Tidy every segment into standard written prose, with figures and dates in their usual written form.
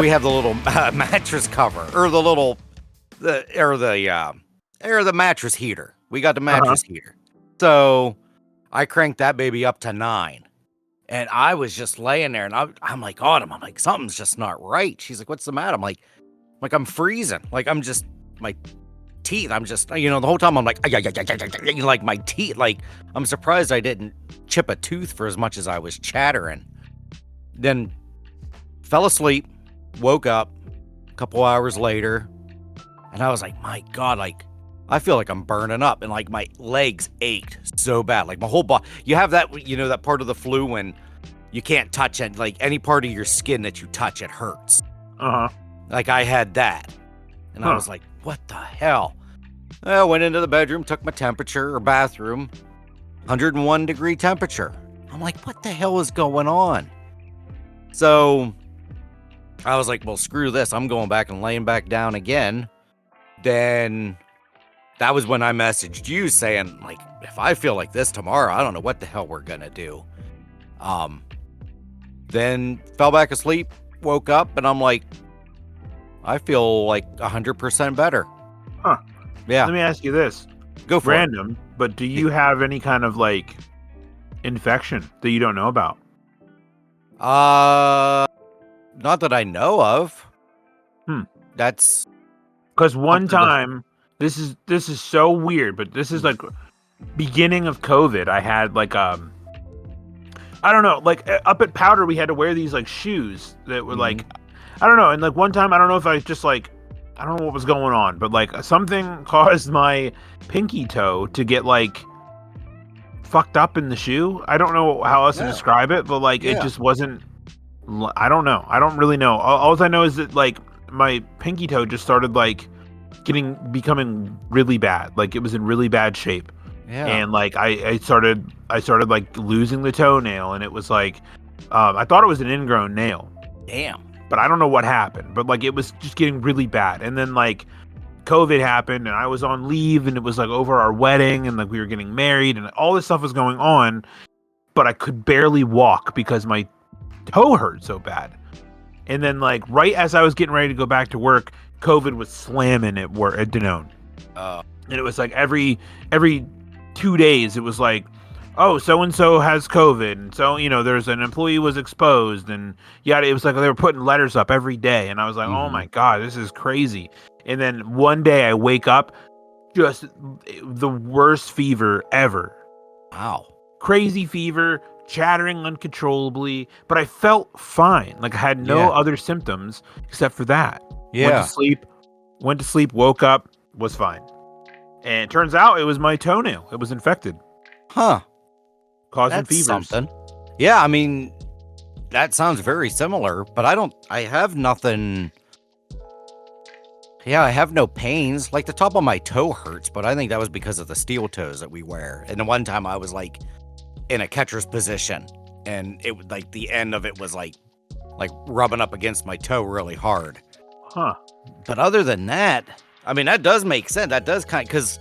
we have the little mattress cover, or the mattress heater. We got the mattress heater. So I cranked that baby up to 9. And I was just laying there, and I'm like, Autumn, I'm like, something's just not right. She's like, what's the matter? I'm like, I'm freezing. Like, I'm just, my teeth, I'm just, the whole time I'm like, like my teeth, like, I'm surprised I didn't chip a tooth for as much as I was chattering. Then fell asleep, woke up a couple hours later, and I was like, my God, like, I feel like I'm burning up, and like my legs ached so bad. Like my whole body, you have that, that part of the flu when you can't touch it, like any part of your skin that you touch, it hurts. Like I had that. And I was like, what the hell? I went into the bedroom, took my temperature, or bathroom, 101 degree temperature. I'm like, what the hell is going on? So I was like, well, screw this. I'm going back and laying back down again. Then that was when I messaged you saying, like, if I feel like this tomorrow, I don't know what the hell we're going to do. Then fell back asleep, woke up, and I'm like, I feel like 100% better. Yeah. Let me ask you this. Go for Random, but do you have any kind of, like, infection that you don't know about? Not that I know of. That's... Because one time... This is so weird, but this is like beginning of COVID. I had like I don't know, like up at Powder we had to wear these like shoes that were like, I don't know, and like one time I don't know if I just like, I don't know what was going on, but like something caused my pinky toe to get like fucked up in the shoe. I don't know how else to describe it, but like it just wasn't. I don't know. I don't really know. All I know is that like my pinky toe just started like becoming really bad. Like it was in really bad shape. And like I started like losing the toenail, and it was like I thought it was an ingrown nail. Damn. But I don't know what happened, but like it was just getting really bad. And then like COVID happened, and I was on leave, and it was like over our wedding, and like we were getting married, and all this stuff was going on, but I could barely walk because my toe hurt so bad. And then like right as I was getting ready to go back to work, COVID was slamming at work at Danone. And it was like every 2 days it was like, oh, so and so has COVID, and so there's an employee was exposed, and it was like they were putting letters up every day, and I was like, oh my God, this is crazy. And then one day I wake up, just the worst fever ever. Wow. Crazy fever, chattering uncontrollably, but I felt fine. Like I had no other symptoms except for that. Went to sleep, woke up, was fine. And it turns out it was my toenail. It was infected. Causing fevers. Something. Yeah, I mean, that sounds very similar, but I have nothing. Yeah, I have no pains. Like the top of my toe hurts, but I think that was because of the steel toes that we wear. And the one time I was like in a catcher's position, and it would like the end of it was like rubbing up against my toe really hard. But other than that, I mean, that does make sense. That does because,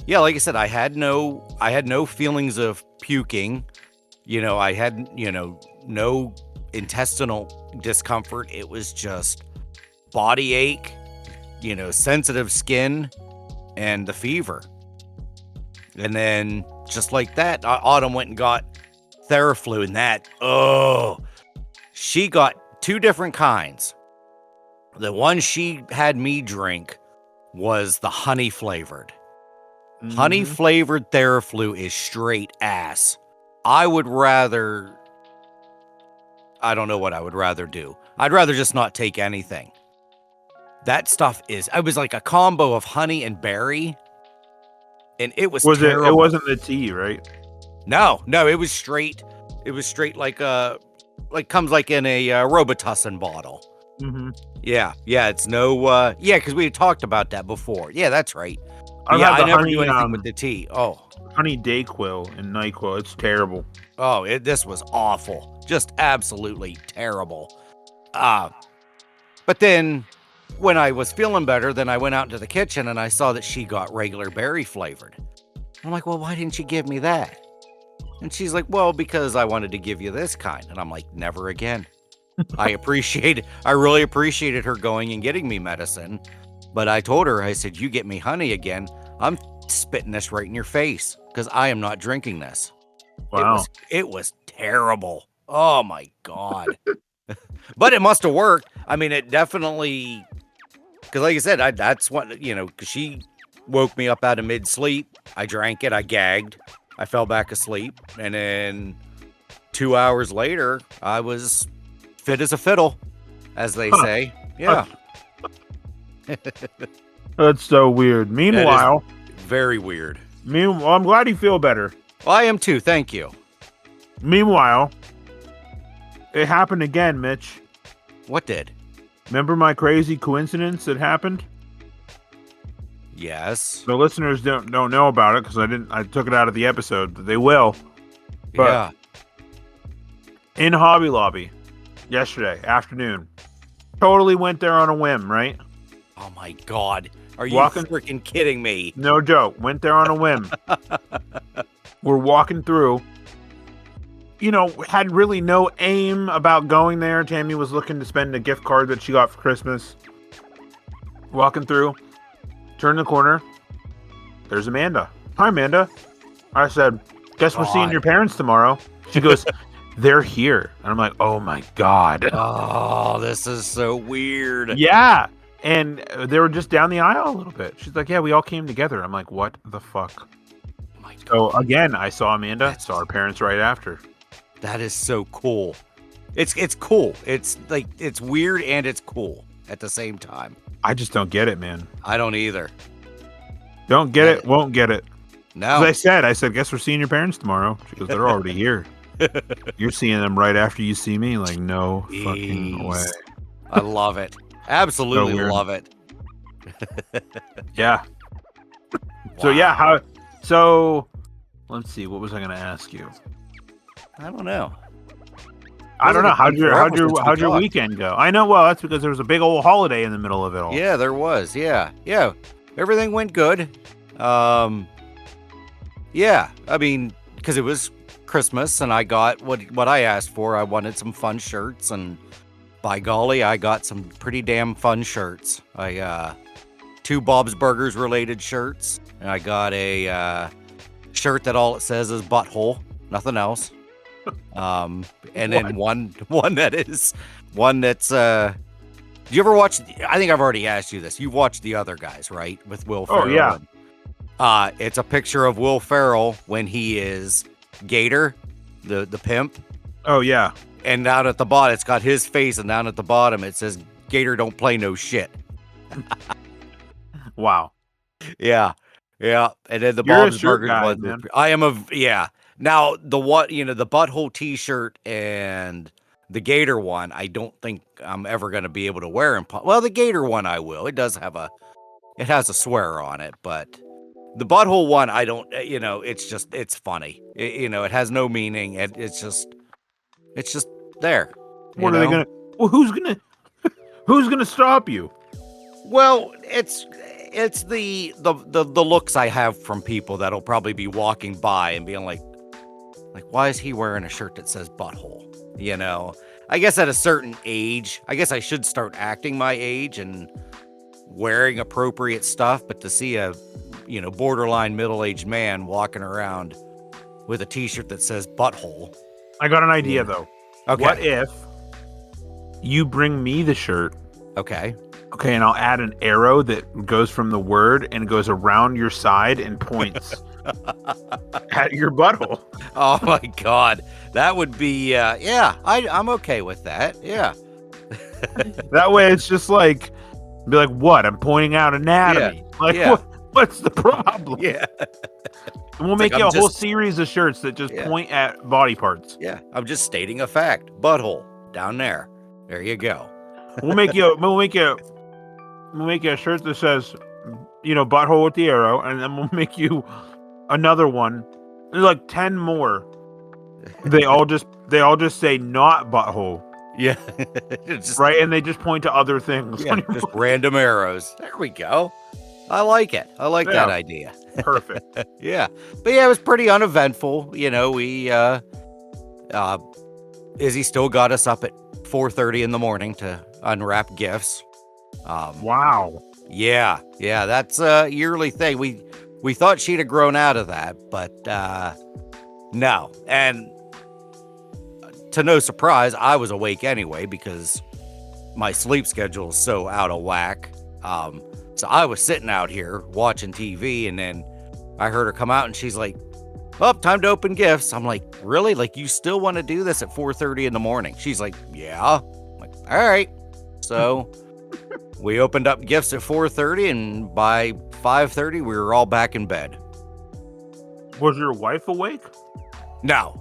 like I said, I had no feelings of puking. I had, no intestinal discomfort. It was just body ache, sensitive skin, and the fever. And then just like that, Autumn went and got Theraflu, and that, she got 2 different kinds. The one she had me drink was the honey flavored. Honey flavored Theraflu is straight ass. I don't know what I would rather do. I'd rather just not take anything. That stuff it was like a combo of honey and berry. And it was terrible. It wasn't the tea, right? No, it was straight. It was straight like comes like in a Robitussin bottle. Yeah, it's no, because we had talked about that before. Yeah, that's right. I never do anything with the tea. Honey Dayquil and NyQuil, it's terrible. This was awful. Just absolutely terrible. But then when I was feeling better, then I went out into the kitchen and I saw that she got regular berry flavored. I'm like, well, why didn't you give me that? And she's like, well, because I wanted to give you this kind. And I'm like, never again. I really appreciated her going and getting me medicine. But I told her, I said, you get me honey again, I'm spitting this right in your face because I am not drinking this. Wow. It was terrible. Oh my God. But it must have worked. I mean, it definitely, because like I said, that's what, because she woke me up out of mid-sleep. I drank it. I gagged. I fell back asleep. And then 2 hours later, I was fit as a fiddle, as they say. Yeah. That's so weird. Meanwhile, very weird. I'm glad you feel better. Well, I am too. Thank you. Meanwhile, it happened again, Mitch. What did? Remember my crazy coincidence that happened? Yes. The listeners don't know about it because I took it out of the episode, but they will. But yeah. In Hobby Lobby yesterday afternoon, totally went there on a whim, right? Oh my God. Are you freaking kidding me? No joke. Went there on a whim. We're walking through. Had really no aim about going there. Tammy was looking to spend a gift card that she got for Christmas. Walking through. Turn the corner. There's Amanda. Hi, Amanda. I said, guess we're seeing your parents tomorrow. She goes, they're here. And I'm like, oh my God. Oh, this is so weird. Yeah. And they were just down the aisle a little bit. She's like, yeah, we all came together. I'm like, what the fuck? Oh my God. So again, I saw Amanda, saw her parents right after. That is so cool. It's cool. It's like, it's weird and it's cool at the same time. I just don't get it, man. I don't either. Don't get it, won't get it. No. As I said, guess we're seeing your parents tomorrow. She goes, they're already here. You're seeing them right after you see me? Like, no fucking way. I love it. Absolutely love it. Yeah. Wow. So let's see, what was I going to ask you? I don't know. I don't know. How'd your weekend go? I know. Well, that's because there was a big old holiday in the middle of it all. Yeah, there was. Yeah. Everything went good. Yeah. I mean, because it was Christmas, and I got what I asked for. I wanted some fun shirts, and by golly, I got some pretty damn fun shirts. I 2 Bob's Burgers related shirts, and I got a shirt that all it says is butthole, nothing else. And then one that's do you ever watch, I think I've already asked you this, you've watched The Other Guys, right, with Will Ferrell? Oh yeah. It's a picture of Will Ferrell when he is Gator, the pimp. Oh yeah. And down at the bottom it's got his face, and down at the bottom it says Gator don't play no shit. Wow. Yeah. And then the Bob's Burgers guy, one, man. I am now, the butthole T-shirt and the Gator one, I don't think I'm ever going to be able to wear. Well, the Gator one I will. It has a swear on it, but the butthole one, I don't. It's funny. It has no meaning. It's just there. What are they gonna? Well, who's gonna stop you? Well, it's the looks I have from people that'll probably be walking by and being like, why is he wearing a shirt that says butthole? I guess at a certain age, I guess I should start acting my age and wearing appropriate stuff. But to see a, borderline middle-aged man walking around with a T-shirt that says butthole. I got an idea though. Okay. What if you bring me the shirt? Okay. Okay, and I'll add an arrow that goes from the word and goes around your side and points at your butthole. Oh my God. That would be, I'm okay with that. Yeah. That way it's just like, be like, what? I'm pointing out anatomy. What's the problem? Yeah. And we'll make you a whole series of shirts that just point at body parts. Yeah. I'm just stating a fact. Butthole down there. There you go. We'll make you a shirt that says, butthole with the arrow, and then we'll make you another one. There's like 10 more. They all just say not butthole. Yeah. Right, and they just point to other things. Yeah, just random arrows. There we go. I like it. I like that idea. Perfect. Yeah. But yeah, it was pretty uneventful. We Izzy still got us up at 4:30 in the morning to unwrap gifts. Wow. Yeah, that's a yearly thing. We thought she'd have grown out of that, but no. And to no surprise, I was awake anyway because my sleep schedule is so out of whack. So I was sitting out here watching TV, and then I heard her come out, and she's like, "Oh, time to open gifts." I'm like, "Really? Like, you still want to do this at 4:30 in the morning?" She's like, "Yeah." I'm like, "All right." So we opened up gifts at 4:30, and by 5:30, we were all back in bed. Was your wife awake? No,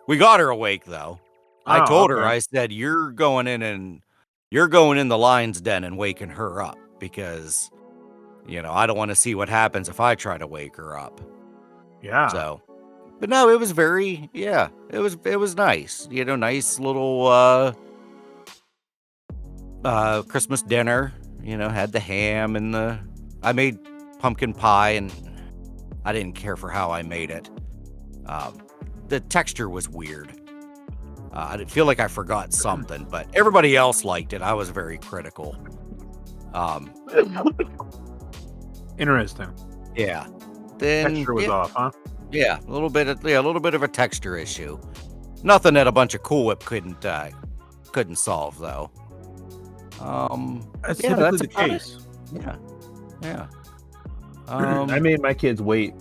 we got her awake though. I Oh, told her, okay. I said, you're going in the lion's den and waking her up because, I don't want to see what happens if I try to wake her up. Yeah. So, but no, it was it was nice. Nice little Christmas dinner. Had the ham and I made pumpkin pie, and I didn't care for how I made it. The texture was weird. I didn't feel like I forgot something, but everybody else liked it. I was very critical. Interesting. Yeah. Then Texture was off, huh? Yeah, a little bit of a texture issue. Nothing that a bunch of Cool Whip couldn't solve though. That's yeah, typically that's the about it. case. Yeah. I made my kids wait.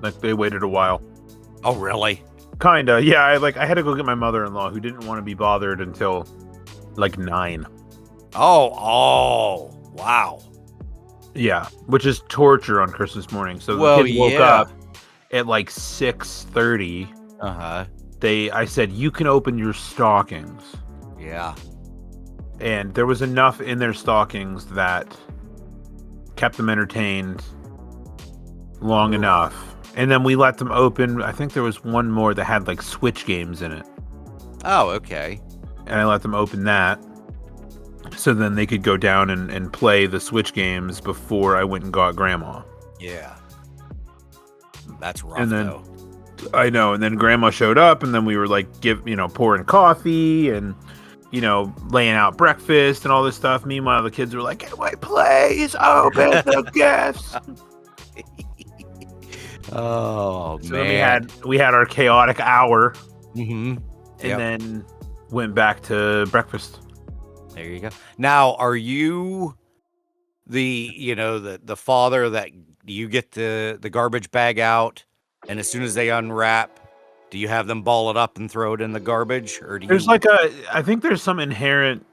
Like, they waited a while. Oh, really? Kinda. Yeah, I had to go get my mother-in-law, who didn't want to be bothered until like 9. Oh, wow. Yeah, which is torture on Christmas morning. So the kids woke up at like 6:30. Uh-huh. I said, "You can open your stockings." Yeah. And there was enough in their stockings that kept them entertained long enough. And then we let them open. I think there was one more that had like Switch games in it. Oh, okay. And I let them open that. So then they could go down and play the Switch games before I went and got Grandma. Yeah. That's rough, And then, though. I know. And then Grandma showed up, and then we were like, pouring coffee and, laying out breakfast and all this stuff. Meanwhile, the kids were like, "Can we please open the gifts?" Oh, So man. then we had our chaotic hour, Mm-hmm. and then went back to breakfast. There you go. Now, are you the father that you get the garbage bag out, and as soon as they unwrap, do you have them ball it up and throw it in the garbage, or do There's you? I think there's some inherent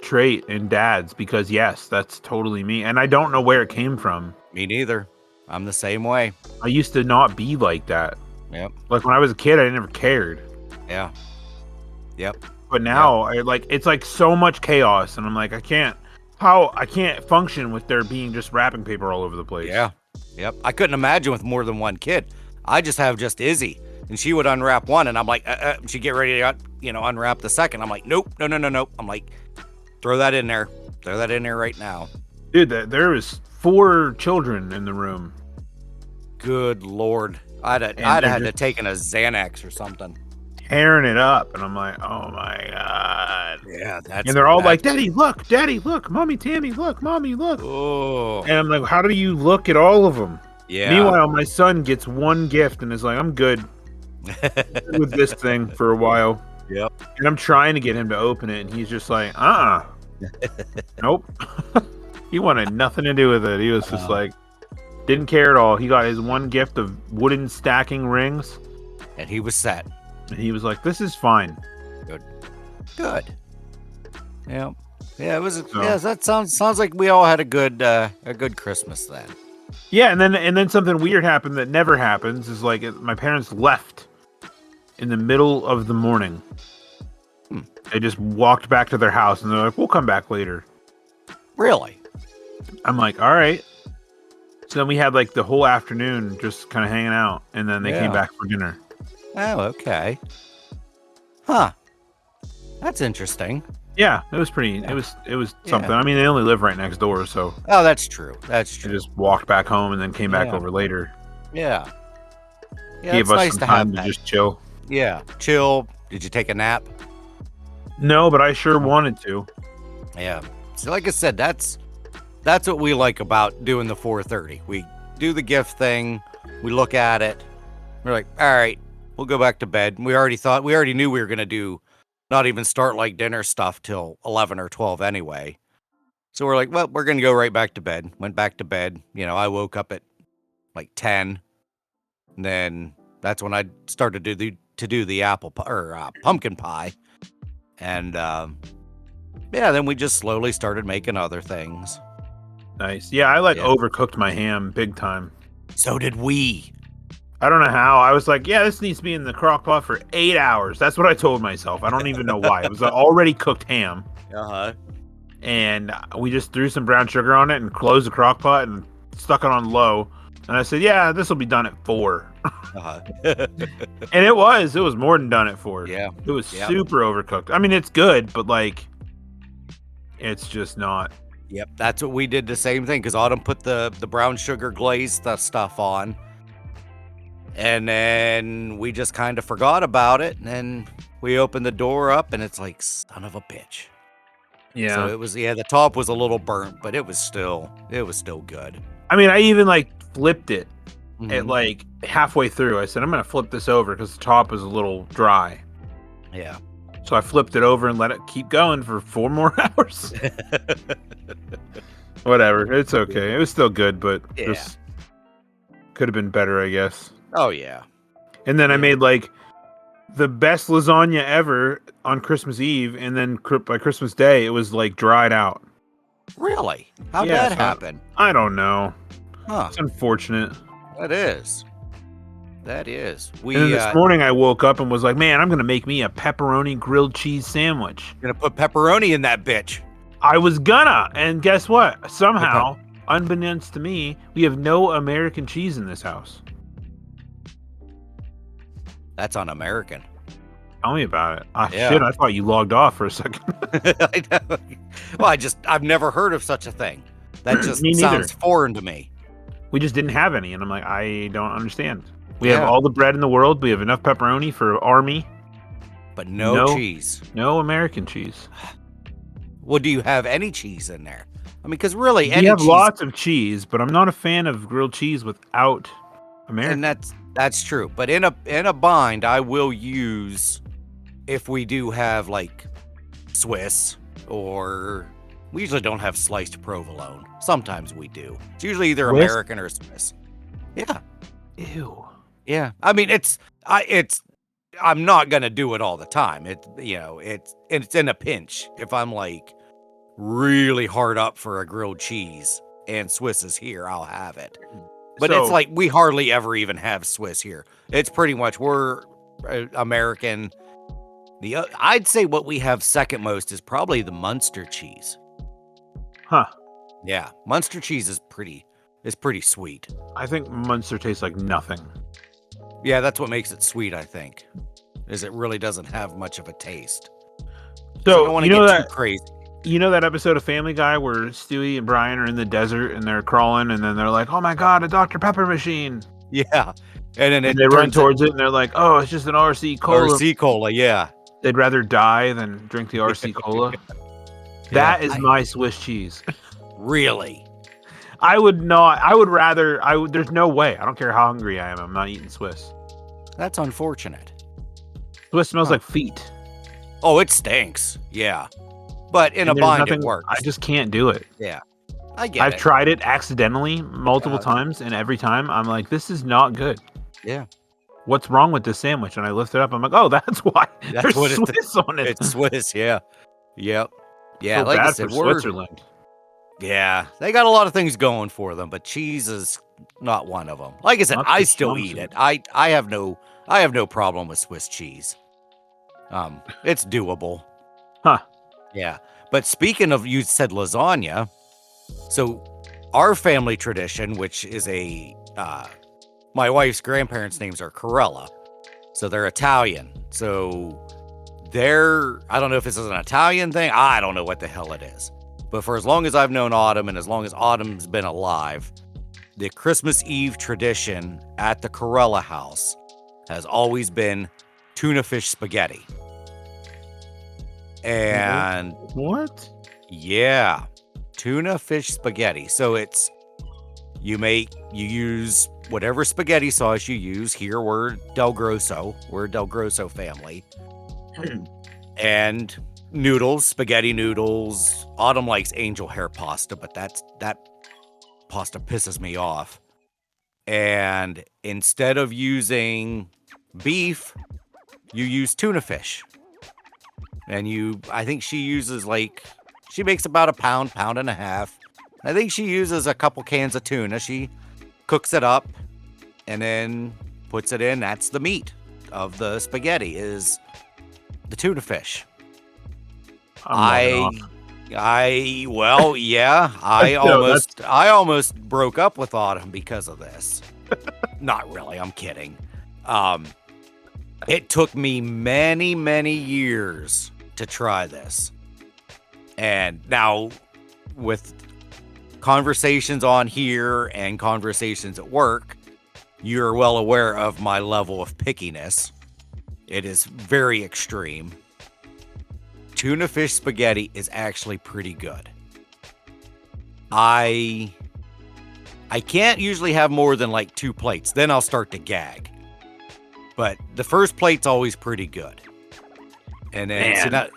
trait in dads, because yes, that's totally me, and I don't know where it came from. Me neither. I'm the same way. I used to not be like that. Yep. Like, when I was a kid, I never cared. Yeah. Yep. But now it's like so much chaos, and I'm like, I can't function with there being just wrapping paper all over the place. Yeah. Yep. I couldn't imagine with more than one kid. I just have just Izzy, and she would unwrap one, and I'm like, she'd get ready to, unwrap the second. I'm like, nope, no. I'm like, throw that in there right now. Dude, there was 4 children in the room. Good Lord. I'd have had to take a Xanax or something. Tearing it up, and I'm like, oh my god. Yeah, And they're all like, Daddy, look, Mommy, Tammy, look, Mommy, look. Oh. And I'm like, how do you look at all of them? Yeah. Meanwhile, my son gets one gift and is like, I'm good with this thing for a while. Yep. And I'm trying to get him to open it, and he's just like, nope. He wanted nothing to do with it. He was just like, didn't care at all. He got his one gift of wooden stacking rings, And he was set. and he was like, this is fine. Good. Yeah. Yeah, it was. Yeah, that sounds like we all had a good Christmas then. Yeah, and then something weird happened that never happens. Is like, my parents left in the middle of the morning. They just walked back to their house, and they're like, we'll come back later. Really? I'm like, all right. So then we had like the whole afternoon just kind of hanging out, and then they came back for dinner. Oh, okay. Huh. That's interesting. Yeah, it was pretty. It was something. I mean, they only live right next door, so. Oh, that's true. That's They true. just walked back home and then came back over later. Yeah. Yeah, Gave it's us nice some to time have to that. just chill. Yeah, chill. Did you take a nap? No, but I sure wanted to. Yeah. So like I said, that's what we like about doing the 4:30. We do the gift thing. We look at it. We're like, all right, we'll go back to bed. We already knew we were gonna do not even start like dinner stuff till 11 or 12 anyway. So we're like, well, we're gonna go right back to bed. Went back to bed. I woke up at like 10. And then that's when I started to do the pumpkin pie. And yeah, then we just slowly started making other things. Nice. Yeah, I Yeah. overcooked my ham big time. So did we. I don't know how. I was like, yeah, this needs to be in the crock pot for 8 hours. That's what I told myself. I don't even know why. It was an already cooked ham. Uh-huh. And we just threw some brown sugar on it and closed the crock pot and stuck it on low. And I said, yeah, this will be done at 4. Uh-huh. And it was more than done at 4. Yeah. It was super overcooked. I mean, it's good, but like, it's just not. Yep, that's what we did. The same thing, because Autumn put the brown sugar glaze stuff on, and then we just kind of forgot about it. And then we opened the door up, and it's like, son of a bitch. Yeah. So it was. Yeah, the top was a little burnt, but it was still good. I mean, I even like flipped it Mhm. at like halfway through. I said, I'm gonna flip this over because the top was a little dry. Yeah. So I flipped it over and let it keep going for 4 more hours. Whatever. It's okay. It was still good, but just could have been better, I guess. Oh yeah. And then I made like the best lasagna ever on Christmas Eve, and then by Christmas Day it was like dried out. Really? How'd Yeah, that happen? I don't know. Huh. It's unfortunate. That is. And then this morning I woke up and was like, man, I'm going to make me a pepperoni grilled cheese sandwich. Gonna put pepperoni in that bitch. I was gonna. And guess what? Somehow, unbeknownst to me, we have no American cheese in this house. That's un-American. Tell me about it. Yeah. Shit, I thought you logged off for a second. I know. Well, I've never heard of such a thing. That just sounds foreign to me. We just didn't have any, and I'm like, I don't understand. We have all the bread in the world. We have enough pepperoni for army. But no cheese. No American cheese. Well, do you have any cheese in there? I mean, because really, we have lots of cheese, but I'm not a fan of grilled cheese without American. And that's true. But in a bind, I will use, if we do have like Swiss, or we usually don't have sliced provolone. Sometimes we do. It's usually either Swiss? American or Swiss. Yeah. Ew. Yeah. I mean, I'm not gonna do it all the time. It's in a pinch. If I'm like really hard up for a grilled cheese and Swiss is here, I'll have it. But it's like we hardly ever even have Swiss here. It's pretty much we're American. I'd say what we have second most is probably the Munster cheese. Huh. Yeah, Munster cheese is pretty sweet. I think Munster tastes like nothing. Yeah, that's what makes it sweet, I think. Is it really doesn't have much of a taste. So I don't want to get too crazy. You know that episode of Family Guy where Stewie and Brian are in the desert and they're crawling and then they're like, oh my God, a Dr. Pepper machine. Yeah. And then they run towards it and they're like, oh, it's just an RC Cola. RC Cola, yeah. They'd rather die than drink the RC Cola. That is my Swiss cheese. Really? there's no way. I don't care how hungry I am. I'm not eating Swiss. That's unfortunate. Swiss smells like feet. Oh, it stinks. Yeah. But in a bind, it works. I just can't do it. Yeah. I've tried it accidentally multiple times, and every time I'm like, this is not good. Yeah. What's wrong with this sandwich? And I lift it up. I'm like, oh, that's why. There's Swiss on it. It's Swiss, yeah. Yep. Yeah, so like bad I said, for Switzerland. Yeah, they got a lot of things going for them, but cheese is not one of them. Like I said, I still eat it. I have no problem with Swiss cheese. It's doable. Huh. Yeah. But speaking of, you said lasagna. So our family tradition, which is my wife's grandparents' names are Corella. So they're Italian. So I don't know if this is an Italian thing. I don't know what the hell it is. But for as long as I've known Autumn and as long as Autumn's been alive, the Christmas Eve tradition at the Corella house has always been tuna fish spaghetti. And What? yeah, tuna fish spaghetti. So you use whatever spaghetti sauce you use. Here we're Del Grosso. We're a Del Grosso family. And noodles, spaghetti noodles. Autumn likes angel hair pasta, but that pasta pisses me off. And instead of using beef, you use tuna fish. And I think she uses she makes about a pound and a half. I think she uses a couple cans of tuna. She cooks it up and then puts it in. That's the meat of the spaghetti is the tuna fish. I'm well, yeah, I almost broke up with Autumn because of this. Not really, I'm kidding. It took me many, many years to try this. And now with conversations on here and conversations at work, you're well aware of my level of pickiness. It is very extreme. Tuna fish spaghetti is actually pretty good. I can't usually have more than 2 plates. Then I'll start to gag. But the first plate's always pretty good. And then,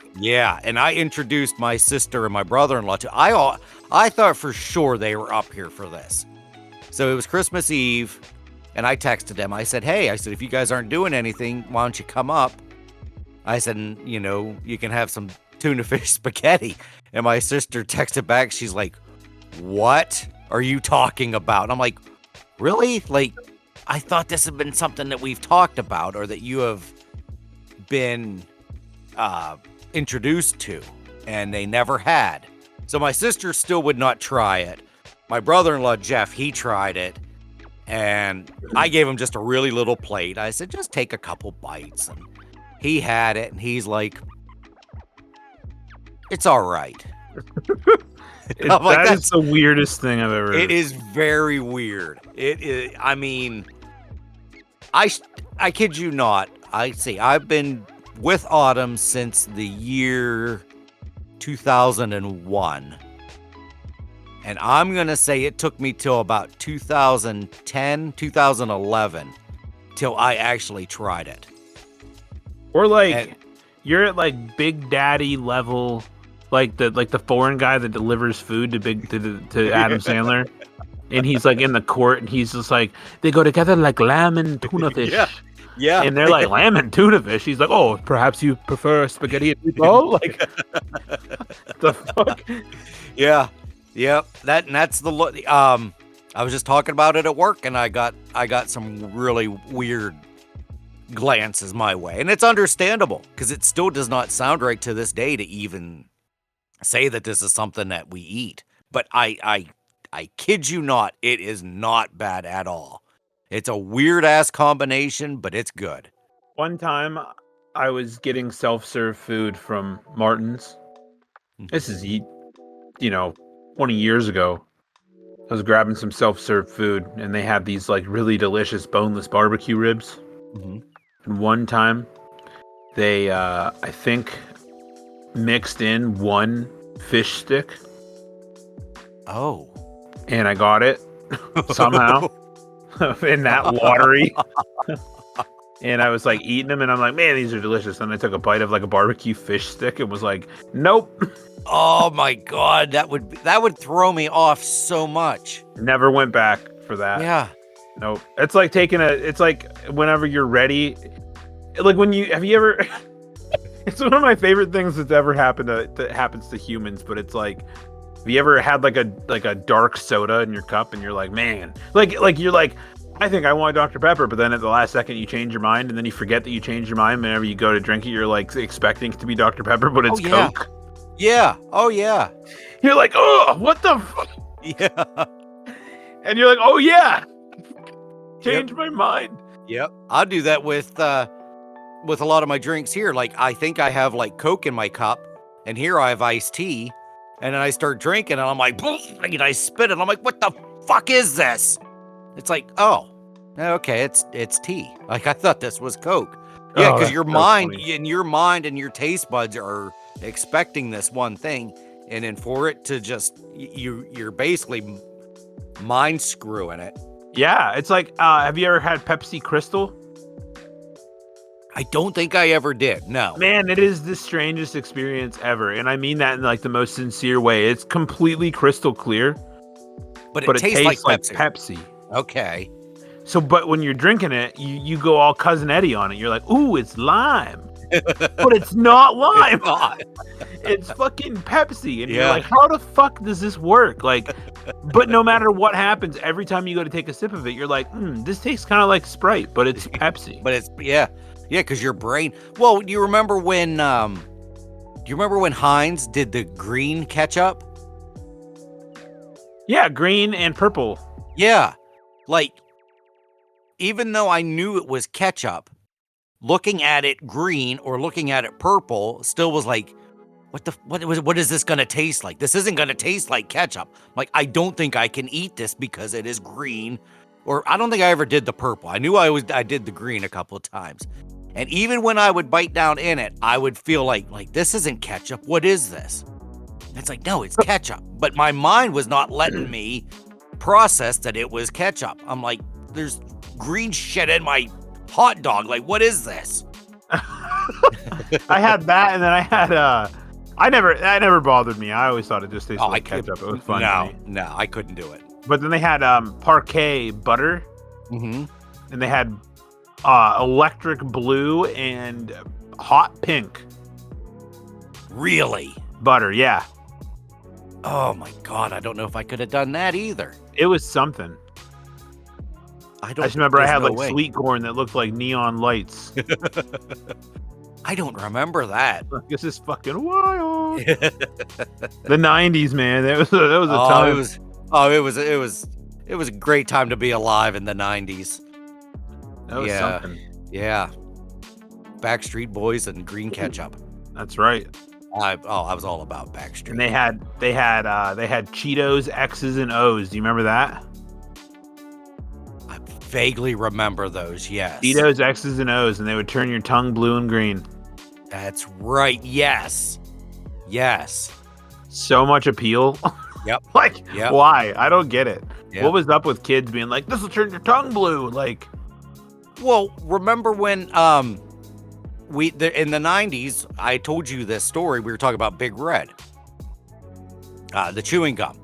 and I introduced my sister and my brother-in-law to. I thought for sure they were up here for this. So it was Christmas Eve, and I texted them. I said, "Hey," I said, "if you guys aren't doing anything, why don't you come up?" I said, "You can have some tuna fish spaghetti." And my sister texted back. She's like, "What are you talking about?" And I'm like, "Really? I thought this had been something that we've talked about or that you have been introduced to." And they never had. So my sister still would not try it. My brother-in-law, Jeff, he tried it. And I gave him just a really little plate. I said, just take a couple bites. And he had it, and he's like, it's all right. That's the weirdest thing I've ever heard. It is very weird. It is, I mean, I kid you not. I've been with Autumn since the year 2001. And I'm going to say it took me till about 2010, 2011 till I actually tried it. Or you're at Big Daddy level, the foreign guy that delivers food to Adam Sandler. And he's in the court and he's just they go together like lamb and tuna fish. Yeah. And they're like, lamb and tuna fish. He's like, oh, perhaps you prefer spaghetti and meatball? The fuck? Yeah. Yep. That's the look. I was just talking about it at work, and I got some really weird glances my way, and it's understandable because it still does not sound right to this day to even say that this is something that we eat. But I kid you not, it is not bad at all. It's a weird ass combination, but it's good. One time, I was getting self-serve food from Martin's. This is 20 years ago. I was grabbing some self-serve food, and they had these really delicious boneless barbecue ribs. Mm-hmm. And one time, they I think mixed in one fish stick. Oh. And I got it somehow in that watery. And I was eating them, and I'm like, man, these are delicious. And I took a bite of a barbecue fish stick and was like, nope. Oh my God, that would throw me off so much. Never went back for that. Yeah. Nope. It's like it's like whenever you're ready. Have you ever it's one of my favorite things that's ever happened that happens to humans, but it's have you ever had a dark soda in your cup and you're like, man, you're like, I think I want Dr. Pepper, but then at the last second you change your mind, and then you forget that you changed your mind. Whenever you go to drink it, you're expecting it to be Dr. Pepper, but it's Coke. Yeah. Oh yeah. You're like, oh, what the fuck? Yeah. And you're like, oh yeah. Change my mind. Yep. I'll do that with a lot of my drinks here. I think I have Coke in my cup, and here I have iced tea, and then I start drinking, and I'm like, and I spit it. I'm like, what the fuck is this? It's oh, okay, it's tea. I thought this was Coke. Yeah, because your mind and your taste buds are expecting this one thing, and then for it to just you're basically mind screwing it. Yeah, it's like, have you ever had Pepsi Crystal? I don't think I ever did. No. Man, it is the strangest experience ever, and I mean that in like the most sincere way. It's completely crystal clear, but it tastes like Pepsi. Okay. So, but when you're drinking it, you go all Cousin Eddie on it. You're like, ooh, it's lime. But it's not lime. It's not. It's fucking Pepsi. And you're like, how the fuck does this work? Like, but no matter what happens, every time you go to take a sip of it, you're like, this tastes kind of like Sprite, but it's Pepsi. But it's, yeah, because your brain. Well, do you remember when Heinz did the green ketchup? Yeah, green and purple. Yeah. Like, even though I knew it was ketchup, looking at it green or looking at it purple still was like, what is this going to taste like? This isn't going to taste like ketchup. Like, I don't think I can eat this because it is green. Or I don't think I ever did the purple. I knew I did the green a couple of times. And even when I would bite down in it, I would feel like this isn't ketchup. What is this? And it's like, no, it's ketchup. But my mind was not letting me process that it was ketchup. I'm like, there's green shit in my hot dog. Like, what is this? I had that, and then I had that never bothered me. I always thought it just tasted like ketchup. It was fun. No, I couldn't do it. But then they had Parquet butter, and they had electric blue and hot pink. Really? Butter, yeah. Oh my God, I don't know if I could have done that either. It was something. I just remember I had sweet corn that looked like neon lights. I don't remember that. This is fucking wild. The 90s, man. That was a time. It was a great time to be alive in the 90s. That was something. Yeah. Backstreet Boys and green ketchup. That's right. I was all about Backstreet. And they had Cheetos X's and O's. Do you remember that? I vaguely remember those. Yes. Cheetos X's and O's, and they would turn your tongue blue and green. That's right. Yes. Yes. So much appeal. Yep. Why? I don't get it. Yep. What was up with kids being like, this will turn your tongue blue? Like, well, remember when in the 90s, I told you this story. We were talking about Big Red, the chewing gum.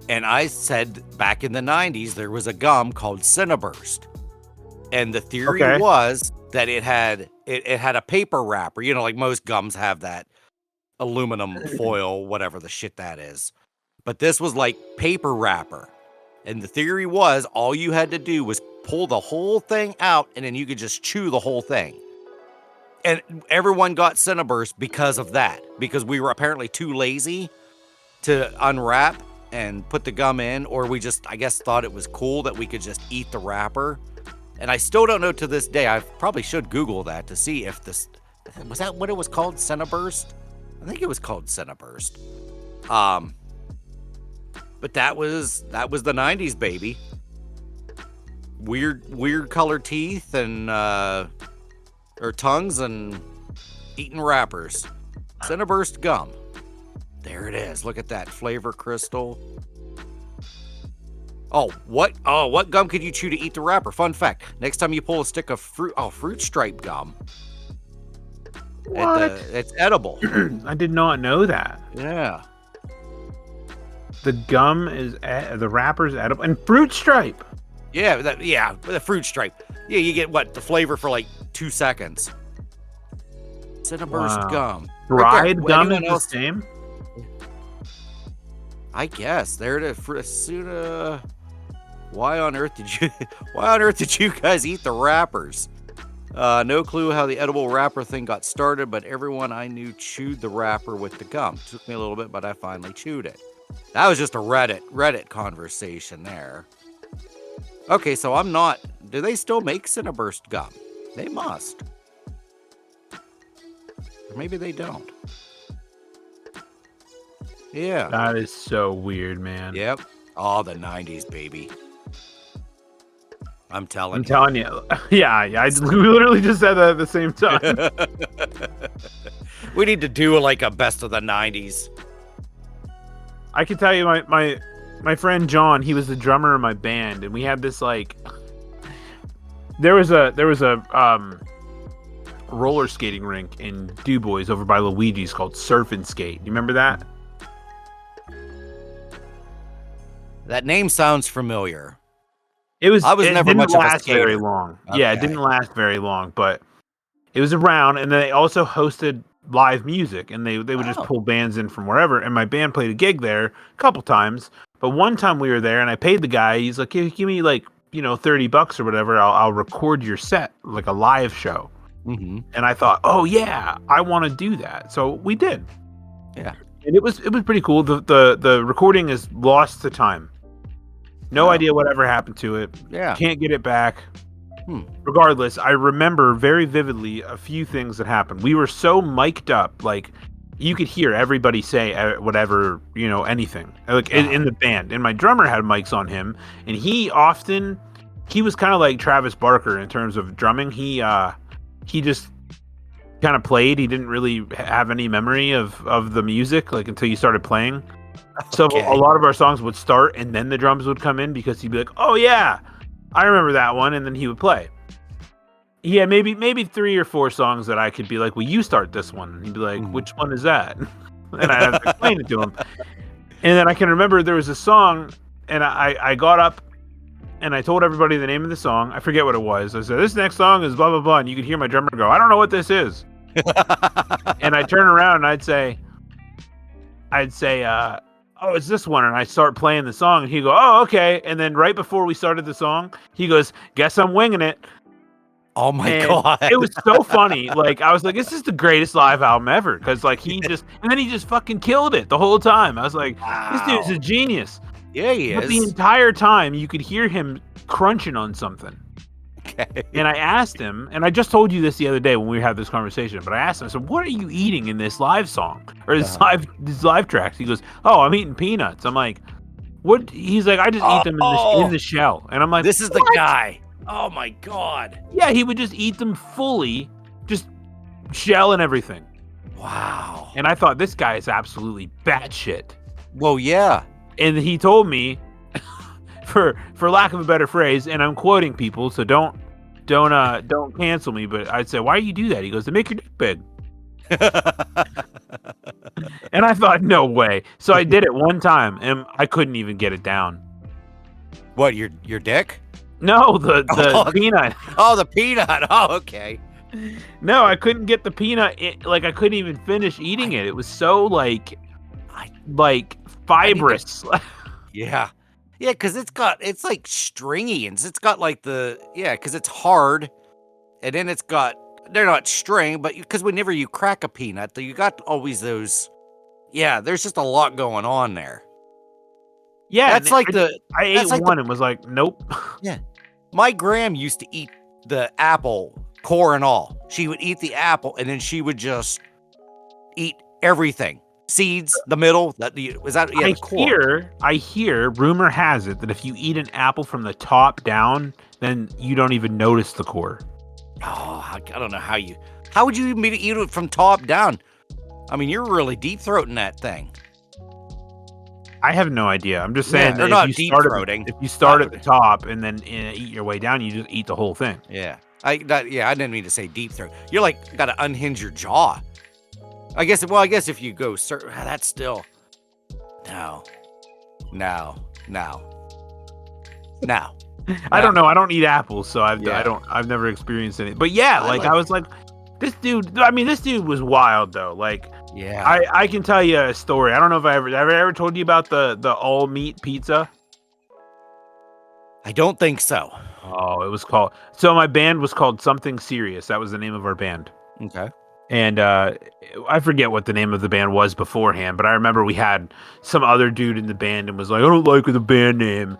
And I said back in the 90s, there was a gum called Cinnaburst. And the theory was that it had a paper wrapper, like most gums have that aluminum foil, whatever the shit that is. But this was like paper wrapper. And the theory was all you had to do was pull the whole thing out and then you could just chew the whole thing. And everyone got Cinnaburst because of that. Because we were apparently too lazy to unwrap and put the gum in, or we just, I guess, thought it was cool that we could just eat the wrapper. And I still don't know to this day. I probably should Google that to see if this, was that what it was called? Cinnaburst? I think it was called Cinnaburst. But that was the 90s, baby. Weird colored teeth and or tongues and eating wrappers. Cinnaburst gum. There it is. Look at that flavor crystal. What gum could you chew to eat the wrapper? Fun fact. Next time you pull a stick of fruit stripe gum. What? It's edible. I did not know that. Yeah. The gum is the wrapper's edible and fruit stripe. Yeah, the fruit stripe. Yeah, you get the flavor for like 2 seconds. Cinnaburst gum. Dried gum is the same. I guess there it is. Why on earth did you guys eat the wrappers? No clue how the edible wrapper thing got started, but everyone I knew chewed the wrapper with the gum. Took me a little bit, but I finally chewed it. That was just a Reddit conversation there. Okay, so do they still make Cinnaburst gum? They must. Or maybe they don't. Yeah. That is so weird, man. Yep. The 90s, baby. I'm telling you. Yeah, I literally just said that at the same time. We need to do like a best of the 90s. I can tell you my friend John, he was the drummer in my band, and we had this like there was a roller skating rink in DuBois over by Luigi's called Surf and Skate. You remember that? That name sounds familiar. I was never didn't much last of a skater. Very long. Okay. Yeah, it didn't last very long, but it was around, and then they also hosted live music, and they would just pull bands in from wherever, and my band played a gig there a couple times, but one time we were there and I paid the guy. He's like, give me like, $30 or whatever, I'll record your set, like a live show. Mm-hmm. And I thought, oh yeah, I want to do that, so we did. Yeah, and it was pretty cool. The recording is lost to time. No idea whatever happened to it. Yeah, can't get it back. Regardless, I remember very vividly a few things that happened. We were so mic'd up, like you could hear everybody say whatever, anything, like in the band. And my drummer had mics on him, and he was kind of like Travis Barker in terms of drumming. He just kind of played. He didn't really have any memory of the music, like until you started playing. So a lot of our songs would start and then the drums would come in, because he'd be like, oh yeah, I remember that one, and then he would play. He had maybe 3 or 4 songs that I could be like, well, you start this one. And he'd be like, which one is that? And I have to explain it to him. And then I can remember there was a song, and I got up and I told everybody the name of the song. I forget what it was. I said, this next song is blah, blah, blah. And you could hear my drummer go, I don't know what this is. And I turn around and I'd say, oh, it's this one. And I start playing the song, and he'd go, oh, okay. And then right before we started the song, he goes, guess I'm winging it. Oh my God. It was so funny. Like, I was like, this is the greatest live album ever. Because like and then he just fucking killed it the whole time. I was like, This dude's a genius. Yeah, he is. But the entire time you could hear him crunching on something. Okay. And I asked him, and I just told you this the other day when we had this conversation, but I asked him, so what are you eating in this live song or this live tracks? He goes, oh, I'm eating peanuts. I'm like, what? He's like, I just eat them in the shell. And I'm like, this is what? The guy. Oh my God. Yeah, he would just eat them fully, just shell and everything. Wow. And I thought, this guy is absolutely batshit. Well, yeah. And he told me, for lack of a better phrase, and I'm quoting people, so don't cancel me, but I'd say, why do you do that? He goes, to make your dick big. And I thought, no way. So I did it one time, and I couldn't even get it down. What, your dick? No, the peanut. Oh, the peanut. Oh, okay. No, I couldn't get the peanut. I couldn't even finish eating it. It was so like fibrous. Yeah. Yeah, because it's like stringy, and it's got like because it's hard, and then they're not string, but because whenever you crack a peanut, you got always those, there's just a lot going on there. Yeah, that's like I ate like one and was like, nope. Yeah. My gram used to eat the apple, core and all. She would eat the apple, and then she would just eat everything. Seeds, the middle, the core. I hear, rumor has it that if you eat an apple from the top down, then you don't even notice the core. Oh, I don't know how would you even eat it from top down? I mean, you're really deep throating that thing. I have no idea. I'm just saying they're not deep throating. If you start at the top and then eat your way down, you just eat the whole thing. Yeah. I didn't mean to say deep throat. You're like got to unhinge your jaw. I guess if you go, that's still no. I don't know. I don't eat apples, so I've never experienced any. But yeah, I was like, this dude. I mean, this dude was wild though. Like, yeah, I can tell you a story. I don't know if I ever told you about the all meat pizza. I don't think so. Oh, it was called. So my band was called Something Serious. That was the name of our band. Okay. And I forget what the name of the band was beforehand, but I remember we had some other dude in the band and was like, I don't like the band name.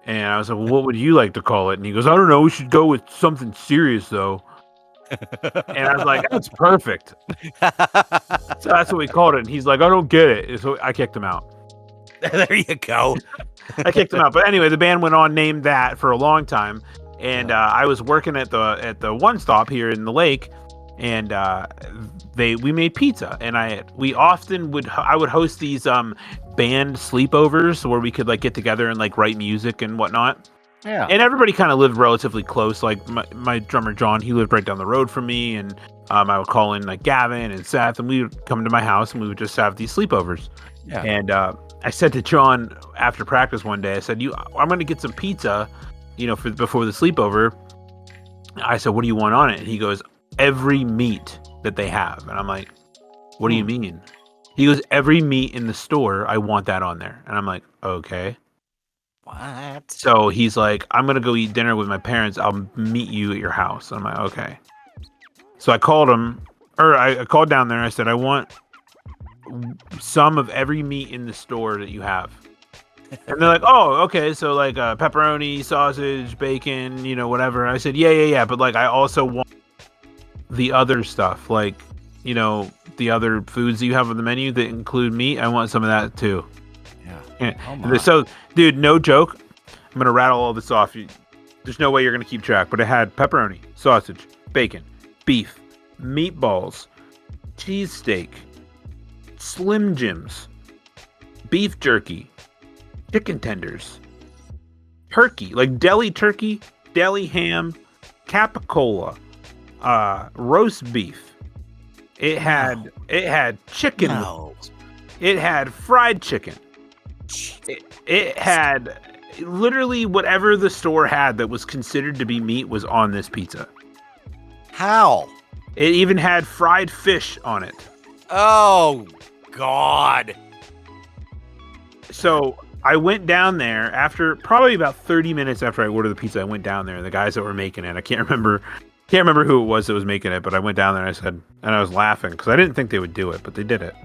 And I was like, well, what would you like to call it? And he goes, I don't know. We should go with Something Serious, though. And I was like, that's perfect. So that's what we called it. And he's like, I don't get it. So I kicked him out. There you go. I kicked him out. But anyway, the band went on, named that for a long time. And I was working at the one stop here in the lake. and we made pizza, and I would host these band sleepovers where we could like get together and like write music and whatnot. Yeah. And everybody kind of lived relatively close. Like my drummer John, he lived right down the road from me, and I would call in like Gavin and Seth, and we would come to my house and we would just have these sleepovers. Yeah. And I said to John after practice one day, I said, I'm going to get some pizza, before the sleepover. I said, what do you want on it? And he goes, every meat that they have. And I'm like, what do you mean? He goes, every meat in the store, I want that on there. And I'm like, okay. What? So he's like, I'm going to go eat dinner with my parents. I'll meet you at your house. I'm like, okay. So I called him, or I called down there. I said, I want some of every meat in the store that you have. And they're like, oh, okay. So like pepperoni, sausage, bacon, whatever. And I said, yeah. But like, I also want the other stuff, like, the other foods that you have on the menu that include meat. I want some of that too. Yeah. Oh, so, dude, no joke. I'm going to rattle all this off. There's no way you're going to keep track, but it had pepperoni, sausage, bacon, beef, meatballs, cheesesteak, Slim Jims, beef jerky, chicken tenders, turkey, like deli turkey, deli ham, capicola, roast beef. It had chicken. No. It had fried chicken. It had literally whatever the store had that was considered to be meat was on this pizza. How? It even had fried fish on it. Oh, God. So I went down there after probably about 30 minutes after I ordered the pizza. I went down there, and the guys that were making it, I can't remember who it was that was making it, but I went down there and I said, and I was laughing because I didn't think they would do it, but they did it.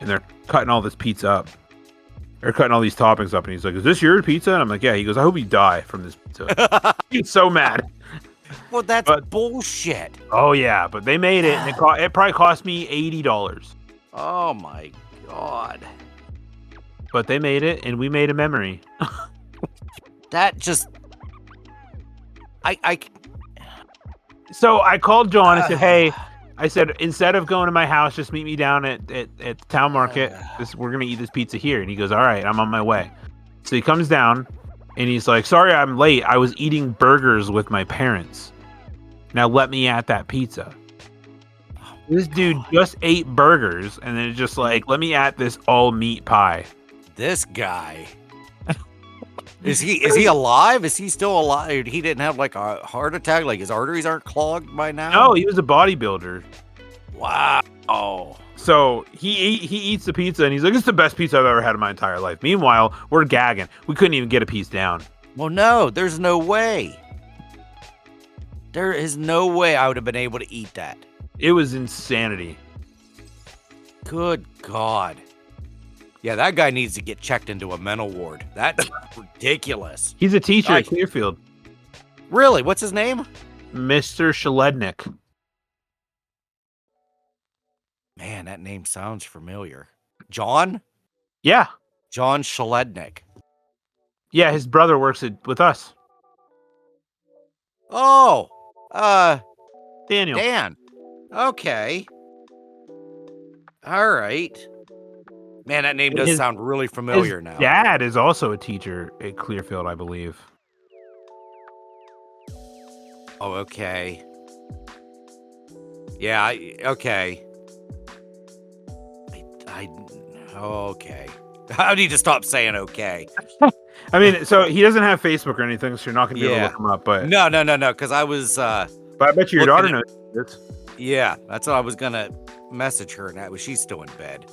And they're cutting all this pizza up. They're cutting all these toppings up, and he's like, "Is this your pizza?" And I'm like, "Yeah." He goes, "I hope you die from this pizza." He's so mad. Well, that's bullshit. Oh yeah, but they made it, and it probably cost me $80. Oh my God. But they made it, and we made a memory. That just, So I called John and said, "Hey," I said, "instead of going to my house, just meet me down at the town market. We're gonna eat this pizza here." And he goes, "All right, I'm on my way." So he comes down, and he's like, "Sorry, I'm late. I was eating burgers with my parents. Now let me at that pizza." This dude just ate burgers, and then it's just like, "Let me at this all meat pie." This guy. Is he alive? Is he still alive? He didn't have like a heart attack? Like his arteries aren't clogged by now? No, he was a bodybuilder. Wow. Oh. So he eats the pizza, and he's like, "It's the best pizza I've ever had in my entire life." Meanwhile, we're gagging. We couldn't even get a piece down. Well, no, there's no way. There is no way I would have been able to eat that. It was insanity. Good God. Yeah, that guy needs to get checked into a mental ward. That's ridiculous. He's a teacher at Clearfield. Really? What's his name? Mr. Shalednik. Man, that name sounds familiar. John? Yeah. John Shalednik. Yeah, his brother works with us. Oh, Daniel. Dan. Okay. All right. Man, that name does sound really familiar now. Dad is also a teacher at Clearfield, I believe. Oh, okay. Yeah, okay. Okay. I need to stop saying okay. I mean, so he doesn't have Facebook or anything, so you're not going to be able to look him up. But No, because I was... but I bet your daughter knows it. Yeah, that's what I was going to message her, and she's still in bed.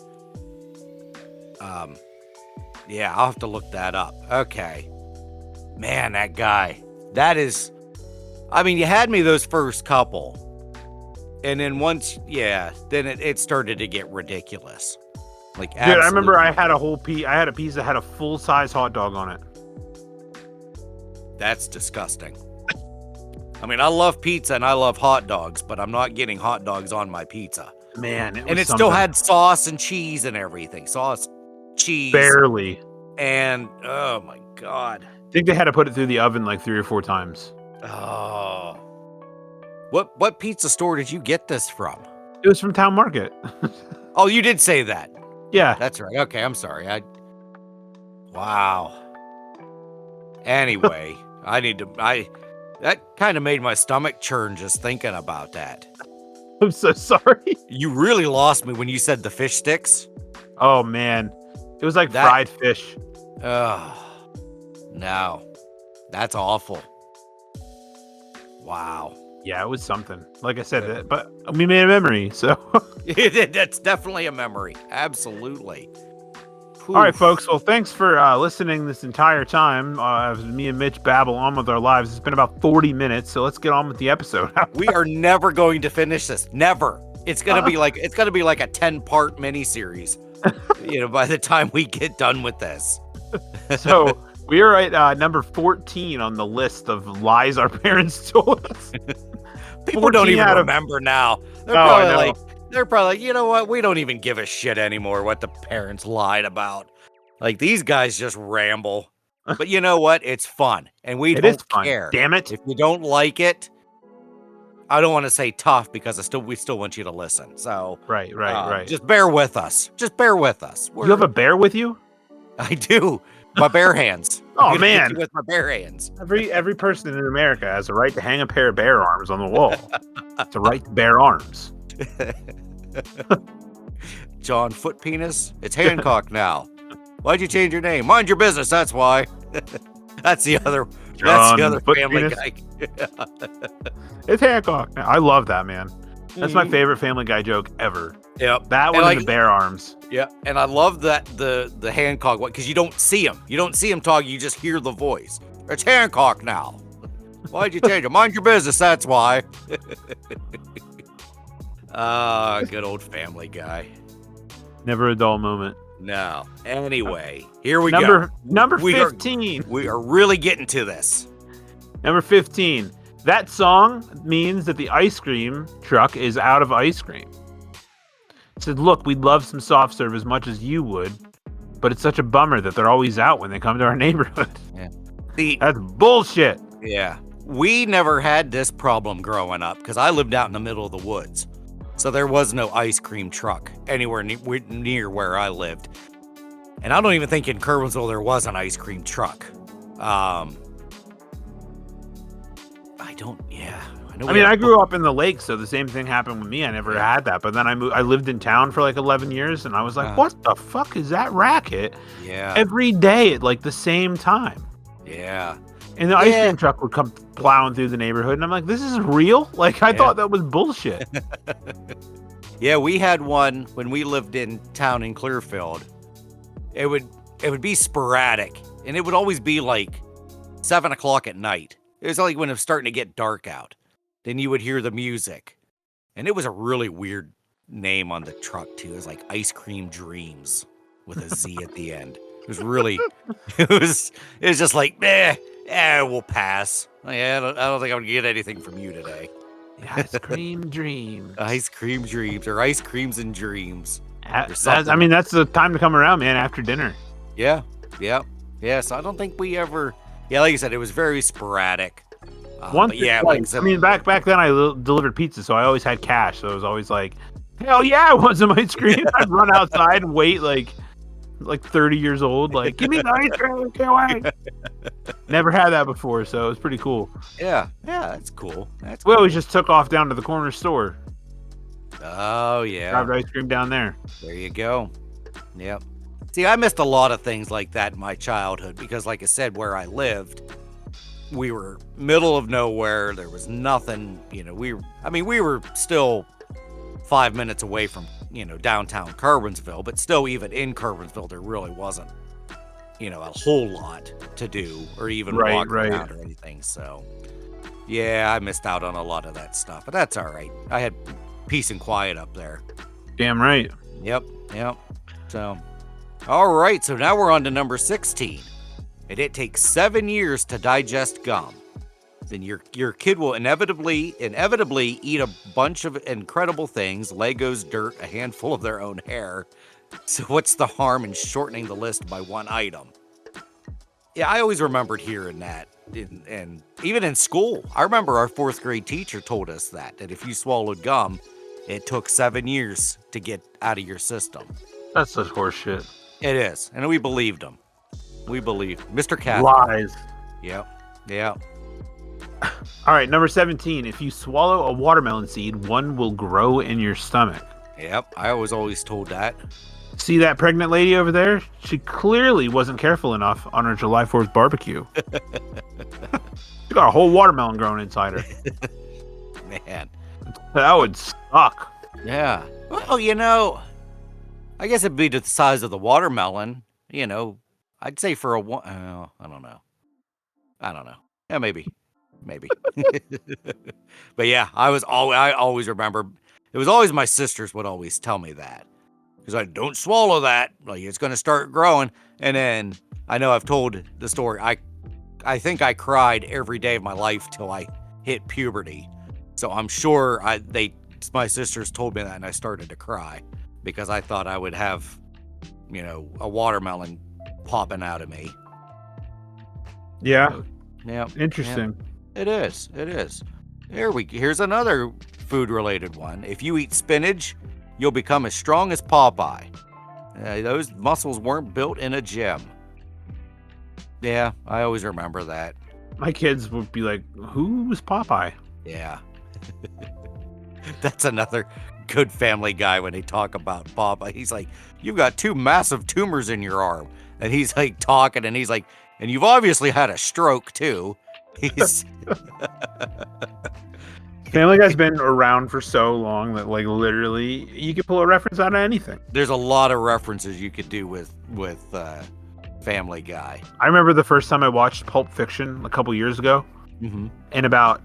Yeah, I'll have to look that up. Okay. Man, that guy. That is... I mean, you had me those first couple. And then once, then it started to get ridiculous. Like, dude, I remember I had a piece that had a full-size hot dog on it. That's disgusting. I mean, I love pizza and I love hot dogs, but I'm not getting hot dogs on my pizza. Man, it still had sauce and cheese and everything. Sauce, cheese. Barely. And, oh my God. I think they had to put it through the oven like 3 or 4 times. Oh. What pizza store did you get this from? It was from Town Market. Oh, you did say that. Yeah. That's right. Okay, I'm sorry. Wow. Anyway, that kind of made my stomach churn just thinking about that. I'm so sorry. You really lost me when you said the fish sticks. Oh man. It was like fried fish. Oh, no. That's awful. Wow. Yeah, it was something. Like I said, but we made a memory, so. That's definitely a memory. Absolutely. All right, folks. Well, thanks for listening this entire time as me and Mitch babble on with our lives. It's been about 40 minutes, so let's get on with the episode. We are never going to finish this. Never. It's gonna be like a 10-part miniseries. By the time we get done with this. So we are at number 14 on the list of lies our parents told us. People don't even remember now. They're probably like, you know what? We don't even give a shit anymore what the parents lied about. Like, these guys just ramble. But you know what? It's fun. And we don't care. Damn it. If you don't like it, I don't want to say tough because we still want you to listen. So Right. Just bear with us. You have a bear with you? I do. My bare hands. Oh man. With my bare hands. Every person in America has a right to hang a pair of bear arms on the wall. It's a right to bear arms. John Foot Penis. It's Hancock now. Why'd you change your name? Mind your business. That's why. That's the other Family Guy. It's Hancock. I love that, man. That's my favorite Family Guy joke ever. Yep. That one and the bear arms. Yeah, and I love that the Hancock one because you don't see him. You don't see him talk. You just hear the voice. It's Hancock now. Why'd you change it? Mind your business. That's why. Good old Family Guy. Never a dull moment. No. Anyway, here we go. Number 15. We are really getting to this. Number 15. That song means that the ice cream truck is out of ice cream. It said, look, we'd love some soft serve as much as you would, but it's such a bummer that they're always out when they come to our neighborhood. Yeah. That's bullshit. Yeah. We never had this problem growing up because I lived out in the middle of the woods. So there was no ice cream truck anywhere near where I lived. And I don't even think in Kerwinsville there was an ice cream truck. I grew up in the lake, so the same thing happened with me. I never had that. But then I lived in town for like 11 years, and I was like, what the fuck is that racket? Yeah. Every day at like the same time. Yeah. And the ice cream truck would come plowing through the neighborhood, and I'm like, this is real? Like, I thought that was bullshit. Yeah, we had one when we lived in town in Clearfield. It would be sporadic, and it would always be like 7 o'clock at night. It was like when it was starting to get dark out. Then you would hear the music. And it was a really weird name on the truck, too. It was like Ice Cream Dreams with a Z at the end. It was really, it was just like, we'll pass. I don't think I'm going to get anything from you today. Ice Cream Dreams. Ice Cream Dreams, or Ice Creams and Dreams. That's the time to come around, man, after dinner. Yeah. So I don't think we ever, like you said, it was very sporadic. Like I said, back then I delivered pizza, so I always had cash. So it was always like, hell yeah, I want some ice cream. I'd run outside and wait like 30 years old, like, give me the ice cream, can't wait. Never had that before, so it was pretty cool. Yeah, that's cool. We always just took off down to the corner store. Oh yeah, grabbed ice cream down there. There you go. Yep. See, I missed a lot of things like that in my childhood because, like I said, where I lived, we were middle of nowhere. There was nothing, we were still 5 minutes away from, downtown Kerwinsville, but still even in Kerwinsville, there really wasn't, a whole lot to do or even walk around or anything. So yeah, I missed out on a lot of that stuff, but that's all right. I had peace and quiet up there. Damn right. Yep. So, all right. So now we're on to number 16. And it takes 7 years to digest gum. Then your kid will inevitably eat a bunch of incredible things, Legos, dirt, a handful of their own hair. So what's the harm in shortening the list by one item? Yeah, I always remembered hearing that. and even in school, I remember our 4th grade teacher told us that if you swallowed gum, it took 7 years to get out of your system. That's such horseshit. It is, and we believed him. We believed Mr. Catholic. Lies. Yep. Yep. All right, number 17. If you swallow a watermelon seed, one will grow in your stomach. Yep. I was always told that. See that pregnant lady over there? She clearly wasn't careful enough on her July 4th barbecue. She got a whole watermelon growing inside her. Man. That would suck. Yeah. Well, I guess it'd be to the size of the watermelon. I'd say for I don't know. Yeah, maybe. But yeah, I always remember. It was always my sisters would always tell me that. Because I don't swallow that. Like, it's going to start growing. And then I know I've told the story. I think I cried every day of my life till I hit puberty. So I'm sure my sisters told me that and I started to cry because I thought I would have, a watermelon popping out of me. Yeah. So, yeah. Interesting. Yeah, it is. It is. Here's another food-related one. If you eat spinach, you'll become as strong as Popeye. Those muscles weren't built in a gym. Yeah, I always remember that. My kids would be like, who's Popeye? Yeah. That's another good Family Guy when they talk about Popeye. He's like, you've got 2 massive tumors in your arm. And he's like talking and he's like, and you've obviously had a stroke too. He's... Family Guy's been around for so long that, like, literally, you could pull a reference out of anything. There's a lot of references you could do with Family Guy. I remember the first time I watched Pulp Fiction a couple years ago, and I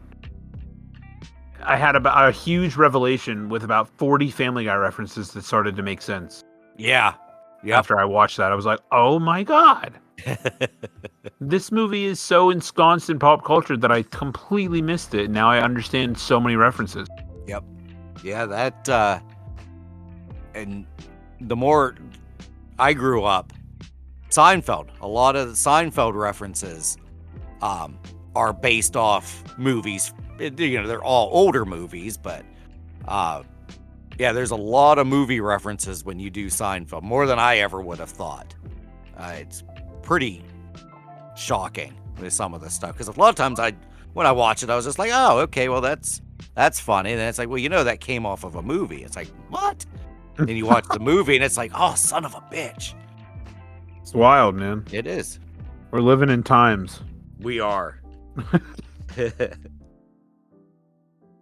had about a huge revelation with about 40 Family Guy references that started to make sense. Yeah. Yep. After I watched that, I was like, oh my God. This movie is so ensconced in pop culture that I completely missed it. Now I understand so many references. Yep. Yeah, that and the more I grew up, Seinfeld, a lot of the Seinfeld references are based off movies. They're all older movies, but yeah, there's a lot of movie references when you do Seinfeld, more than I ever would have thought. It's pretty shocking with some of the stuff, because a lot of times when I watch it, I was just like, oh, okay, well, that's funny. And then it's like, well, that came off of a movie. It's like, what? And you watch the movie and it's like, oh, son of a bitch. It's wild, man. It is. We're living in times. We are.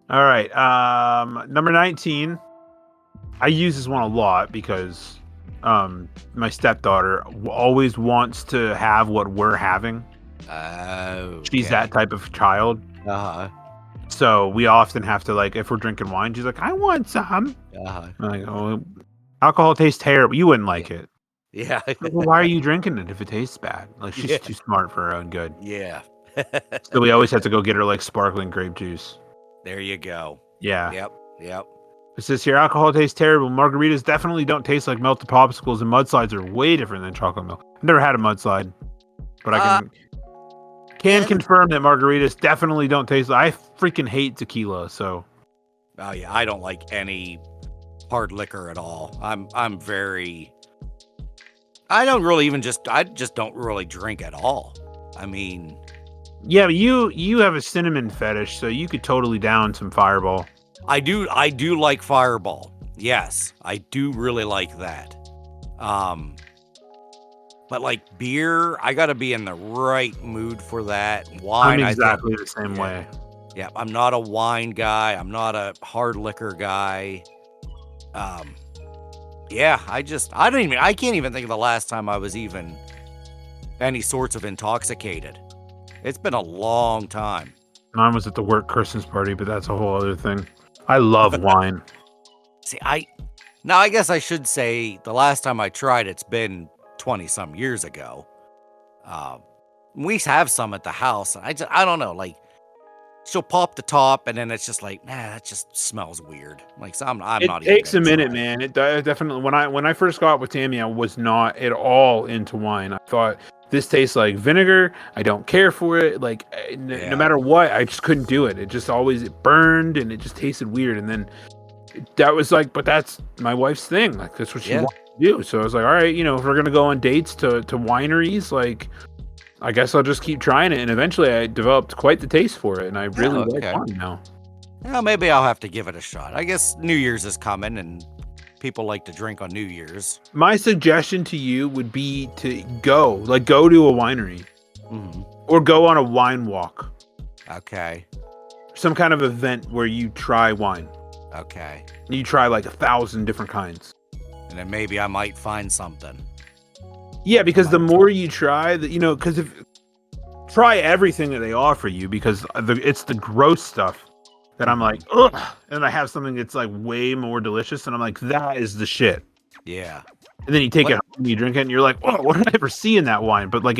All right. Number 19. I use this one a lot because my stepdaughter always wants to have what we're having. Okay. She's that type of child. Uh-huh. So we often have to, like, if we're drinking wine, she's like, I want some. Uh-huh. I'm like, oh, alcohol tastes terrible. You wouldn't like it. Yeah. Well, why are you drinking it if it tastes bad? Like, she's too smart for her own good. Yeah. So we always have to go get her, like, sparkling grape juice. There you go. Yeah. Yep. It says here, alcohol tastes terrible. Margaritas definitely don't taste like melted popsicles, and mudslides are way different than chocolate milk. I've never had a mudslide, but I can confirm that margaritas definitely don't taste like... I freaking hate tequila, so... Oh, yeah, I don't like any hard liquor at all. I'm very... I just don't really drink at all. I mean... Yeah, but you have a cinnamon fetish, so you could totally down some Fireball. I do like Fireball. Yes, I do really like that. But like beer, I gotta be in the right mood for that. Wine, I'm exactly the same way. Yeah, I'm not a wine guy. I'm not a hard liquor guy. Yeah, I can't even think of the last time I was even any sorts of intoxicated. It's been a long time. Mine was at the work Christmas party, but that's a whole other thing. I love wine. See, I guess I should say the last time I tried it's been 20-some years ago. We have some at the house, and I don't know, like, she'll pop the top, and then it's just like, nah, that just smells weird. Like, so I'm not even. It takes a minute, man. It definitely. When I first got with Tammy, I was not at all into wine. I thought this tastes like vinegar. I don't care for it. Like no matter what, I just couldn't do it. It just always it burned and it just tasted weird. And then that was like, but that's my wife's thing. Like that's what she wants to do. So I was like, all right, if we're gonna go on dates to wineries, like I guess I'll just keep trying it. And eventually I developed quite the taste for it, and I really like wine now. Well, maybe I'll have to give it a shot. I guess New Year's is coming, and people like to drink on New Year's. My suggestion to you would be to go to a winery, or go on a wine walk. Okay. Some kind of event where you try wine. Okay. You try like 1,000 different kinds. And then maybe I might find something. Yeah, because the more you try, because if try everything that they offer you, because it's the gross stuff that I'm like, ugh, and I have something that's like way more delicious, and I'm like, that is the shit. Yeah. And then you take it home and you drink it, and you're like, oh, what did I ever see in that wine? But like,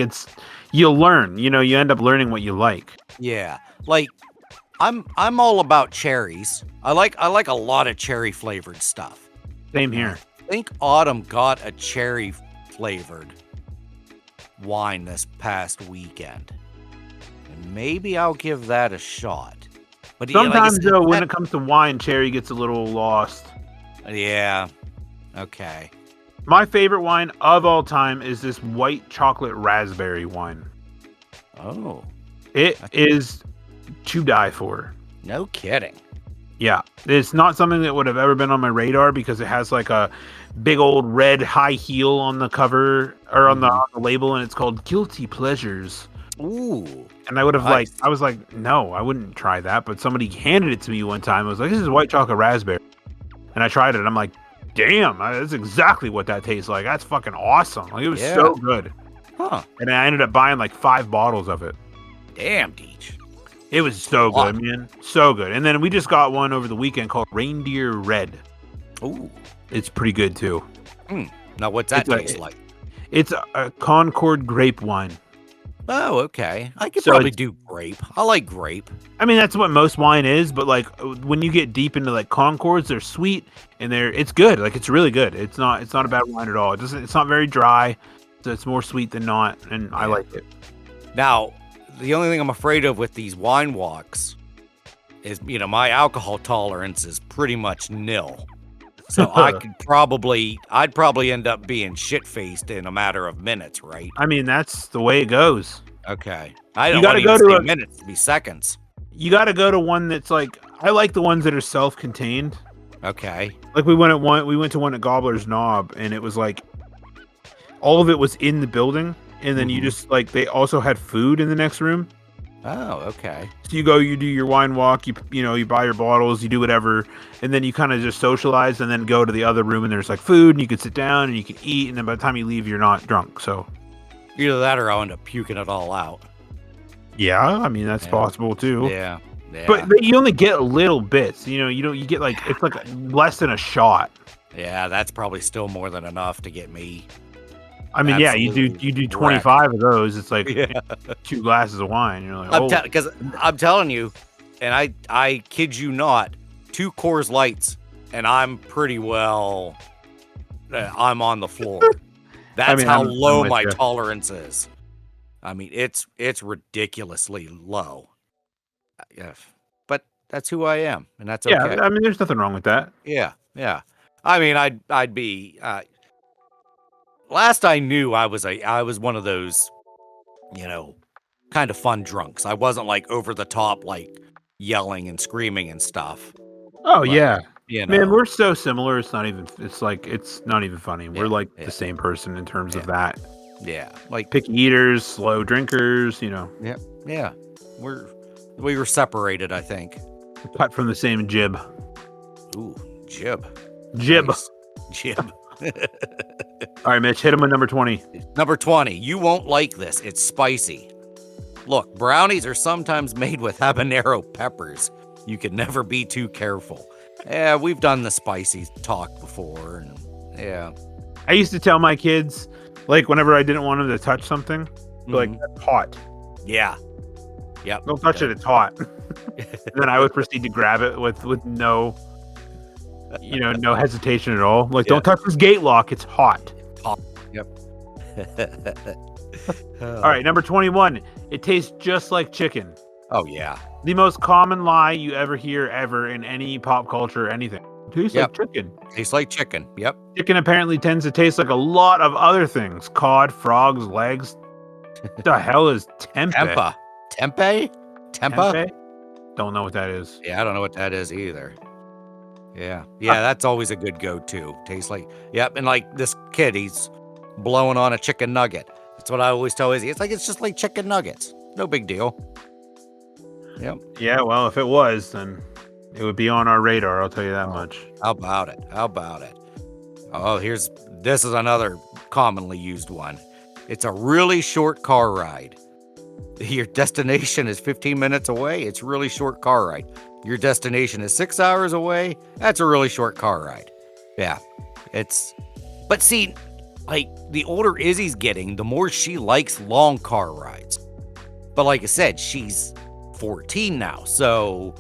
you'll learn. You end up learning what you like. Yeah, like I'm all about cherries. I like a lot of cherry flavored stuff. Same here. I think Autumn got a cherry flavored wine this past weekend, and maybe I'll give that a shot. But sometimes though, when it comes to wine, cherry gets a little lost. Yeah. Okay. My favorite wine of all time is this white chocolate raspberry wine. Oh. It is to die for. No kidding. Yeah. It's not something that would have ever been on my radar because it has like a big old red high heel on the cover or on the label, and it's called Guilty Pleasures. Ooh. And I would have I was like, no, I wouldn't try that. But somebody handed it to me one time. I was like, this is white chocolate raspberry. And I tried it. And I'm like, damn, that's exactly what that tastes like. That's fucking awesome. Like, it was so good. Huh. And I ended up buying like 5 bottles of it. Damn, Deej. It was so good, man. So good. And then we just got one over the weekend called Reindeer Red. Ooh. It's pretty good too. Now, what's that taste like? It's a Concord grape wine. Oh, okay. I could probably do grape. I like grape. I mean, that's what most wine is, but like when you get deep into like Concords, they're sweet and it's good. Like it's really good. It's not a bad wine at all. It's not very dry, so it's more sweet than not, and I like it. Now, the only thing I'm afraid of with these wine walks is, my alcohol tolerance is pretty much nil. So I'd probably end up being shit-faced in a matter of minutes, right? I mean, that's the way it goes. Okay. I don't want to say minutes to be seconds. You got to go to one that's like, I like the ones that are self-contained. Okay. Like we went to one at Gobbler's Knob, and it was like, all of it was in the building, and then you just like, they also had food in the next room. Oh, okay. So you go, you do your wine walk, you buy your bottles, you do whatever, and then you kind of just socialize, and then go to the other room, and there's like food, and you can sit down, and you can eat, and then by the time you leave, you're not drunk. So either that, or I'll end up puking it all out. Yeah, I mean that's possible too. Yeah. But you only get little bits. You get like it's like less than a shot. Yeah, that's probably still more than enough to get me. I mean, you do 25 of those. It's like 2 glasses of wine. You're like, because I'm telling you, and I kid you not, 2 Coors Lights, and I'm pretty well. I'm on the floor. That's how low my tolerance is. I mean, it's ridiculously low. Yeah, but that's who I am, and that's okay. Yeah, I mean, there's nothing wrong with that. Yeah. I mean, I'd be. Last I knew, I was one of those, kind of fun drunks. I wasn't like over the top, like yelling and screaming and stuff. Oh, but, yeah. Man, we're so similar. It's not even funny. We're like the same person in terms of that. Yeah. Like picky eaters, slow drinkers, Yeah. Yeah. We were separated, I think. Cut from the same jib. Ooh, jib. Nice. Jib. All right, Mitch, hit him with number 20. Number 20. You won't like this. It's spicy. Look, brownies are sometimes made with habanero peppers. You can never be too careful. Yeah, we've done the spicy talk before. And yeah. I used to tell my kids, like, whenever I didn't want them to touch something, like, that's hot. Yeah. Yep. Don't touch it, it's hot. And then I would proceed to grab it with no, no hesitation at all. Like, don't touch this gate lock, it's hot. Hot. Yep. All right, number 21. It tastes just like chicken. Oh, yeah. The most common lie you ever hear ever in any pop culture or anything. It tastes like chicken. Tastes like chicken. Yep. Chicken apparently tends to taste like a lot of other things. Cod, frogs, legs. What the hell is tempeh? Tempa. Tempeh? Tempa? Tempeh? Don't know what that is. Yeah, I don't know what that is either. Yeah. Yeah, that's always a good go-to. Tastes like, yep. And like this kid, he's blowing on a chicken nugget. That's what I always tell Izzy. It's like, it's just like chicken nuggets. No big deal. Yep. Yeah, well, if it was, then it would be on our radar. I'll tell you that much. How about it? How about it? Oh, this is another commonly used one. It's a really short car ride. Your destination is 15 minutes away. It's a really short car ride. Your destination is 6 hours away. That's a really short car ride. Yeah. But see, like the older Izzy's getting, the more she likes long car rides. But like I said, she's 14 now. So,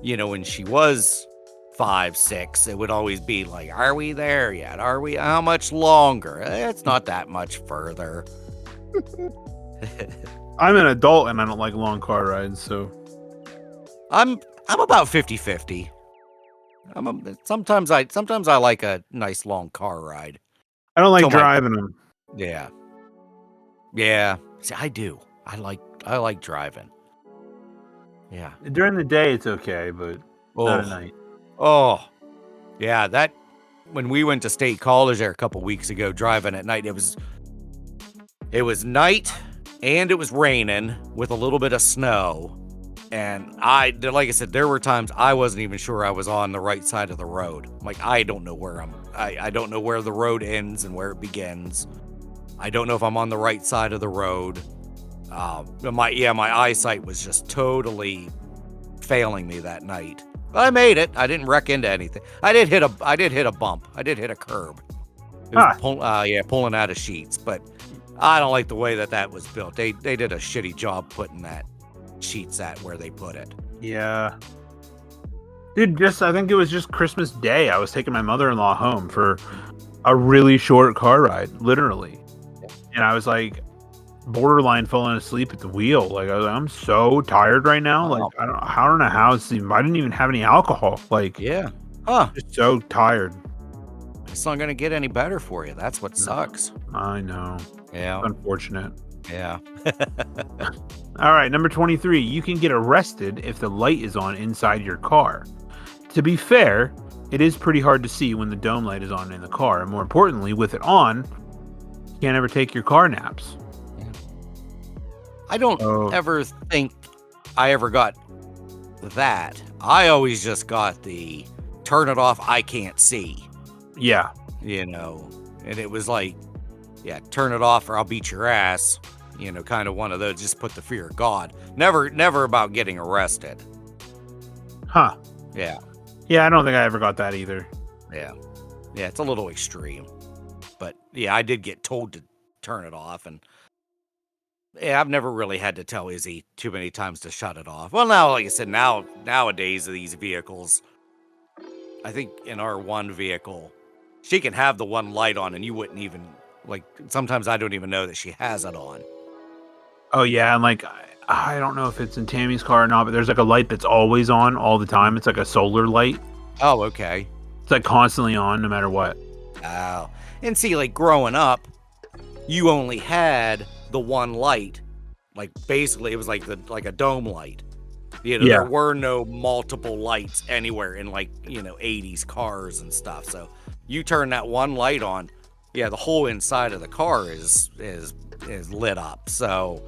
when she was 5, 6, it would always be like, are we there yet? Are we? How much longer? It's not that much further. I'm an adult and I don't like long car rides, so I'm about 50-50. Sometimes I like a nice long car ride. I don't like driving them. Yeah. Yeah. See, I do. I like driving. Yeah. During the day it's okay, but not at night. Oh. Yeah, when we went to State College there a couple weeks ago driving at night, it was night and it was raining with a little bit of snow. And like I said, there were times I wasn't even sure I was on the right side of the road. I'm like, I don't know where I don't know where the road ends and where it begins. I don't know if I'm on the right side of the road. My eyesight was just totally failing me that night. But I made it. I didn't wreck into anything. I did hit a bump. I did hit a curb. It was pulling out of sheets, but I don't like the way that was built. They did a shitty job putting that sheets at where they put it. Yeah. Dude, I think it was just Christmas Day. I was taking my mother-in-law home for a really short car ride, literally. And I was like borderline falling asleep at the wheel. Like I'm so tired right now. Like I don't know how it's even, I didn't even have any alcohol. Like just so tired. It's not gonna get any better for you. That's what sucks. I know. Yeah. Unfortunate. Yeah. All right, number 23. You can get arrested if the light is on inside your car. To be fair, it is pretty hard to see when the dome light is on in the car. And more importantly, with it on, you can't ever take your car naps. I don't ever think I ever got that. I always just got the turn it off, I can't see. Yeah. And it was like, turn it off or I'll beat your ass. Kind of one of those, just put the fear of God. Never about getting arrested. Huh. Yeah. Yeah, I don't think I ever got that either. Yeah. Yeah, it's a little extreme. But yeah, I did get told to turn it off, and I've never really had to tell Izzy too many times to shut it off. Well, now, like I said, nowadays these vehicles, I think in our one vehicle, she can have the one light on and you wouldn't even, like, sometimes I don't even know that she has it on. Oh, yeah, and like, I don't know if it's in Tammy's car or not, but there's like a light that's always on all the time. It's like a solar light. Oh, okay. It's like constantly on no matter what. Oh. And see, like growing up, you only had the one light. Like basically it was like a dome light. There were no multiple lights anywhere in 80s cars and stuff. So you turn that one light on, the whole inside of the car is lit up. So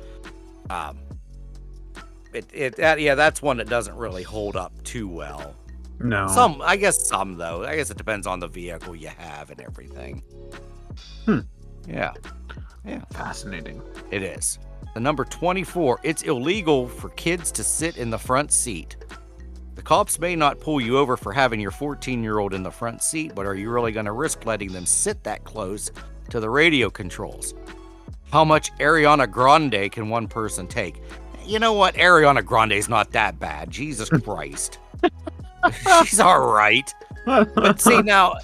that's one that doesn't really hold up too well. No. I guess some though. I guess it depends on the vehicle you have and everything. Yeah. Yeah. Fascinating. It is. The number 24, it's illegal for kids to sit in the front seat. The cops may not pull you over for having your 14-year-old in the front seat, but are you really going to risk letting them sit that close to the radio controls? How much Ariana Grande can one person take? You know what? Ariana Grande's not that bad. Jesus Christ. She's all right. But see, now,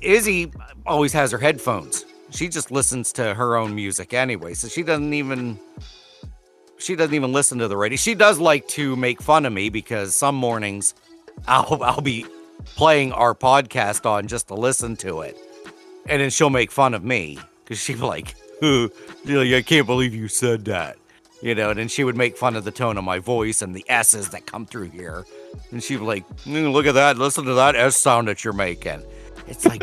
Izzy always has her headphones she just listens to her own music anyway, so she doesn't even listen to the radio. She does like to make fun of me because some mornings I'll be playing our podcast on just to listen to it, and then she'll make fun of me because she'll be like, I can't believe you said that. And then she would make fun of the tone of my voice and the S's that come through here. And she'd be like, look at that. Listen to that S sound that you're making. It's like,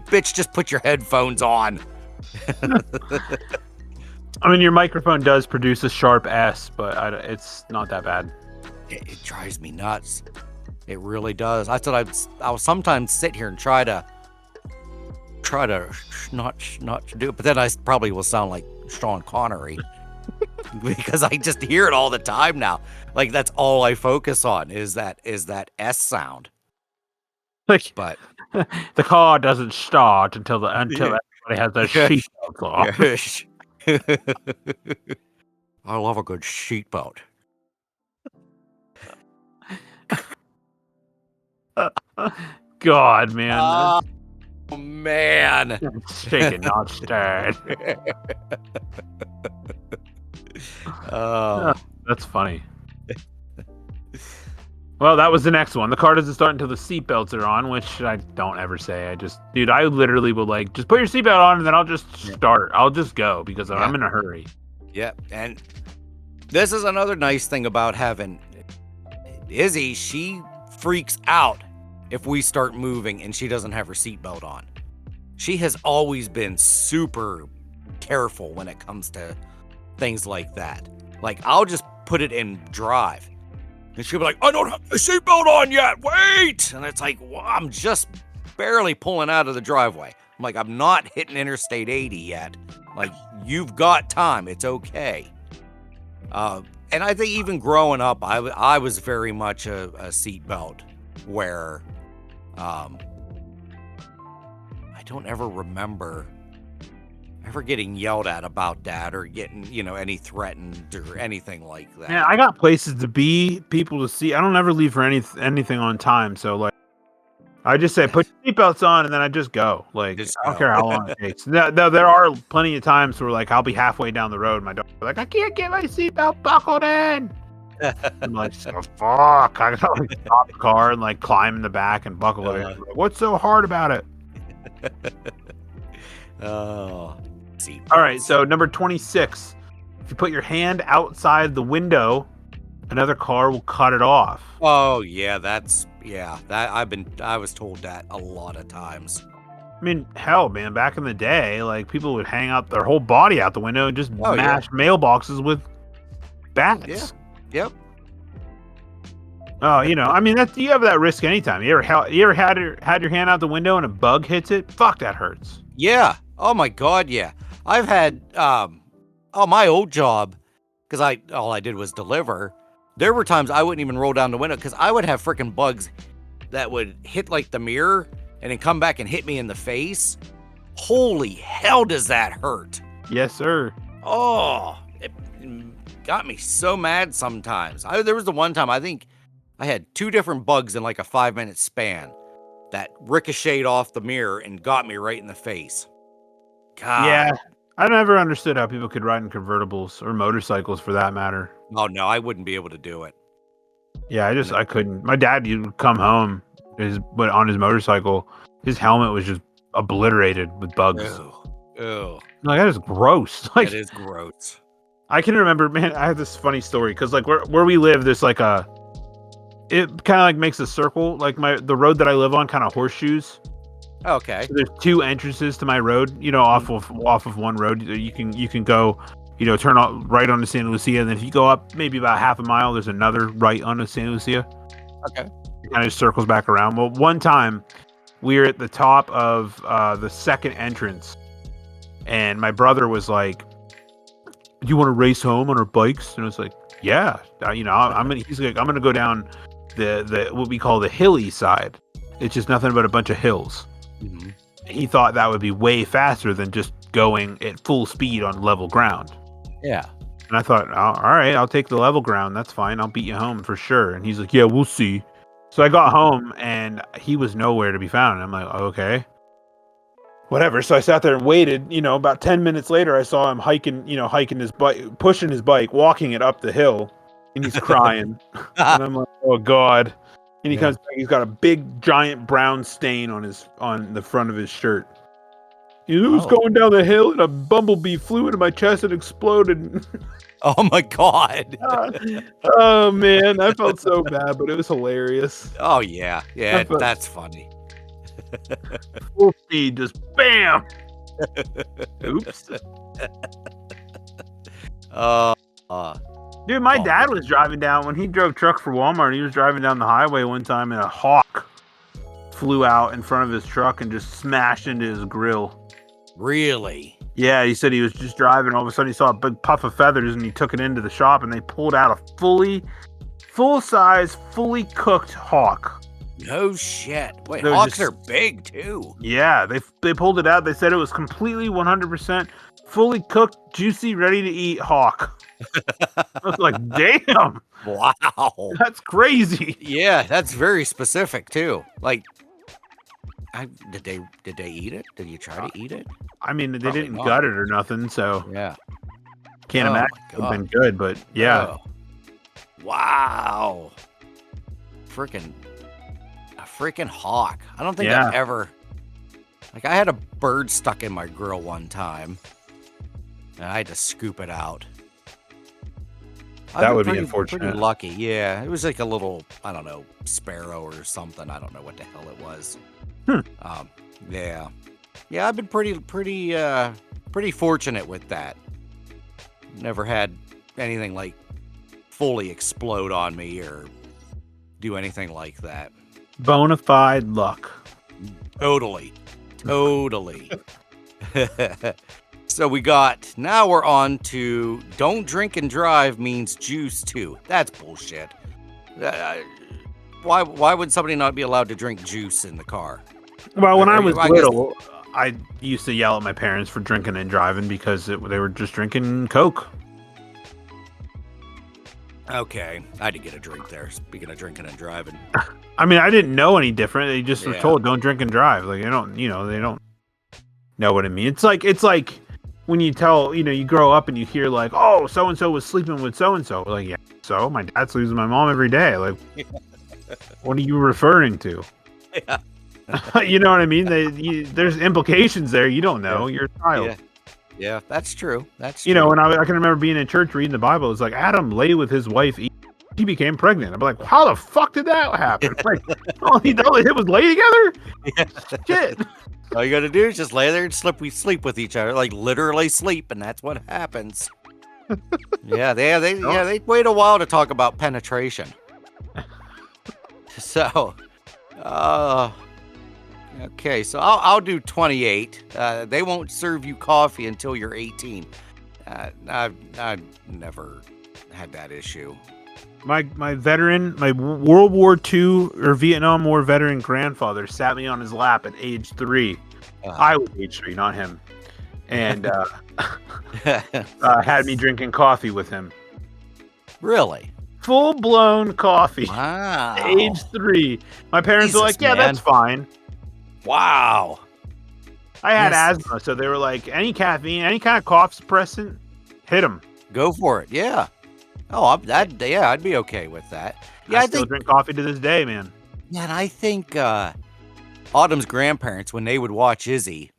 bitch, just put your headphones on. I mean, your microphone does produce a sharp S, but it's not that bad. It drives me nuts. It really does. I thought I'll sometimes sit here and try to not do it, but then I probably will sound like Sean Connery. Because I just hear it all the time now. Like, that's all I focus on is that S sound. Like, but the car doesn't start until everybody has their seatbelts on. I love a good seatbelt. God, man. Oh, man. Shaken, not stirred. Oh, that's funny. Well, that was the next one. The car doesn't start until the seatbelts are on, which I don't ever say. I literally will just put your seatbelt on and then I'll just start. I'll just go because I'm in a hurry. Yep. And this is another nice thing about having Izzy. She freaks out if we start moving and she doesn't have her seatbelt on. She has always been super careful when it comes to things like that. Like, I'll just put it in drive. And she'll be like, I don't have my seatbelt on yet. Wait. And it's like, well, I'm just barely pulling out of the driveway. I'm like, I'm not hitting Interstate 80 yet. Like, you've got time. It's okay. And I think even growing up, I was very much a seatbelt wearer. I don't ever remember ever getting yelled at about that or getting, any threatened or anything like that. Yeah, I got places to be, people to see. I don't ever leave for anything on time. So, like, I just say, put your seatbelts on, and then I just go. Like, I don't care how long it takes. Now, there are plenty of times where, like, I'll be halfway down the road, and my dog will be like, I can't get my seatbelt buckled in. I'm like, oh, fuck. I gotta, like, stop the car and, like, climb in the back and buckle it in. Like, what's so hard about it? Oh. All right, so number 26. If you put your hand outside the window, another car will cut it off. Oh yeah, I was told that a lot of times. I mean, hell, man, back in the day, like, people would hang out their whole body out the window and just mash mailboxes with bats. Yeah. Yep. Oh, I mean, you have that risk anytime. You ever had your hand out the window and a bug hits it? Fuck, that hurts. Yeah. Oh my God, yeah. I've had my old job, because all I did was deliver. There were times I wouldn't even roll down the window because I would have freaking bugs that would hit like the mirror and then come back and hit me in the face. Holy hell, does that hurt? Yes, sir. Oh, it got me so mad sometimes. There was the one time I think I had 2 different bugs in like a 5-minute span that ricocheted off the mirror and got me right in the face. God. Yeah, I never understood how people could ride in convertibles or motorcycles for that matter. Oh no, I wouldn't be able to do it. Yeah, I couldn't. My dad would come home, but on his motorcycle, his helmet was just obliterated with bugs. Ew. Like, that is gross. Like, that is gross. I can remember, man, I have this funny story because, like, where we live, there's like it kind of like makes a circle. Like, the road that I live on kind of horseshoes. Okay. So there's 2 entrances to my road, off of one road. You can go, turn right onto Santa Lucia, and then if you go up maybe about half a mile, there's another right onto Santa Lucia. Okay. It kind of circles back around. Well, one time we were at the top of the second entrance, and my brother was like, "Do you want to race home on our bikes?" And I was like, "Yeah, He's like, "I'm gonna go down the what we call the hilly side. It's just nothing but a bunch of hills." Mm-hmm. He thought that would be way faster than just going at full speed on level ground. Yeah. And I thought, all right, I'll take the level ground. That's fine. I'll beat you home for sure. And he's like, yeah, we'll see. So I got home and he was nowhere to be found. And I'm like, okay. whatever. So I sat there and waited. About 10 minutes later, I saw him hiking his bike, pushing his bike, walking it up the hill, and he's crying. And I'm like, oh God. And he Yeah. comes back. He's got a big, giant brown stain on the front of his shirt. He was going down the hill, and a bumblebee flew into my chest and exploded. Oh my God. Oh man, I felt so bad, but it was hilarious. Oh yeah. Yeah, that's funny. Full speed, just bam. Oops. Dude, my dad was driving down when he drove truck for Walmart. He was driving down the highway one time, and a hawk flew out in front of his truck and just smashed into his grill. Really? Yeah, he said he was just driving. All of a sudden, he saw a big puff of feathers, and he took it into the shop, and they pulled out a full-size, fully cooked hawk. No shit. Wait, hawks are big too. Yeah, they pulled it out. They said it was completely 100% fully cooked, juicy, ready to eat hawk. I was like, damn. Wow. That's crazy. Yeah, that's very specific too. Like, did they eat it? Did you try to eat it? I mean, they didn't gut it or nothing, so yeah. Can't imagine it would have been good, but yeah. Oh. Wow. A freaking hawk. I don't think I've ever... Like, I had a bird stuck in my grill one time, and I had to scoop it out. That would be unfortunate. Pretty lucky, yeah. It was like a little, I don't know, sparrow or something. I don't know what the hell it was. Yeah. Yeah, I've been pretty fortunate with that. Never had anything like fully explode on me or do anything like that. Bona fide luck. Totally. So now we're on to don't drink and drive means juice too. That's bullshit. Why would somebody not be allowed to drink juice in the car? Well, when I was little, I used to yell at my parents for drinking and driving because they were just drinking Coke. Okay, I had to get a drink there. Speaking of drinking and driving, I mean, I didn't know any different. They just were told don't drink and drive. Like they don't know what it means. It's like when you tell you grow up and you hear like, oh, so and so was sleeping with so and so. Like, yeah, so my dad sleeps with my mom every day. Like, what are you referring to? Yeah. You know what I mean? There's implications there. You don't know. You're a child. Yeah, that's true. That's true. And I can remember being in church reading the Bible. It's like Adam lay with his wife. She became pregnant. I'm like, how the fuck did that happen? Like, all he did was lay together. Yeah. Shit. All you gotta do is just lay there and sleep with each other, like literally sleep, and that's what happens. They wait a while to talk about penetration. So, okay, so I'll do 28. They won't serve you coffee until you're 18. I've never had that issue. My World War II or Vietnam War veteran grandfather sat me on his lap at age 3. I was age 3, not him, and had me drinking coffee with him. Really? Full blown coffee. Wow. Age 3. My parents were like, "Yeah, that's fine." Wow. I had asthma, so they were like, any caffeine, any kind of cough suppressant, hit them. Go for it. Yeah. Oh, I'd be okay with that. Yeah, I still drink coffee to this day, man. Yeah, and I think Autumn's grandparents, when they would watch Izzy,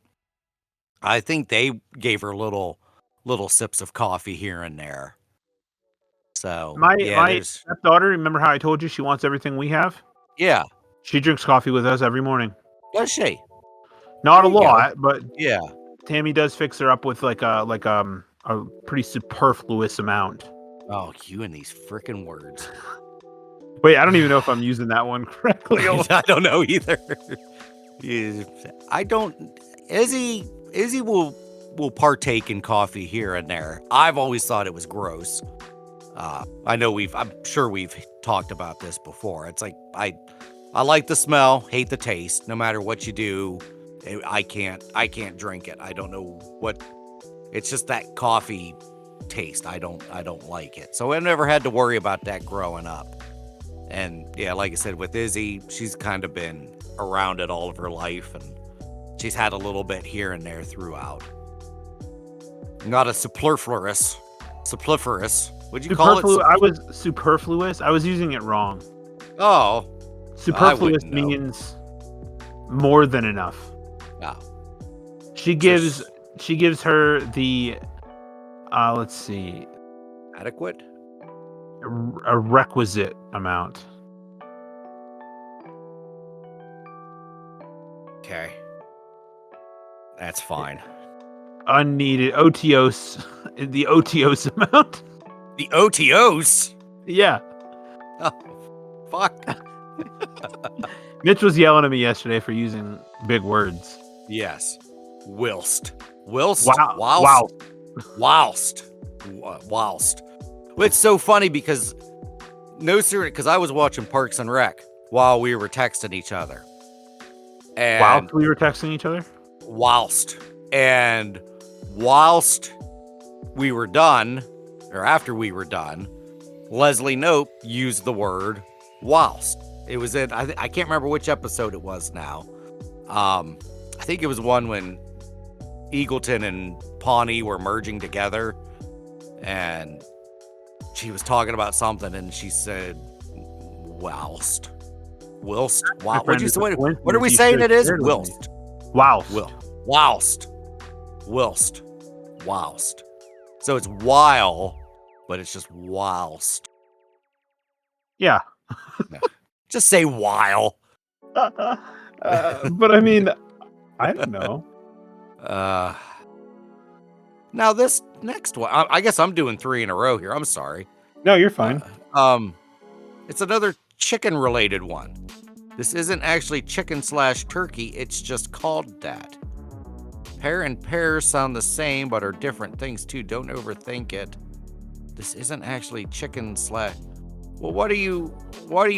I think they gave her little sips of coffee here and there. So my stepdaughter, remember how I told you she wants everything we have? Yeah. She drinks coffee with us every morning. Does she? Not a lot, but yeah. Tammy does fix her up with like a pretty superfluous amount. Oh, you and these freaking words. Wait, I don't even know if I'm using that one correctly. I don't know either. I don't. Izzy will partake in coffee here and there. I've always thought it was gross. I'm sure we've talked about this before. It's like I like the smell, hate the taste. No matter what you do, I can't drink it. I don't know what. It's just that coffee taste. I don't like it. So I never had to worry about that growing up. And yeah, like I said, with Izzy, she's kind of been around it all of her life, and She's had a little bit here and there throughout. Not a superfluous. Would you call it? I was superfluous. I was using it wrong. Oh. Superfluous means more than enough. Oh. She gives her the let's see. Adequate? A requisite amount. Okay. That's fine. Unneeded OTOs. The OTOs amount. The OTOs? Yeah. Oh, fuck. Mitch was yelling at me yesterday for using big words. Yes. Whilst. Whilst. Wow. Whilst. Whilst. Well, it's so funny because I was watching Parks and Rec while we were texting each other. And whilst we were texting each other? Whilst. And whilst we were done, or after we were done, Leslie Knope used the word whilst. It was in, I can't remember which episode it was now. I think it was one when Eagleton and Pawnee were merging together, and she was talking about something, and she said, whilst. Whilst? Wow. What are we saying it is? Whilst. Whilst. Whilst. Whilst. Whilst. So it's while, but it's just whilst. Yeah. No. Just say while. But I mean, I don't know. Now this next one, I guess I'm doing 3 in a row here. I'm sorry. No, you're fine. It's another chicken-related one. This isn't actually chicken/turkey. It's just called that. Pear and pear sound the same, but are different things too. Don't overthink it. This isn't actually chicken/. Well, what are you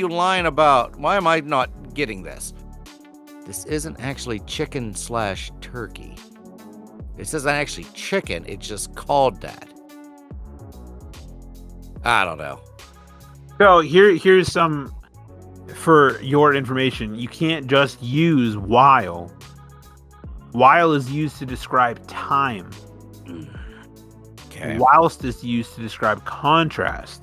lying about? Why am I not getting this? This isn't actually chicken/turkey. This isn't actually chicken. It's just called that. I don't know. So here's some for your information. You can't just use while. While is used to describe time. Okay. Whilst is used to describe contrast.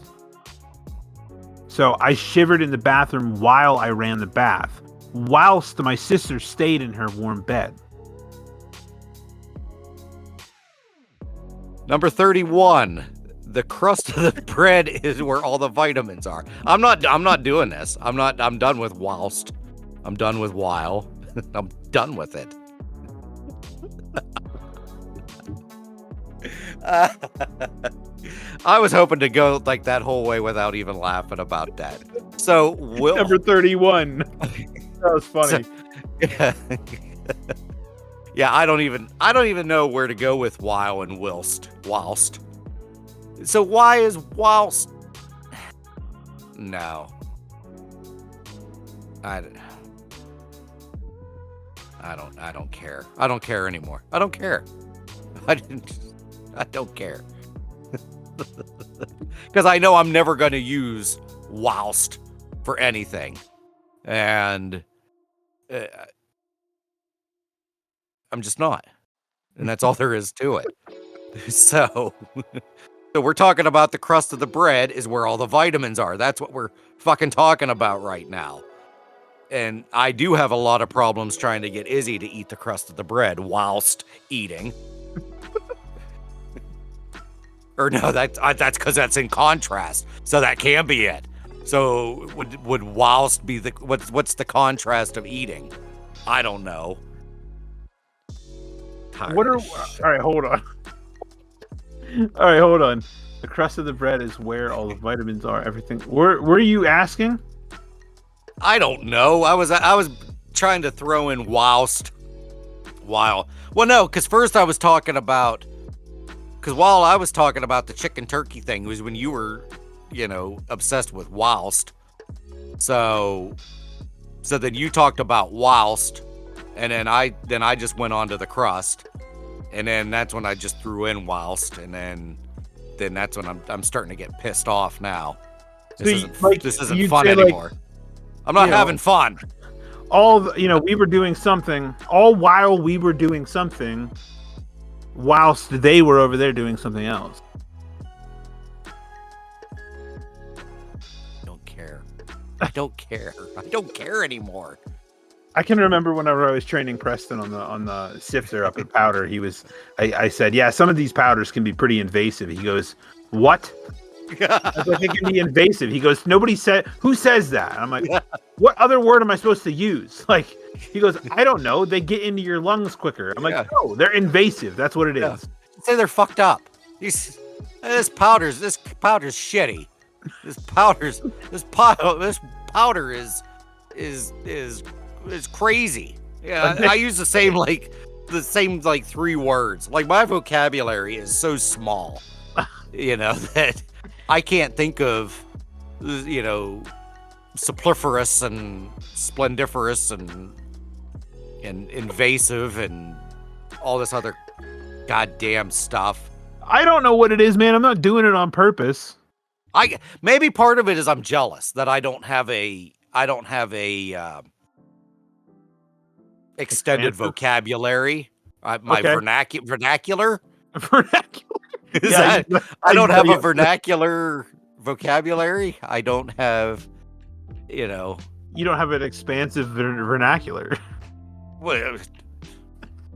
So I shivered in the bathroom while I ran the bath, whilst my sister stayed in her warm bed. Number 31. The crust of the bread is where all the vitamins are. I'm not doing this. I'm done with whilst. I'm done with while. I'm done with it. I was hoping to go like that whole way without even laughing about that. So number 31. That was funny. Yeah, I don't even know where to go with while and whilst. So why is whilst? No. I don't care. I don't care anymore. I don't care. I don't care. Because I know I'm never going to use whilst for anything. And I'm just not. And that's all there is to it. So we're talking about the crust of the bread is where all the vitamins are. That's what we're fucking talking about right now. And I do have a lot of problems trying to get Izzy to eat the crust of the bread whilst eating. Or no, that's because that's in contrast. So that can be it. So would whilst be the what's the contrast of eating? I don't know. All right, hold on. All right, hold on. The crust of the bread is where all the vitamins are. Everything. Were you asking? I don't know. I was trying to throw in whilst. Well, no, because first I was talking about. Because while I was talking about the chicken turkey thing was when you were, obsessed with whilst. So then you talked about whilst, and then I just went on to the crust, and then that's when I just threw in whilst, and then that's when I'm starting to get pissed off now. This isn't fun anymore. I'm not having fun. we were doing something, all while we were doing something, whilst they were over there doing something else. I don't care. I don't care anymore. I can remember whenever I was training Preston on the sifter up at Powder, I said, yeah, some of these powders can be pretty invasive. He goes, what? I was like, it can be invasive. He goes, who says that? And I'm like, what other word am I supposed to use? Like, he goes, I don't know. They get into your lungs quicker. I'm like, no, they're invasive. That's what it is. Say they're fucked up. This powder's shitty. This powder is crazy. Yeah, I use the same 3 words. Like, my vocabulary is so small, that I can't think of, superfluous and splendiferous and invasive and all this other goddamn stuff. I don't know what it is, man. I'm not doing it on purpose. Maybe part of it is I'm jealous that I don't have a extended vocabulary. My vernacular. I don't have a vernacular vocabulary. I don't have, You don't have an expansive vernacular. Well,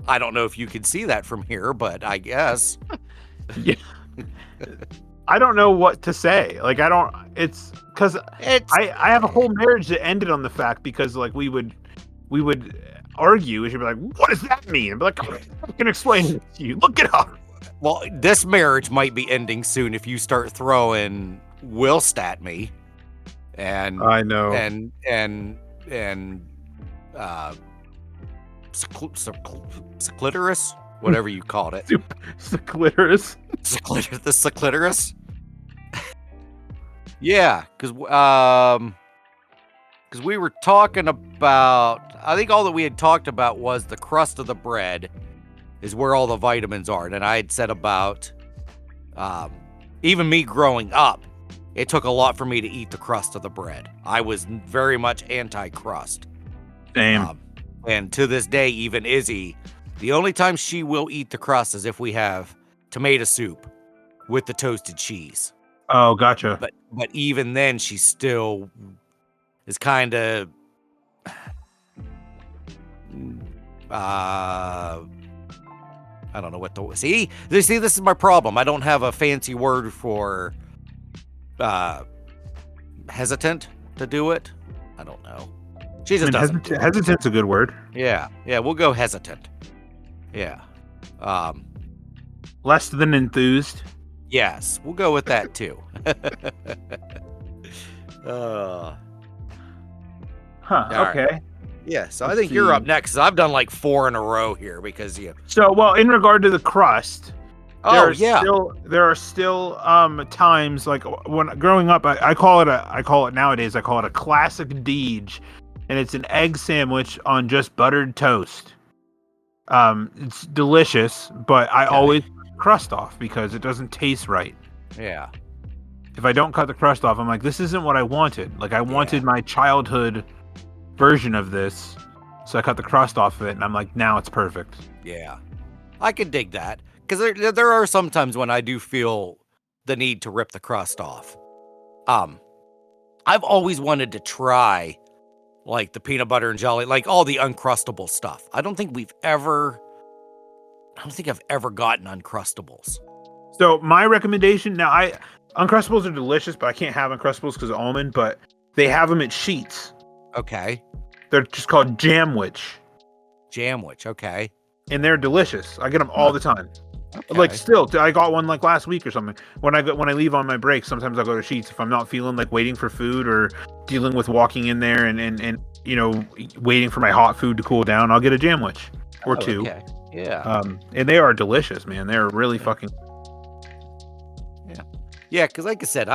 I don't know if you can see that from here, but I guess. Yeah. I don't know what to say. Like, it's because I have a whole marriage that ended on the fact because, like, we would argue and she'd be like, what does that mean? I'd be like, I can explain it to you. Look it up. Well, this marriage might be ending soon if you start throwing whilst at me. And I know. And clitoris, whatever you called it. Clitoris. The clitoris. Yeah, because we were talking about, I think all that we had talked about was the crust of the bread is where all the vitamins are. And I had said about even me growing up, it took a lot for me to eat the crust of the bread. I was very much anti-crust. Same. And to this day, even Izzy, the only time she will eat the crust is if we have tomato soup with the toasted cheese. Oh, gotcha. But even then, she still is kind of I don't know what to see. This is my problem. I don't have a fancy word for hesitant to do it. I don't know. She just doesn't. Hesitant's a good word. Yeah, we'll go hesitant. Yeah. Less than enthused. Yes, we'll go with that too. Huh. All okay. Right. Yeah. So I think you're up next. I've done like 4 in a row here because you. So, well, in regard to the crust. There are still times like when growing up, I call it nowadays a classic Deej, and it's an egg sandwich on just buttered toast. It's delicious, but I always cut the crust off because it doesn't taste right. Yeah. If I don't cut the crust off, I'm like, this isn't what I wanted. Like, I wanted my childhood version of this, so I cut the crust off of it, and I'm like, now it's perfect. Yeah, I can dig that. Because there are some times when I do feel the need to rip the crust off. I've always wanted to try, like, the peanut butter and jelly, like, all the Uncrustable stuff. I don't think I've ever gotten Uncrustables. So my recommendation, now, Uncrustables are delicious, but I can't have Uncrustables because of almond, but they have them at Sheetz. Okay. They're just called Jamwich. Jamwich, okay. And they're delicious. I get them all the time. Okay. Like, still, I got one like last week or something. When I leave on my break, sometimes I'll go to Sheetz if I'm not feeling like waiting for food or dealing with walking in there and waiting for my hot food to cool down. I'll get a Jamwich or two. Okay. Yeah. And they are delicious, man. They're really fucking. Yeah. Yeah, because like I said,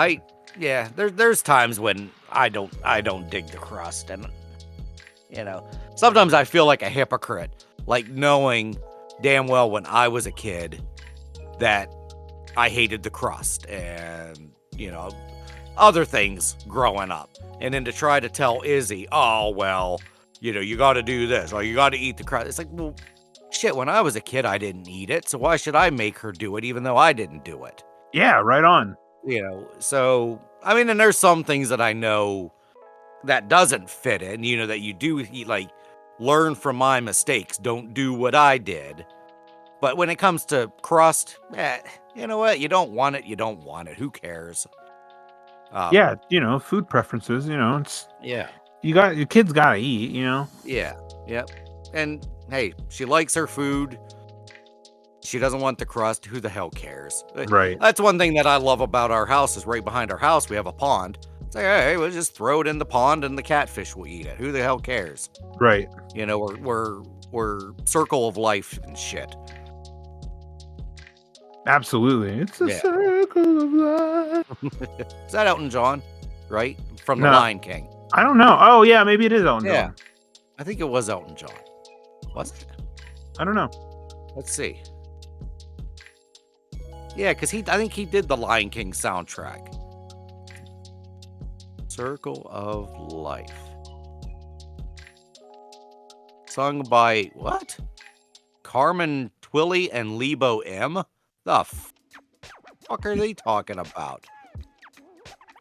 there's times when I don't dig the crust, and sometimes I feel like a hypocrite, like knowing damn well when I was a kid that I hated the crust and other things growing up, and then to try to tell Izzy, oh well, You got to do this, or you got to eat the crust. It's like, well, shit, when I was a kid, I didn't eat it. So why should I make her do it, even though I didn't do it? Yeah, right on. So, I mean, and there's some things that I know that doesn't fit in, that you do, like, learn from my mistakes. Don't do what I did. But when it comes to crust, you know what? You don't want it. You don't want it. Who cares? Yeah, food preferences, it's Yeah. your kids gotta eat, Yeah. Yep. And hey, she likes her food. She doesn't want the crust. Who the hell cares? Right. That's one thing that I love about our house is right behind our house, we have a pond. It's like, hey, we'll just throw it in the pond and the catfish will eat it. Who the hell cares? Right. We're circle of life and shit. Absolutely. It's a circle of life. Is that Elton John? Right? From The No. Lion King. I don't know. Oh, yeah, maybe it is Elton John. I think it was Elton John. Was it? I don't know. Let's see. Yeah, because I think he did the Lion King soundtrack. Circle of Life. Sung by what? Carmen Twilly and Lebo M? The fuck are they talking about?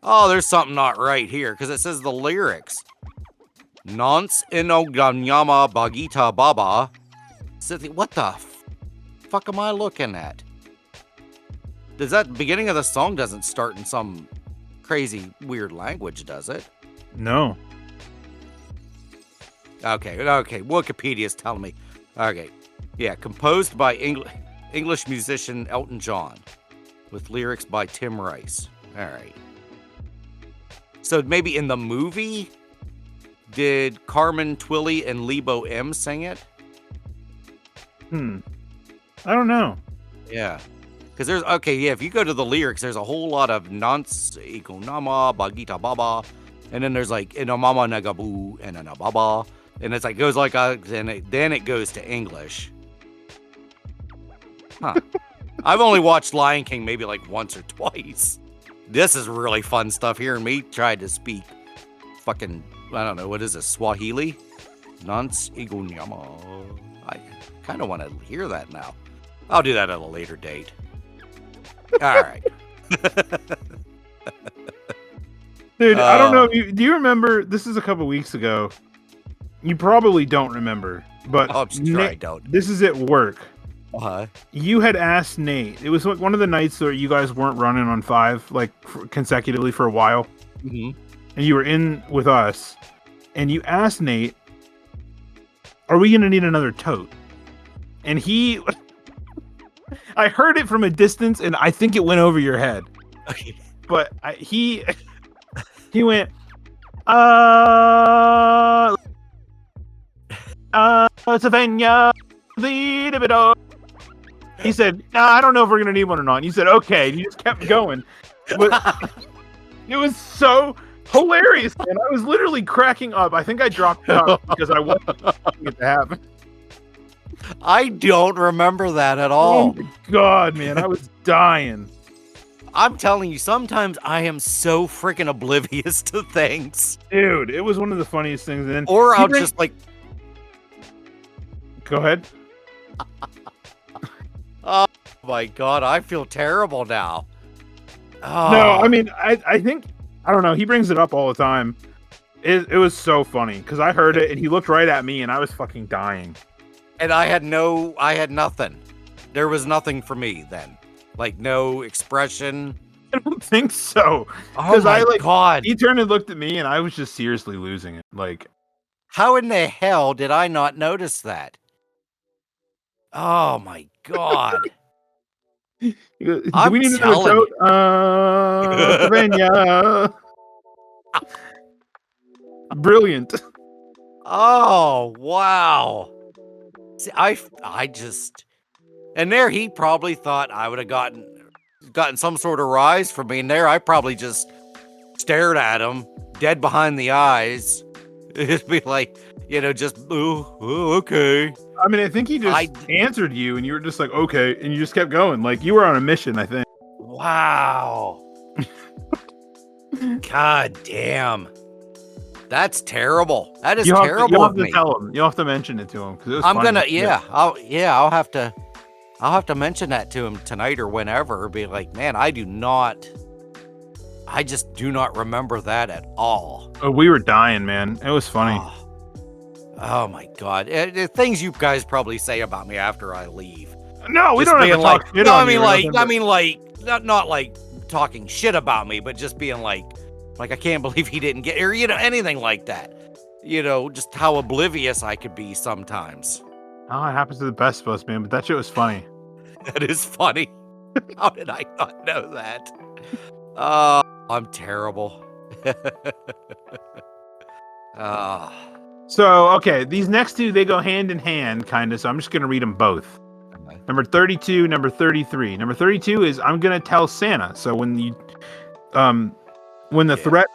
Oh, there's something not right here because it says the lyrics. Nance inoganyama bagita baba. What the fuck am I looking at? Does that beginning of the song doesn't start in some crazy weird language, does it? No. Okay. Wikipedia's telling me. Okay. Yeah, composed by English musician Elton John with lyrics by Tim Rice. All right. So maybe in the movie, did Carmen Twilly and Lebo M sing it? I don't know. Yeah. Because if you go to the lyrics, there's a whole lot of nonce, ikonama, bagita baba, and then there's like inomama nagabu and anababa, and it's like goes like then it goes to English. Huh. I've only watched Lion King maybe like once or twice. This is really fun stuff. Hearing me try to speak fucking, I don't know, what is this, Swahili? Nonce ikonama. I kind of want to hear that now. I'll do that at a later date. All right. Dude, I don't know. Do you remember? This is a couple weeks ago. You probably don't remember, but I'm sure I don't. This is at work. Uh-huh. You had asked Nate. It was like one of the nights where you guys weren't running on 5 like consecutively for a while. Mm-hmm. And you were in with us. And you asked Nate, are we going to need another tote? And he... I heard it from a distance, and I think it went over your head. Okay. But he went, Savannah, he said, nah, I don't know if we're going to need one or not. And you said, okay. And you just kept going. But it was so hilarious, man. I was literally cracking up. I think I dropped out because I wasn't expecting it to happen. I don't remember that at all. Oh my God, man. I was dying. I'm telling you, sometimes I am so freaking oblivious to things. Dude, it was one of the funniest things. And then or I'll just like... Go ahead. Oh my God, I feel terrible now. Oh. No, I mean, I think, I don't know. He brings it up all the time. It was so funny because I heard it and he looked right at me and I was fucking dying. And I had nothing. There was nothing for me then. Like no expression. I don't think so. Oh my God. He turned and looked at me and I was just seriously losing it. Like, how in the hell did I not notice that? Oh my God. Do we need another tote? Pennsylvania. Brilliant. Oh, wow. See, I just, and there he probably thought I would have gotten some sort of rise from me. And there I probably just stared at him, dead behind the eyes. It'd be like, just, okay. I mean, I think he just answered you and you were just like, okay. And you just kept going. Like you were on a mission, I think. Wow. God damn. That's terrible. That is You'll terrible have of to me. tell him. You'll have to mention it to him because it was I'm funny. gonna, I'll have to mention that to him tonight or whenever. Be like, man, I just do not remember that at all. Oh, we were dying, man. It was funny. Oh my God. Things you guys probably say about me after I leave. No, we Just don't have to being talk shit on you or nothing, I mean, like, not like talking shit about me, but just being like, I can't believe he didn't get, or, anything like that. Just how oblivious I could be sometimes. Oh, it happens to the best of us, man. But that shit was funny. That is funny. How did I not know that? Oh, I'm terrible. So, okay, these next two, they go hand in hand, kind of. So I'm just going to read them both. Okay. Number 32, number 33. Number 32 is I'm going to tell Santa. So when the threat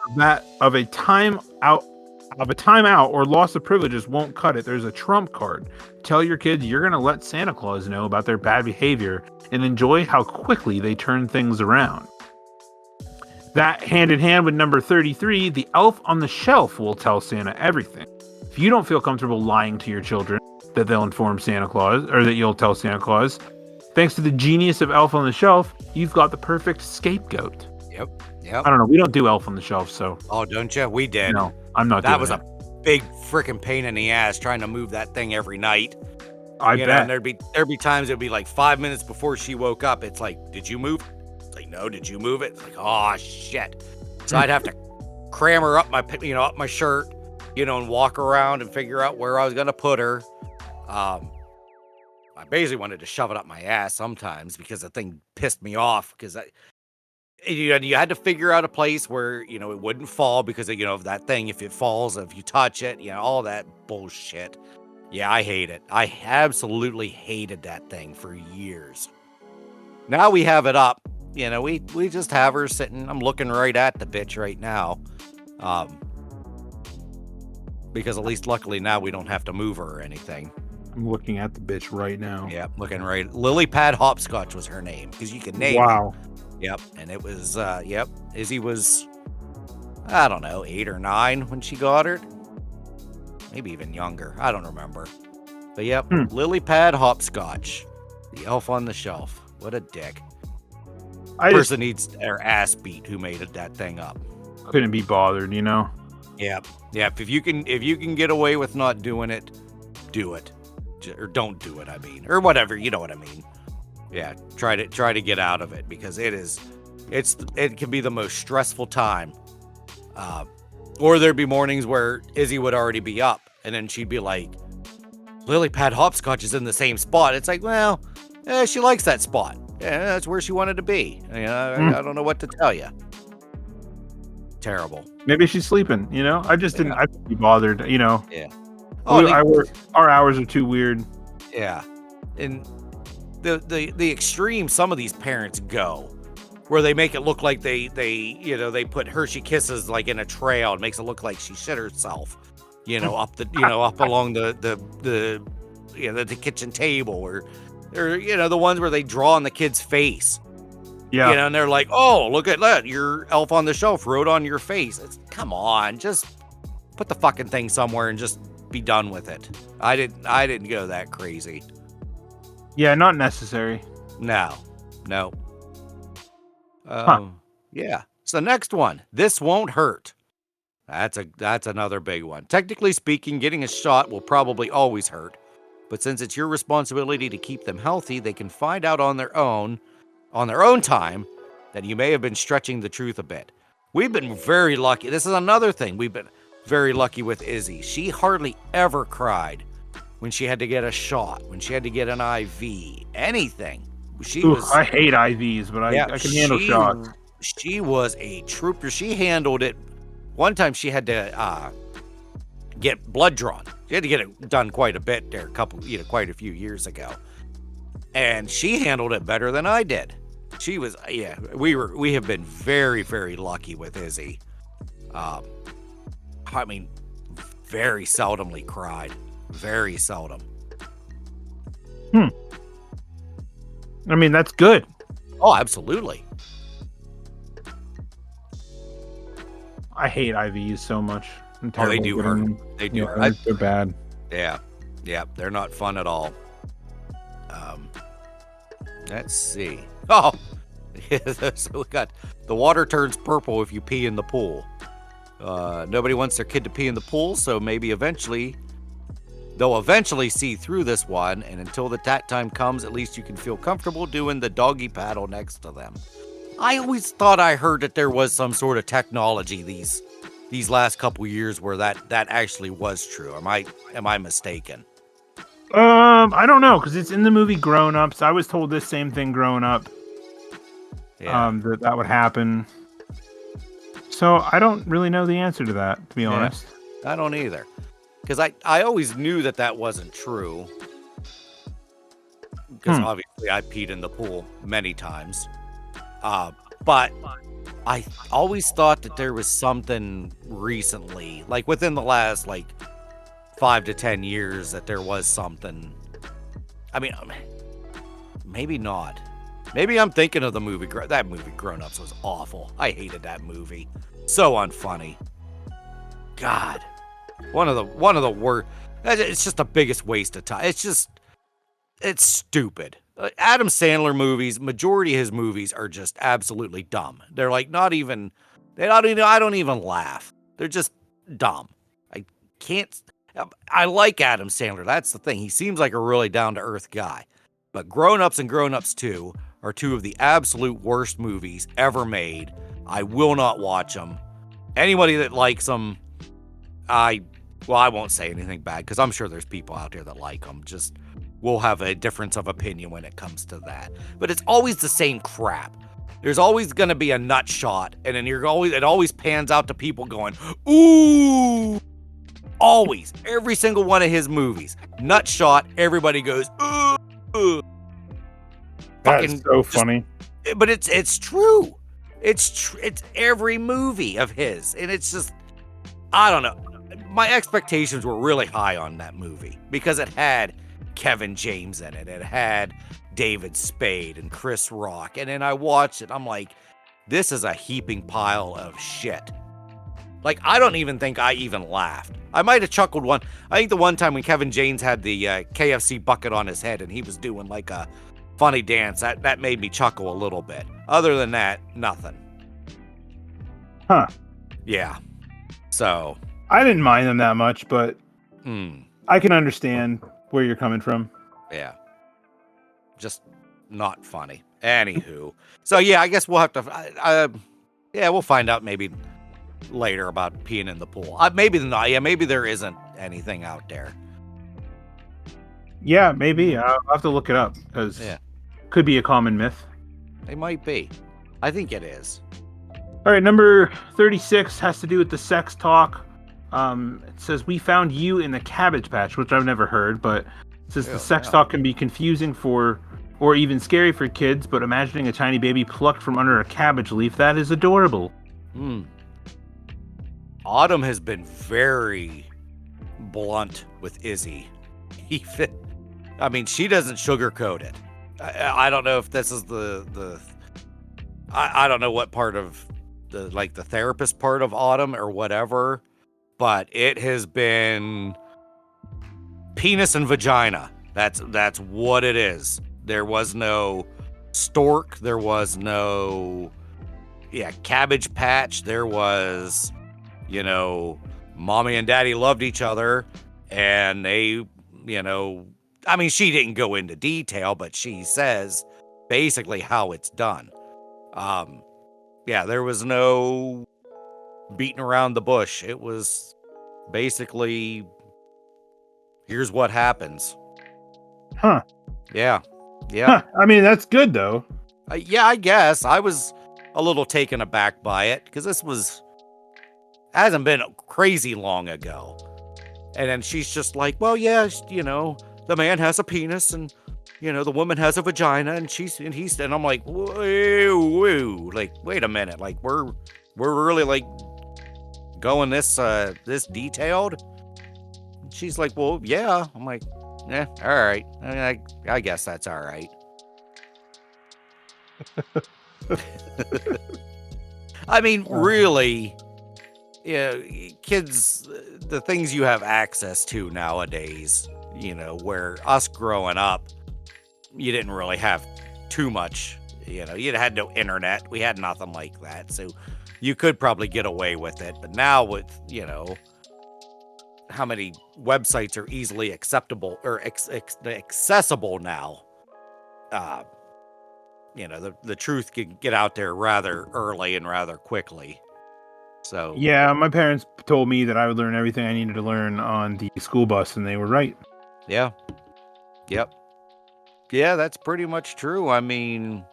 of a timeout or loss of privileges won't cut it, there's a trump card. Tell your kids you're going to let Santa Claus know about their bad behavior and enjoy how quickly they turn things around. That hand in hand with number 33, the elf on the shelf will tell Santa everything. If you don't feel comfortable lying to your children that they'll inform Santa Claus or that you'll tell Santa Claus, thanks to the genius of Elf on the Shelf, you've got the perfect scapegoat. Yep. I don't know. We don't do Elf on the Shelf, so. Oh, don't you? We did. No, I'm not. That was a big freaking pain in the ass trying to move that thing every night. I bet. And there'd be times it'd be like 5 minutes before she woke up. It's like, did you move? It's like, no. Did you move it? It's like, oh shit. So I'd have to cram her up my shirt, and walk around and figure out where I was gonna put her. I basically wanted to shove it up my ass sometimes because the thing pissed me off because you had to figure out a place where, it wouldn't fall because of that thing. If it falls, if you touch it, all that bullshit. Yeah, I hate it. I absolutely hated that thing for years. Now we have it up. We just have her sitting. I'm looking right at the bitch right now. Because at least luckily now we don't have to move her or anything. I'm looking at the bitch right now. Yep, looking right. Lily Pad Hopscotch was her name because you can name Wow. it. Yep, and it was, Izzy was, I don't know, 8 or 9 when she got her. Maybe even younger. I don't remember. But yep, Lily Pad Hopscotch. The elf on the shelf. What a dick. Person needs their ass beat who made that thing up. Couldn't be bothered, Yep. If you can get away with not doing it, do it. Or don't do it, I mean. Or whatever, you know what I mean. Yeah, try to get out of it because it can be the most stressful time. Or there'd be mornings where Izzy would already be up and then she'd be like, Lily Pad Hopscotch is in the same spot. It's like, well, she likes that spot. Yeah, that's where she wanted to be. I don't know what to tell you. Terrible. Maybe she's sleeping, I just didn't, I couldn't be bothered, Yeah. Our hours are too weird. Yeah. And the extreme some of these parents go where they make it look like they put Hershey Kisses like in a trail and makes it look like she shit herself, up along the kitchen table or the ones where they draw on the kid's face. Yeah. And they're like, oh, look at that. Your elf on the shelf wrote on your face. Come on, just put the fucking thing somewhere and just be done with it. I didn't go that crazy. Yeah, not necessary. No. Yeah. So next one. This won't hurt. That's another big one. Technically speaking, getting a shot will probably always hurt. But since it's your responsibility to keep them healthy, they can find out on their own time that you may have been stretching the truth a bit. We've been very lucky. This is another thing. We've been very lucky with Izzy. She hardly ever cried when she had to get a shot, when she had to get an IV, anything. I hate IVs, but I can handle shots. She was a trooper. She handled it. One time she had to get blood drawn. She had to get it done quite a bit there, quite a few years ago. And she handled it better than I did. She was, we have been very, very lucky with Izzy. Very seldomly cried. Very seldom. That's good. Oh, absolutely. I hate IVs so much. I'm Oh, they terrible do at hurt. getting them. They do Yeah, hurt. they're bad. Yeah, they're not fun at all. Let's see. Oh, so we got the water turns purple if you pee in the pool. Nobody wants their kid to pee in the pool, so maybe they'll eventually see through this one, and until that time comes, at least you can feel comfortable doing the doggy paddle next to them. I always thought I heard that there was some sort of technology these last couple years where that actually was true. Am I mistaken? I don't know, because it's in the movie Grown Ups. I was told this same thing growing up. Yeah. That would happen. So I don't really know the answer to that, to be honest. I don't either. Because I always knew that wasn't true. Because obviously I peed in the pool many times. But I always thought that there was something recently, like within the last 5 to 10 years, that there was something. I mean, maybe not. Maybe I'm thinking of the movie. That movie, Grown Ups, was awful. I hated that movie. So unfunny. God, one of the worst. It's just the biggest waste of time. It's stupid. Adam Sandler movies, majority of his movies are just absolutely dumb. They're like I don't even laugh. They're just dumb. I can't. I like Adam Sandler. That's the thing. He seems like a really down to earth guy. But Grown Ups and Grown Ups 2 are two of the absolute worst movies ever made. I will not watch them. Anybody that likes them, I won't say anything bad because I'm sure there's people out there that like them. Just we'll have a difference of opinion when it comes to that. But it's always the same crap. There's always going to be a nut shot, and then it always pans out to people going, ooh. Always. Every single one of his movies. Nut shot, everybody goes, ooh. That's so funny. But it's true. It's every movie of his. And it's just, I don't know. My expectations were really high on that movie because it had Kevin James in it. It had David Spade and Chris Rock. And then I watched it. I'm like, this is a heaping pile of shit. I don't even think I even laughed. I might have chuckled one. I think the one time when Kevin James had the KFC bucket on his head and he was doing a funny dance, that made me chuckle a little bit. Other than that, nothing. Huh. Yeah. So. I didn't mind them that much, but I can understand where you're coming from. Yeah. Just not funny. Anywho. So, yeah, I guess we'll have to... we'll find out maybe later about peeing in the pool. Maybe not. Yeah, maybe there isn't anything out there. Yeah, maybe. I'll have to look it up because could be a common myth. It might be. I think it is. All right, number 36 has to do with the sex talk. It says, we found you in the Cabbage Patch, which I've never heard, but it says the sex talk can be confusing or even scary for kids, but imagining a tiny baby plucked from under a cabbage leaf, that is adorable. Autumn has been very blunt with Izzy. I mean, she doesn't sugarcoat it. I don't know if this is I don't know what part of the therapist part of Autumn or whatever, but it has been penis and vagina. That's what it is. There was no stork. There was no Cabbage Patch. There was, mommy and daddy loved each other and they, I mean, she didn't go into detail, but she says basically how it's done. There was no beating around the bush. It was basically, here's what happens. Huh. Yeah. Huh. I mean, that's good though. I guess I was a little taken aback by it because this hasn't been crazy long ago. And then she's just like, well, yeah, the man has a penis and, the woman has a vagina and I'm like, whoa, wait a minute. We're really going this detailed. And she's like, well, yeah. I'm like, all right. I guess that's all right. I mean, really, Yeah, kids, the things you have access to nowadays, where us growing up, you didn't really have too much. You had no internet. We had nothing like that. So you could probably get away with it. But now with, how many websites are easily acceptable or accessible now, uh, the truth can get out there rather early and rather quickly. So Yeah, my parents told me that I would learn everything I needed to learn on the school bus, and they were right. yeah, yep, yeah, that's pretty much true. I mean,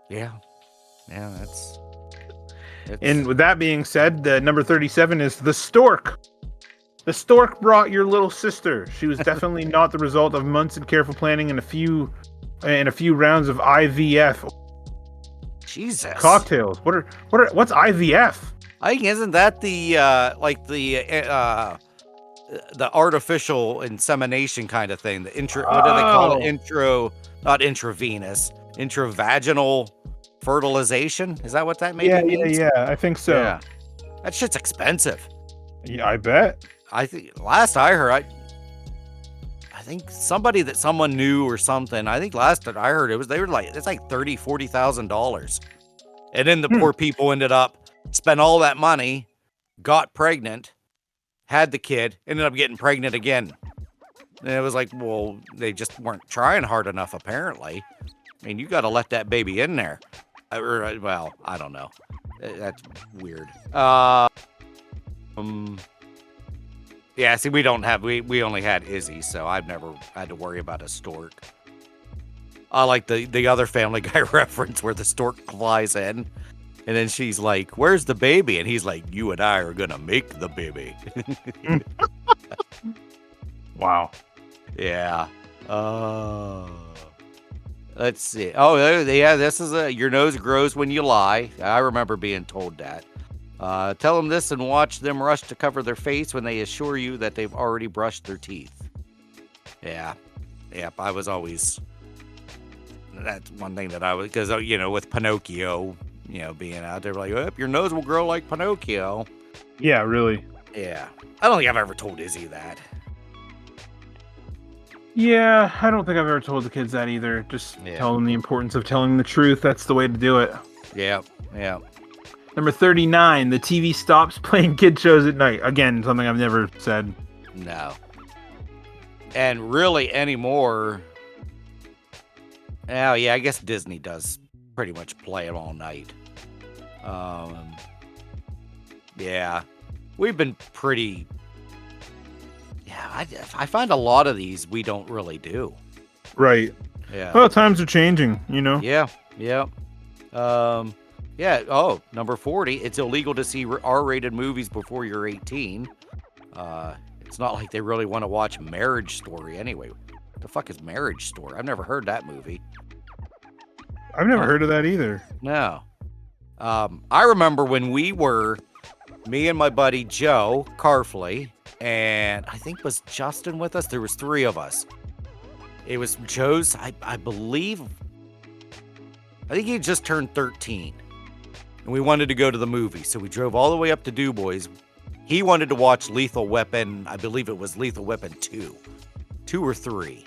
yeah, that's And with that being said, the number 37 is the stork. The stork brought your little sister. She was definitely not the result of months of careful planning and a few rounds of IVF. Jesus Cocktails. What's IVF? I think isn't that the the artificial insemination kind of thing? The what do they call it? Not intravenous, intravaginal fertilization. Is that what that maybe means? Yeah. I think so. Yeah, that shit's expensive. Yeah, I bet. I think last I heard, I think someone knew or something. I think last I heard it's like $30,000-$40,000, and then the poor people ended up spent all that money, got pregnant, had the kid, ended up getting pregnant again. And it was like, well, they just weren't trying hard enough, apparently. I mean, you got to let that baby in there. Well, I don't know. That's weird. Yeah, see, we only had Izzy, so I've never had to worry about a stork. I like the other Family Guy reference where the stork flies in, and then she's like, "Where's the baby?" And he's like, "You and I are gonna make the baby." Wow. Yeah. Let's see. Oh, yeah, this is your nose grows when you lie. I remember being told that. Tell them this and watch them rush to cover their face when they assure you that they've already brushed their teeth. Yeah. Yep, I was always... That's one thing that I was... Because, with Pinocchio, being out there like, oh, your nose will grow like Pinocchio. Yeah, really. Yeah. I don't think I've ever told Izzy that. Yeah, I don't think I've ever told the kids that either. Just tell them the importance of telling the truth. That's the way to do it. Yeah. Number 39, the TV stops playing kid shows at night. Again, something I've never said. No. And really anymore... Oh, yeah, I guess Disney does pretty much play it all night. Yeah. We've been pretty... Yeah, I find a lot of these we don't really do. Right. Yeah. Well, times are changing, Yeah. Yeah. Oh, number 40. It's illegal to see R-rated movies before you're 18. It's not like they really want to watch Marriage Story anyway. What the fuck is Marriage Story? I've never heard that movie. I've never heard of that either. No. I remember when me and my buddy Joe Carfley, and I think was Justin with us. There was 3 of us. It was Joe's, I believe. I think he just turned 13. And we wanted to go to the movie. So we drove all the way up to Du Bois. He wanted to watch Lethal Weapon. I believe it was Lethal Weapon 2. 2 or 3.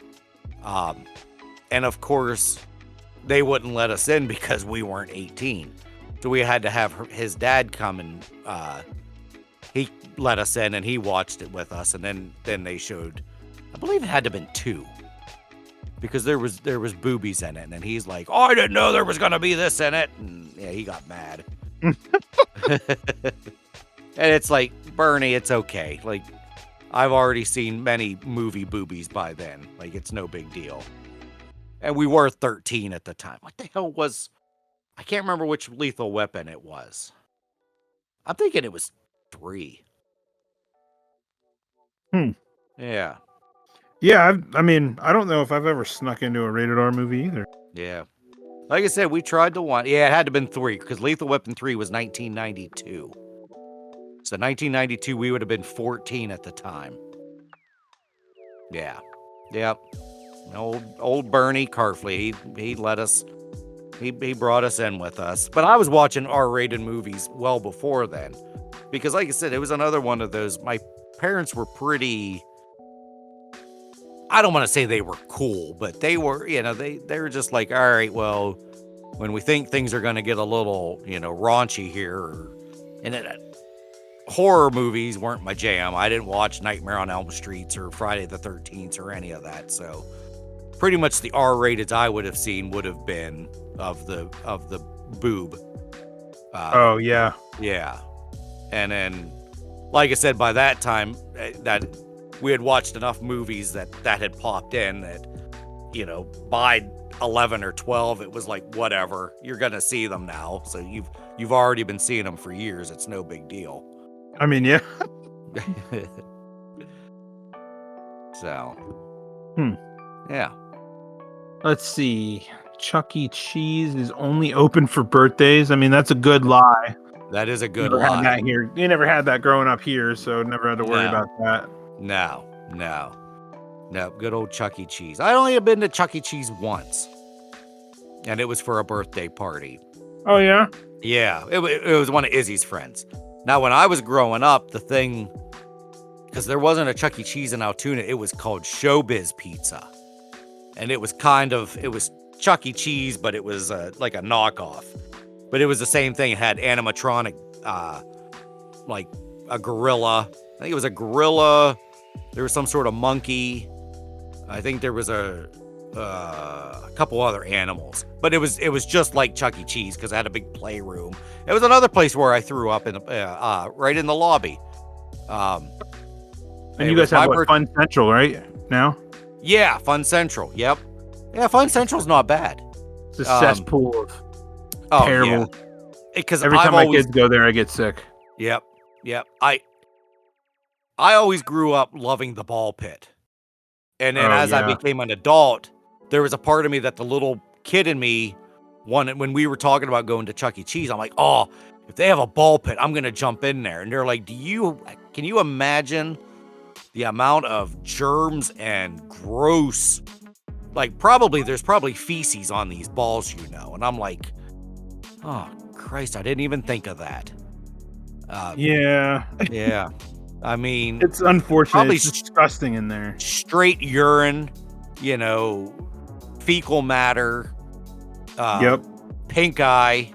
And of course, they wouldn't let us in because we weren't 18. So we had to have his dad come and he let us in and he watched it with us. And then they showed, I believe it had to have been 2. Because there was boobies in it. And he's like, oh, I didn't know there was going to be this in it. And yeah, he got mad. And it's like, Bernie, it's okay. Like, I've already seen many movie boobies by then. Like, it's no big deal. And we were 13 at the time. What the hell was... I can't remember which Lethal Weapon it was. I'm thinking it was 3. Yeah. Yeah, I mean, I don't know if I've ever snuck into a rated R movie either. Yeah. Like I said, we tried to one. Yeah, it had to have been 3, because Lethal Weapon 3 was 1992. So 1992, we would have been 14 at the time. Yeah. Yep. Old Bernie Carfley, he let us He brought us in with us. But I was watching R-rated movies well before then. Because like I said, it was another one of those. My parents were pretty, I don't want to say they were cool, but they were, they were just like, all right, well, when we think things are going to get a little, raunchy here, horror movies weren't my jam. I didn't watch Nightmare on Elm Street or Friday the 13th or any of that. So pretty much the R-rated I would have seen would have been of the boob. Oh yeah. Yeah. And then, like I said, by that time, that we had watched enough movies that had popped in that, by 11 or 12, it was like, whatever, you're going to see them now. So you've already been seeing them for years. It's no big deal. I mean, yeah. So, Hmm. Yeah. Let's see. Chuck E. Cheese is only open for birthdays. I mean, that's a good lie. That is a good Never lie. had that here. You never had that growing up here, so never had to worry about that. No. Good old Chuck E. Cheese. I only have been to Chuck E. Cheese once, and it was for a birthday party. Oh yeah. Yeah, it was one of Izzy's friends. Now, when I was growing up, the thing, because there wasn't a Chuck E. Cheese in Altoona, it was called Showbiz Pizza, and it was Chuck E. Cheese, but it was like a knockoff. But it was the same thing. It had animatronic, like a gorilla. I think it was a gorilla. There was some sort of monkey. I think there was a couple other animals. But it was just like Chuck E. Cheese because it had a big playroom. It was another place where I threw up right in the lobby. And you guys have Fun Central, right? Now? Yeah, Fun Central. Yep. Yeah, Fun Central's not bad. It's a cesspool of terrible. Because every time my kids go there, I get sick. Yep. I always grew up loving the ball pit. And then as I became an adult, there was a part of me that the little kid in me wanted. When we were talking about going to Chuck E. Cheese, I'm like, oh, if they have a ball pit, I'm going to jump in there. And they're like, can you imagine the amount of germs and gross, there's probably feces on these balls, And I'm like, oh, Christ, I didn't even think of that. Yeah. I mean, it's unfortunate. Probably it's disgusting in there. Straight urine, fecal matter. Yep. Pink eye,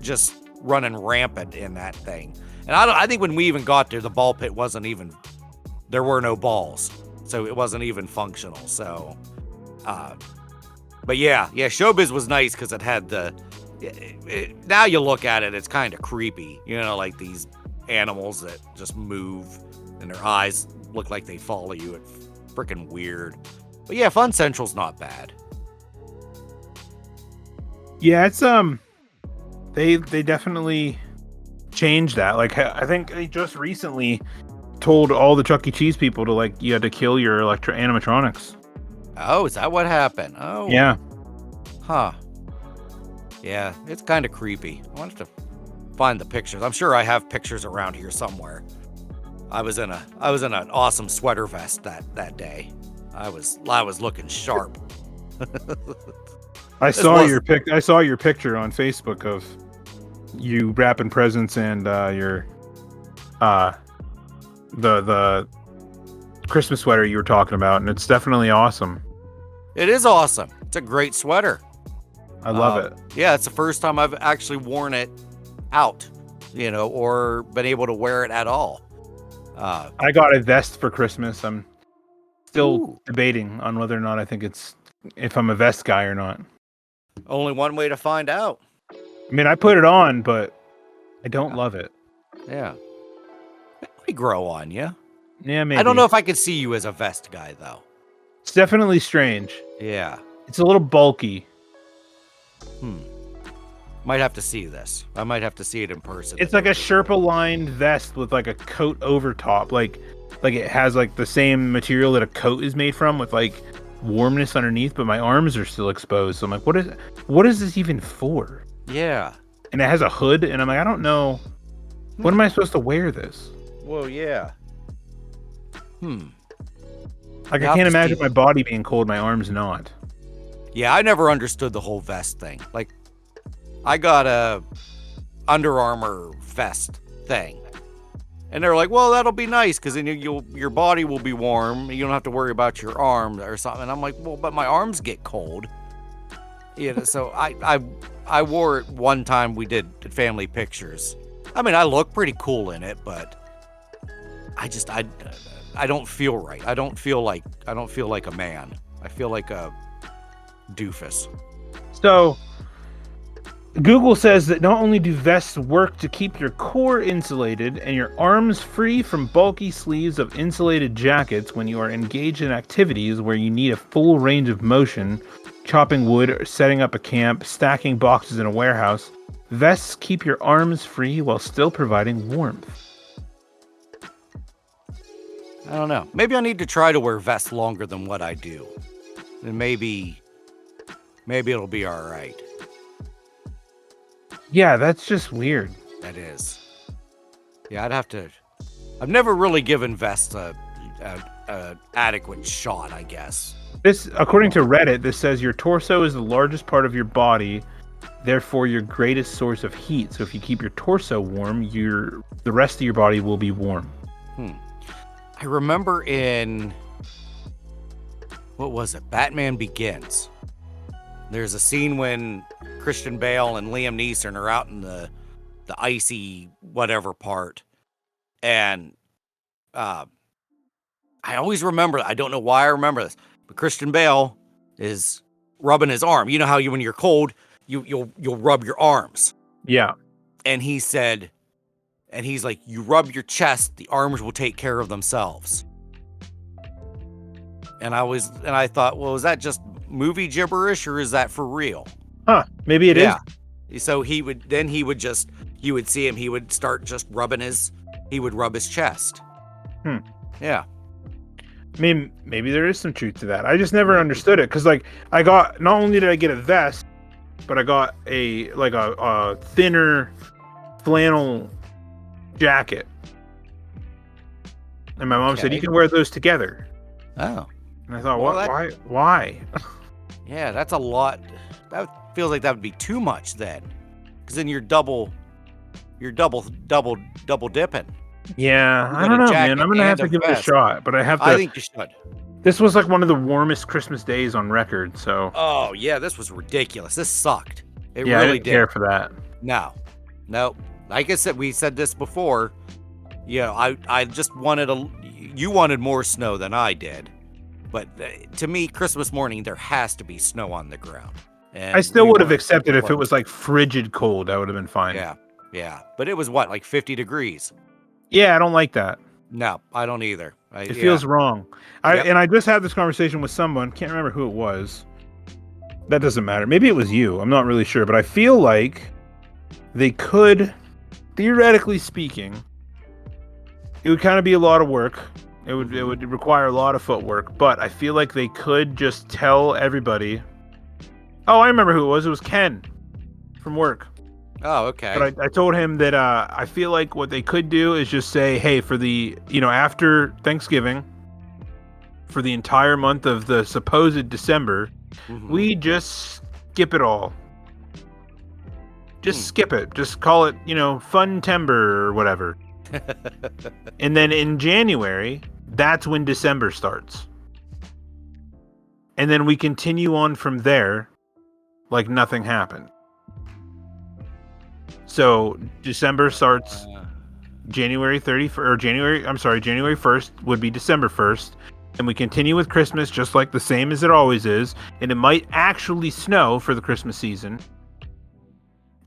just running rampant in that thing. And I think when we even got there, the ball pit there were no balls, so it wasn't even functional. So, but yeah, Showbiz was nice because it had now you look at it, it's kind of creepy, like these animals that just move and their eyes look like they follow you. It's freaking weird. But yeah, Fun Central's not bad. Yeah, it's they definitely changed that. Like, I think they just recently told all the Chuck E. Cheese people to you had to kill your animatronics. Oh, is that what happened? Oh. Yeah. Huh. Yeah, it's kind of creepy. I wanted to find the pictures. I'm sure I have pictures around here somewhere. I was in an awesome sweater vest that day. I was looking sharp. I saw your picture on Facebook of you wrapping presents and your the Christmas sweater you were talking about, and it's definitely awesome. It is awesome. It's a great sweater. I love it. Yeah, it's the first time I've actually worn it out, or been able to wear it at all. I got a vest for Christmas. I'm still debating on whether or not I think if I'm a vest guy or not. Only one way to find out. I mean, I put it on, but I don't love it. Yeah. It might grow on you. Yeah, maybe. I don't know if I could see you as a vest guy, though. It's definitely strange. Yeah. It's a little bulky. Might have to see this. I might have to see it in person. It's like a Sherpa-lined vest with a coat over top. Like it has the same material that a coat is made from with warmness underneath, but my arms are still exposed. So I'm like, what is this even for? Yeah. And it has a hood, and I'm like, I don't know. When am I supposed to wear this? Well, yeah. I can't imagine my body being cold, my arms not. Yeah, I never understood the whole vest thing. Like, I got a Under Armour vest thing. And they're like, well, that'll be nice because then your body will be warm. You don't have to worry about your arms or something. And I'm like, well, but my arms get cold. So I wore it one time. We did family pictures. I mean, I look pretty cool in it, but I don't feel right. I don't feel like a man. I feel like a doofus. So Google says that not only do vests work to keep your core insulated and your arms free from bulky sleeves of insulated jackets when you are engaged in activities where you need a full range of motion, chopping wood, or setting up a camp, stacking boxes in a warehouse, vests keep your arms free while still providing warmth. I don't know. Maybe I need to try to wear vests longer than what I do. And maybe it'll be all right. Yeah, that's just weird. That is. Yeah, I've never really given vests a adequate shot, I guess. This, according to Reddit, this says your torso is the largest part of your body, therefore your greatest source of heat. So if you keep your torso warm, the rest of your body will be warm. I remember in, what was it? Batman Begins. There's a scene when Christian Bale and Liam Neeson are out in the icy whatever part. And I always remember, I don't know why I remember this, but Christian Bale is rubbing his arm. You know how when you're cold, you'll rub your arms. Yeah. And he said, and he's like, you rub your chest, the arms will take care of themselves. And I thought, well, is that just movie gibberish or is that for real? Huh. Maybe it is. So you would see him, he would start just rub his chest. Yeah. I mean, maybe there is some truth to that. I just never understood it because, like, not only did I get a vest, but I got a thinner flannel jacket, and my mom said you can wear those together. Oh, and I thought, why? Yeah, that's a lot. That feels like that would be too much then, because then you're double dipping. Yeah, I don't know, man. I'm gonna have to give it a shot, but I think you should. This was like one of the warmest Christmas days on record, so. Oh yeah, this was ridiculous. This sucked. It really really didn't did. care for that. No. Like I said, we said this before. I just wanted you wanted more snow than I did, but to me, Christmas morning there has to be snow on the ground. And I still would have accepted if it was like frigid cold. I would have been fine. Yeah. But it was like 50 degrees. Yeah, I don't like that. No, I don't either. It feels wrong. And I just had this conversation with someone. Can't remember who it was. That doesn't matter. Maybe it was you. I'm not really sure. But I feel like they could, theoretically speaking, it would kind of be a lot of work. It would require a lot of footwork. But I feel like they could just tell everybody. Oh, I remember who it was. It was Ken from work. Oh, okay. But I told him that I feel like what they could do is just say, hey, for the, after Thanksgiving, for the entire month of the supposed December, we just skip it all. Just skip it. Just call it, Fun Timber or whatever. And then in January, that's when December starts. And then we continue on from there like nothing happened. So December starts January 31st, or January 1st would be December 1st. And we continue with Christmas just like the same as it always is. And it might actually snow for the Christmas season.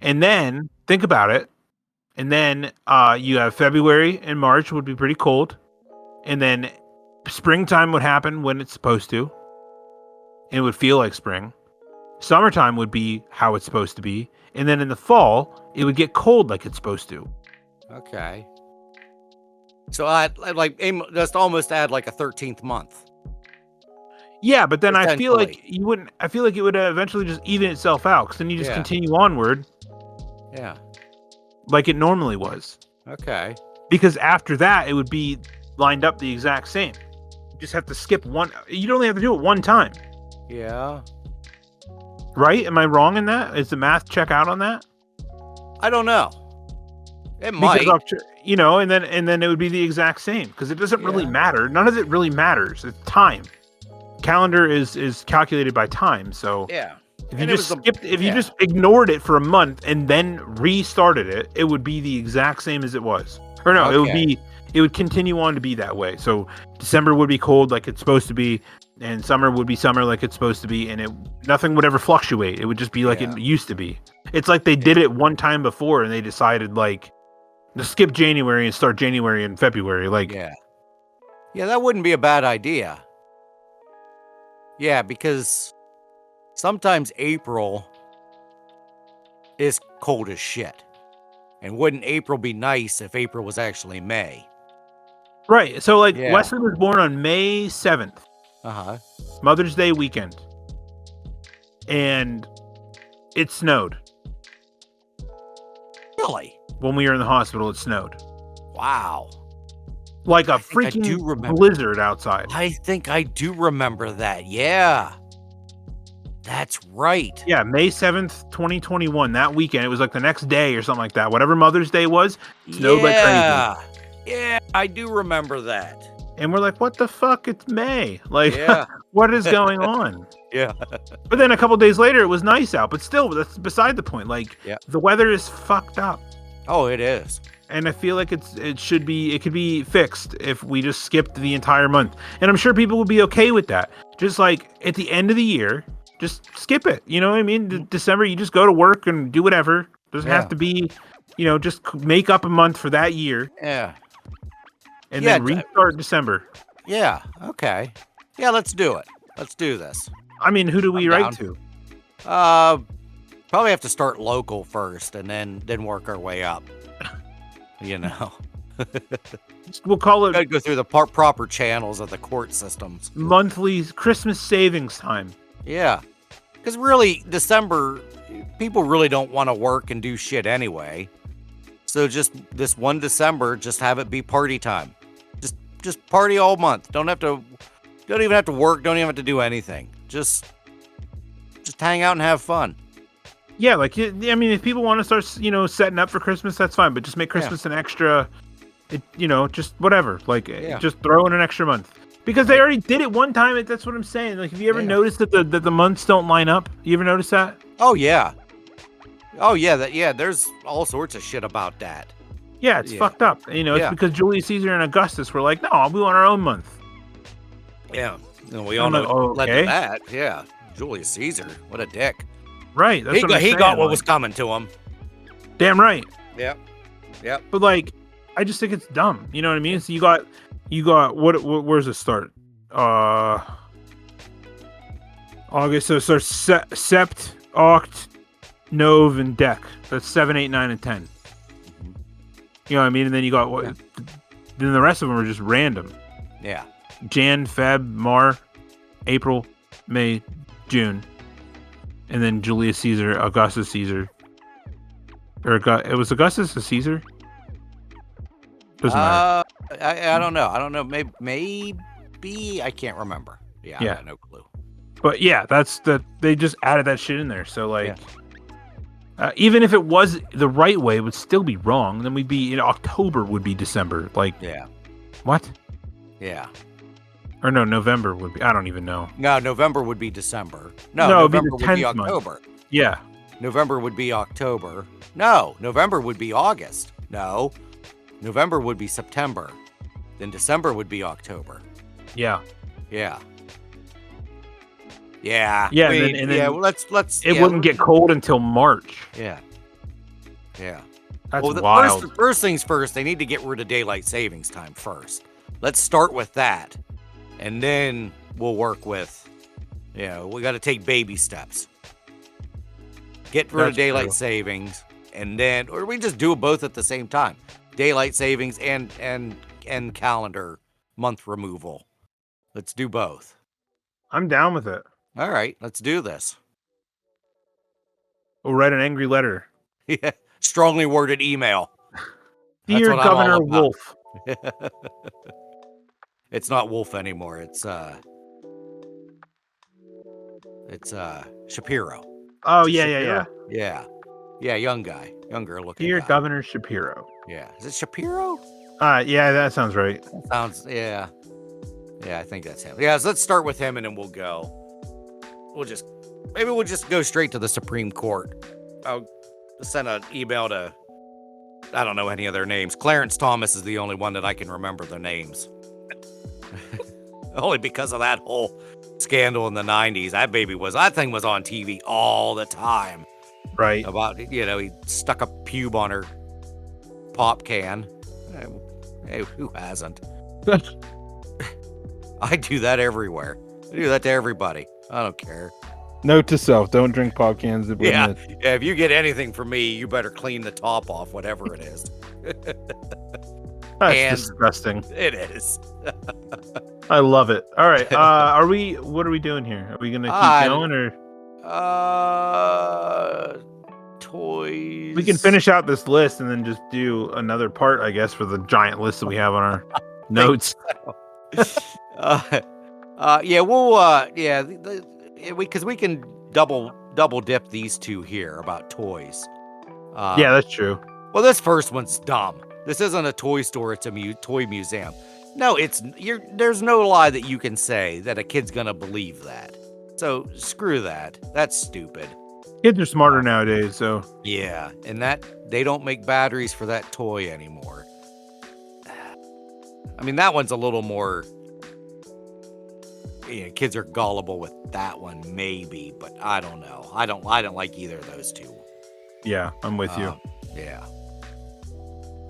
And then, think about it. And then you have February and March would be pretty cold. And then springtime would happen when it's supposed to. And it would feel like spring. Summertime would be how it's supposed to be. And then in the fall, it would get cold like it's supposed to. Okay. So I'd just almost add like a 13th month. Yeah, but then I feel like you wouldn't. I feel like it would eventually just even itself out, because then you just continue onward. Yeah. Like it normally was. Okay. Because after that, it would be lined up the exact same. You just have to skip one. You'd only have to do it one time. Yeah. Right? Am I wrong in that? Is the math check out on that? I don't know. It Because might. and then it would be the exact same because it doesn't really Yeah. matter. None of it really matters. It's time. Calendar is calculated by time. So Yeah. if you And it was just the skipped, if you yeah. just ignored it for a month and then restarted it, it would be the exact same as it was. Or no, Okay. it would continue on to be that way. So December would be cold like it's supposed to be, and summer would be summer like it's supposed to be, and nothing would ever fluctuate. It would just be like Yeah. it used to be. It's like they did it one time before and they decided like to skip January and start January and February. Like, Yeah. Yeah, that wouldn't be a bad idea. Yeah, because sometimes April is cold as shit. And wouldn't April be nice if April was actually May? right. So like Yeah. Wesley was born on May 7th, Uh-huh. Mother's Day weekend, and it snowed. Really? When we were in the hospital, it snowed. Wow. Like a I think I do freaking remember. blizzard outside. I think I do remember that. Yeah. That's right. Yeah, May 7th, 2021, that weekend. It was like the next day or something like that. Whatever Mother's Day was, snowed like crazy. Yeah, I do remember that. And we're like, what the fuck? It's May. Like, Yeah. what is going on? Yeah. But then a couple days later, it was nice out. But still, that's beside the point. Like, Yeah. the weather is fucked up. Oh, it is. And I feel like it could be fixed if we just skipped the entire month. And I'm sure people would be okay with that. Just like at the end of the year, just skip it. You know what I mean? December, you just go to work and do whatever. Doesn't have to be, just make up a month for that year. Yeah. And then restart December. Yeah. Okay. Yeah, let's do it. Let's do this. I mean, who do we write to? Probably have to start local first and then work our way up. We'll call it. Gotta go through the proper channels of the court systems. Monthly Christmas savings time. Yeah. Because really, December, people really don't want to work and do shit anyway. So just this one December, just have it be party time. Just party all month. Don't even have to work. Don't even have to do anything. Just hang out and have fun. Yeah, like, I mean, if people want to start, setting up for Christmas, that's fine. But just make Christmas an extra, just whatever. Like, just throw in an extra month. Because they already did it one time. That's what I'm saying. Like, have you ever noticed that the months don't line up? You ever notice that? Oh, yeah. Oh, yeah. There's all sorts of shit about that. Yeah, it's fucked up. It's because Julius Caesar and Augustus were like, no, we want our own month. Yeah. And we all know led to that. Yeah. Julius Caesar. What a dick. Right. That's what I'm saying. He got what was coming to him. Damn right. Yep. But like, I just think it's dumb. You know what I mean? So you got where's it start? August. So it starts Sept, Oct, Nov, and Dec. That's 7, 8, 9, and 10. You know what I mean? And then you got then the rest of them are just random. Yeah. Jan, Feb, Mar, April, May, June. And then Julius Caesar, Augustus Caesar. It was Augustus or Caesar? Doesn't matter. I don't know. I don't know. Maybe I can't remember. Yeah. I got no clue. But yeah, they just added that shit in there. So like, even if it was the right way, it would still be wrong. Then we'd be in October would be December. Like, what? Yeah. Or no, November would be. I don't even know. No, November would be December. No, November would be October. Month. Yeah. November would be October. No, November would be August. No, November would be September. Then December would be October. Yeah. Yeah. Yeah. Yeah. And then well, let's. It wouldn't get cold until March. Yeah. Yeah. That's wild. First things first, they need to get rid of daylight savings time first. Let's start with that. And then we'll work with, we got to take baby steps. Get rid of daylight savings, and then, or we just do both at the same time. Daylight savings and calendar month removal. Let's do both. I'm down with it. All right, let's do this. We'll write an angry letter. Yeah, strongly worded email. Dear Governor Wolf. It's not Wolf anymore. It's Shapiro. Oh, Is it yeah. Shapiro? Yeah, younger looking Dear guy. Governor Shapiro. Yeah, is it Shapiro? Yeah, that sounds right. Sounds yeah. I think that's him. Yeah, so let's start with him and then we'll go. Maybe we'll just go straight to the Supreme Court. I'll send an email to, I don't know any of their names. Clarence Thomas is the only one that I can remember the names. Only because of that whole scandal in the 90s. That thing was on TV all the time. Right. About, he stuck a pube on her pop can. Hey, who hasn't? I do that everywhere. I do that to everybody. I don't care. Note to self: don't drink pop cans. Yeah, if you get anything from me, you better clean the top off, whatever it is. That's disgusting. It is. I love it. All right. What are we doing here? Are we gonna keep going or? Toys. We can finish out this list and then just do another part, I guess, for the giant list that we have on our notes. Because we can double dip these two here about toys. Yeah, that's true. Well, this first one's dumb. This isn't a toy store; it's a toy museum. No, there's no lie that you can say that a kid's gonna believe that. So screw that. That's stupid. Kids are smarter nowadays, so yeah, and that they don't make batteries for that toy anymore. I mean, that one's a little more. Kids are gullible with that one, maybe, but I don't know. I don't like either of those two. Yeah, I'm with you. Yeah.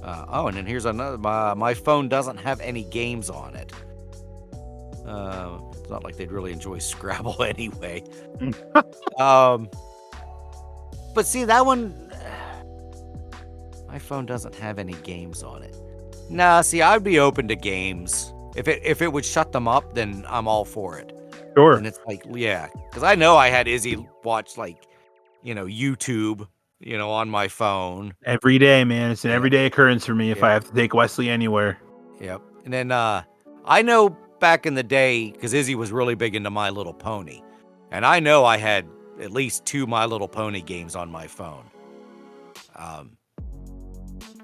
And then here's another. My phone doesn't have any games on it. It's not like they'd really enjoy Scrabble anyway. But see, that one, my phone doesn't have any games on it. Nah, see, I'd be open to games. If it would shut them up, then I'm all for it. Sure. And it's like, yeah, because I know I had Izzy watch YouTube, on my phone. Every day, man. It's an everyday occurrence for me if I have to take Wesley anywhere. Yep. And then I know back in the day, because Izzy was really big into My Little Pony, and I know I had at least 2 My Little Pony games on my phone.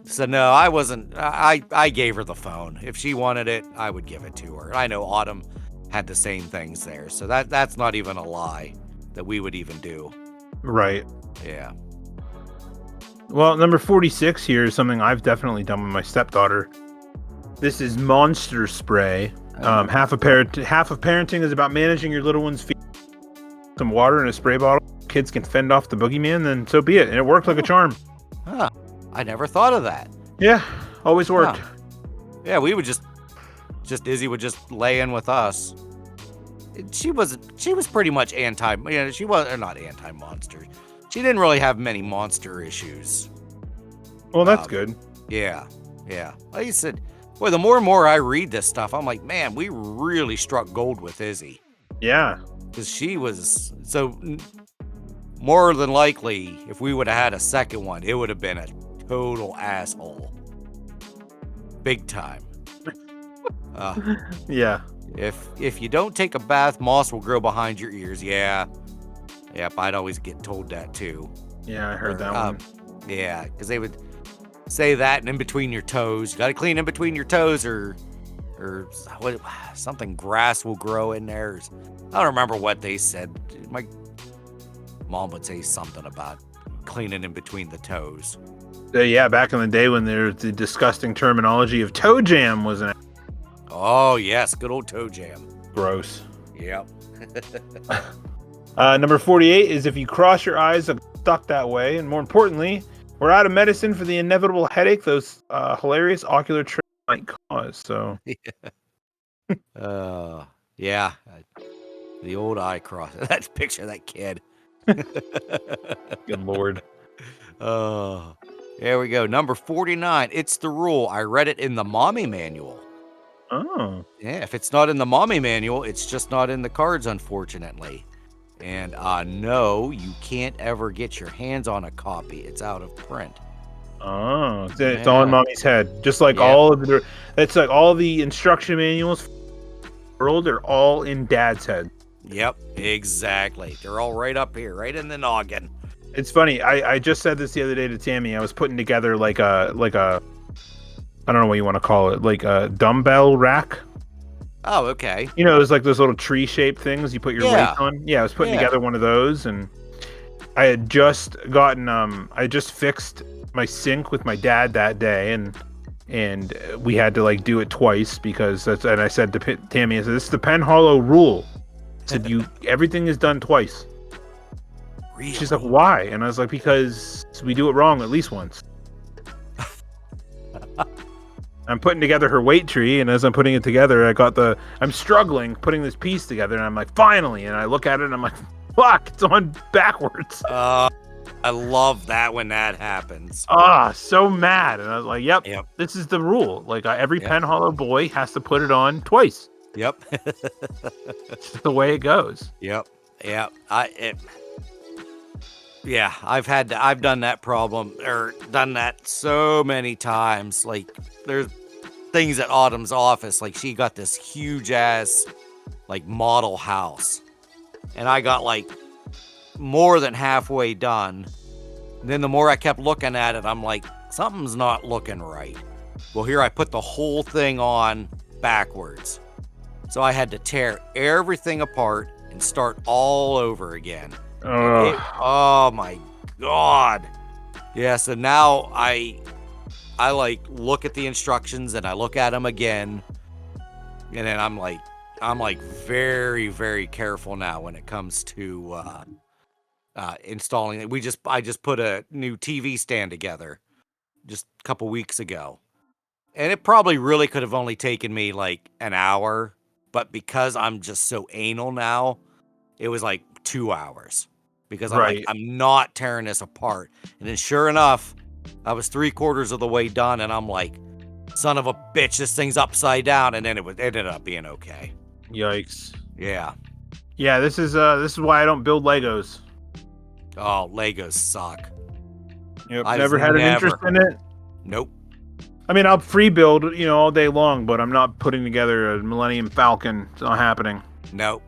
So no, I wasn't. I gave her the phone. If she wanted it, I would give it to her. I know Autumn had the same things there, so that's not even a lie that we would even do. Right. Yeah. Well, number 46 here is something I've definitely done with my stepdaughter. This is Monster Spray. Half of parenting is about managing your little one's feet. Some water in a spray bottle. Kids can fend off the boogeyman, then so be it. And it worked like a charm. Huh. I never thought of that. Yeah, always worked. Huh. Yeah, we would just Izzy would just lay in with us. She was pretty much she was not anti-monster. She didn't really have many monster issues. Well, that's good. Yeah. Like I said, boy, the more and more I read this stuff, I'm like, man, we really struck gold with Izzy. Yeah. Because she was so more than likely, if we would have had a second one, it would have been a total asshole. Big time. Yeah. If you don't take a bath, moss will grow behind your ears. Yeah. Yep, I'd always get told that too. Yeah, I heard that one. Yeah, because they would say that and in between your toes. You got to clean in between your toes or something grass will grow in there. I don't remember what they said. My mom would say something about cleaning in between the toes. Yeah, back in the day when there was the disgusting terminology of toe jam was an. Oh, yes, good old toe jam. Gross. Yep. Number 48 is if you cross your eyes, I'm stuck that way. And more importantly, we're out of medicine for the inevitable headache those hilarious ocular trips might cause. So, yeah, the old eye cross. That picture of that kid. Good Lord. There we go. Number 49. It's the rule. I read it in the mommy manual. Oh. Yeah, if it's not in the mommy manual, it's just not in the cards, unfortunately. And no, you can't ever get your hands on a copy. It's out of print. Oh, it's on mommy's head. Just like all of the instruction manuals for the world are all in dad's head. Yep, exactly. They're all right up here, right in the noggin. It's funny. I just said this the other day to Tammy. I was putting together like a I don't know what you want to call it, like a dumbbell rack. Oh, okay. You know, it's like those little tree shaped things you put your weights Yeah, on. Yeah, I was putting yeah. together one of those, and I had just gotten I just fixed my sink with my dad that day, and we had to like do it twice because that's, and I said to Tammy, I said, this is the Pen Hollow rule. I said, everything is done twice. Really? She's like, why? And I was like, because we do it wrong at least once. I'm putting together her weight tree, and as I'm putting it together, I'm struggling putting this piece together, and I'm like, finally, and I look at it, and I'm like, fuck, it's on backwards. I love that when that happens. So mad. And I was like, yep. This is the rule. Like, every Pen Hollow boy has to put it on twice. Yep. It's just the way it goes. Yep. Yeah, I've done that problem, or done that so many times. Like, there's things at Autumn's office. Like, she got this huge ass, like, model house. And I got, like, more than halfway done. And then the more I kept looking at it, I'm like, something's not looking right. Well, here I put the whole thing on backwards. So I had to tear everything apart and start all over again. Oh my God. Yeah, so now I like look at the instructions and I look at them again. And then I'm like very, very careful now when it comes to installing it. I just put a new TV stand together just a couple weeks ago. And it probably really could have only taken me like an hour, but because I'm just so anal now, it was like 2 hours. Because I'm like, I'm not tearing this apart. And then sure enough, I was 3/4 of the way done, and I'm like, son of a bitch, this thing's upside down. And then it ended up being okay. Yikes. Yeah. Yeah, this is why I don't build Legos. Oh, Legos suck. Yep, never had an interest in it. Nope. I mean, I'll free build, all day long, but I'm not putting together a Millennium Falcon. It's not happening. Nope,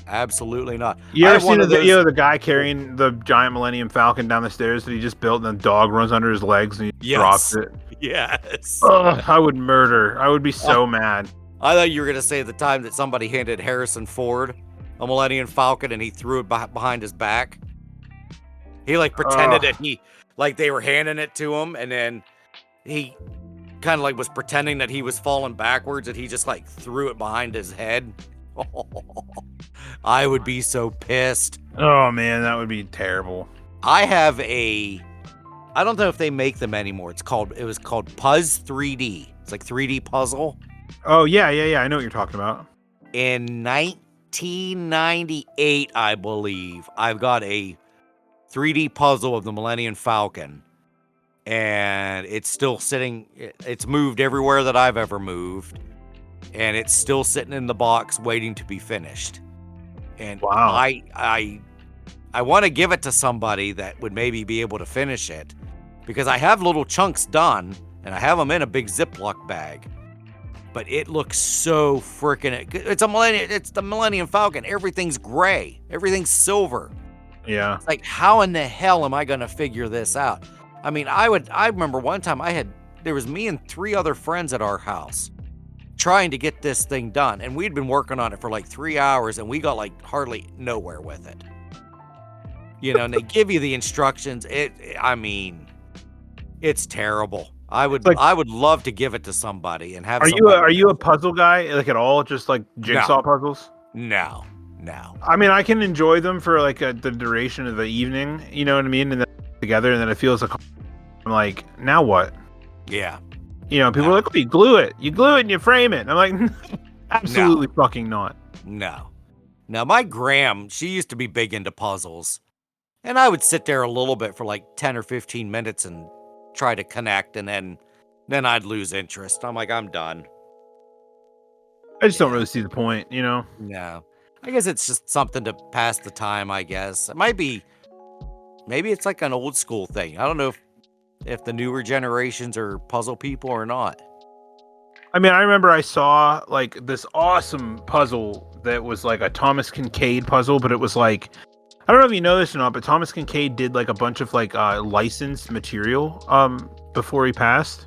absolutely not. You ever seen the video of the guy carrying the giant Millennium Falcon down the stairs that he just built, and the dog runs under his legs and he drops it? Yes. I would murder. I would be so mad. I thought you were going to say the time that somebody handed Harrison Ford a Millennium Falcon and he threw it behind his back. He like pretended that they were handing it to him, and then he kind of like was pretending that he was falling backwards, and he just like threw it behind his head. I would be so pissed. Oh man, that would be terrible. I don't know if they make them anymore. It was called Puzz 3D. It's like 3D puzzle. Oh yeah. I know what you're talking about. In 1998, I believe, I've got a 3D puzzle of the Millennium Falcon. And it's still sitting, it's moved everywhere that I've ever moved. And it's still sitting in the box waiting to be finished. And wow. I want to give it to somebody that would maybe be able to finish it, because I have little chunks done and I have them in a big Ziploc bag. But it looks so freaking, it's the Millennium Falcon. Everything's gray. Everything's silver. Yeah. It's like, how in the hell am I going to figure this out? I mean, I remember one time there was me and 3 other friends at our house trying to get this thing done. And we'd been working on it for like 3 hours, and we got like hardly nowhere with it. And they give you the instructions. It's terrible. I would love to give it to somebody and have. Are you a puzzle guy, like at all? Just like jigsaw puzzles? No. I mean, I can enjoy them for like the duration of the evening. You know what I mean? And then together, and then it feels like I'm like, now what? Yeah. People are like, oh, you glue it and you frame it. And I'm like, absolutely fucking not. No. Now, my Gram, she used to be big into puzzles. And I would sit there a little bit for like 10 or 15 minutes and try to connect, and then I'd lose interest. I'm like, I'm done. I just don't really see the point, No. I guess it's just something to pass the time, I guess. It might be, maybe it's like an old school thing. I don't know if the newer generations are puzzle people or not. I mean, I remember I saw like this awesome puzzle that was like a Thomas Kincaid puzzle, but it was like, I don't know if you know this or not, but Thomas Kincaid did like a bunch of like licensed material before he passed.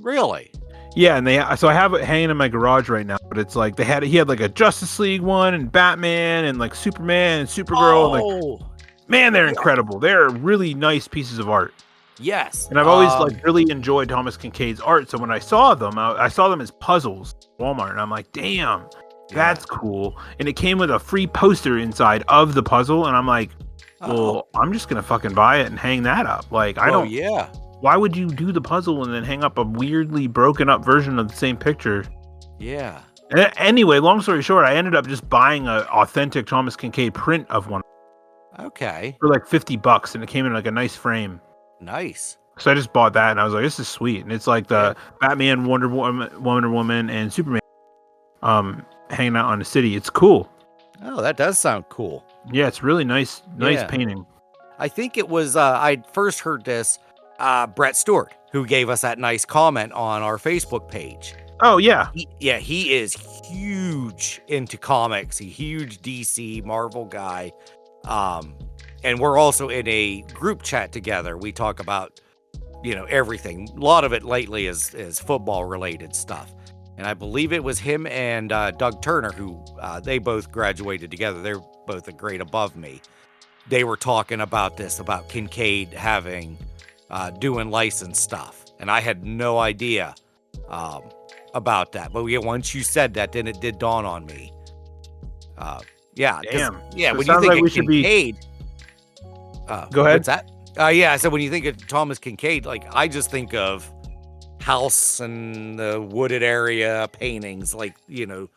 Really? Yeah, and so I have it hanging in my garage right now, but it's like he had like a Justice League one and Batman and like Superman and Supergirl. Oh, And, like, man, they're incredible. They're really nice pieces of art. yes. And I've always like really enjoyed Thomas Kincaid's art. So when I saw them, I saw them as puzzles at Walmart, and I'm like, damn, that's cool. And it came with a free poster inside of the puzzle, and I'm like, well, I'm just gonna fucking buy it and hang that up. Like, I don't. Yeah. Why would you do the puzzle and then hang up a weirdly broken up version of the same picture? Yeah. And anyway, long story short, I ended up just buying an authentic Thomas Kincaid print of one. Okay. For like $50, and it came in like a nice frame. Nice. So I just bought that, and I was like, this is sweet. And it's like the Batman, Wonder Woman, and Superman hanging out on the city. It's cool. Oh, that does sound cool. Yeah, it's really nice painting. I think it was, I first heard this, Brett Stewart, who gave us that nice comment on our Facebook page. Oh, yeah. He is huge into comics. He's a huge DC Marvel guy. And we're also in a group chat together. We talk about, everything. A lot of it lately is football related stuff. And I believe it was him and Doug Turner, who they both graduated together. They're both a grade above me. They were talking about this, about Kincaid having doing licensed stuff. And I had no idea about that. But once you said that, then it did dawn on me. Yeah. Damn. Yeah, So when you think like of Kincaid... Go ahead. What's that? I said when you think of Thomas Kincaid, like, I just think of house and the wooded area paintings, like, little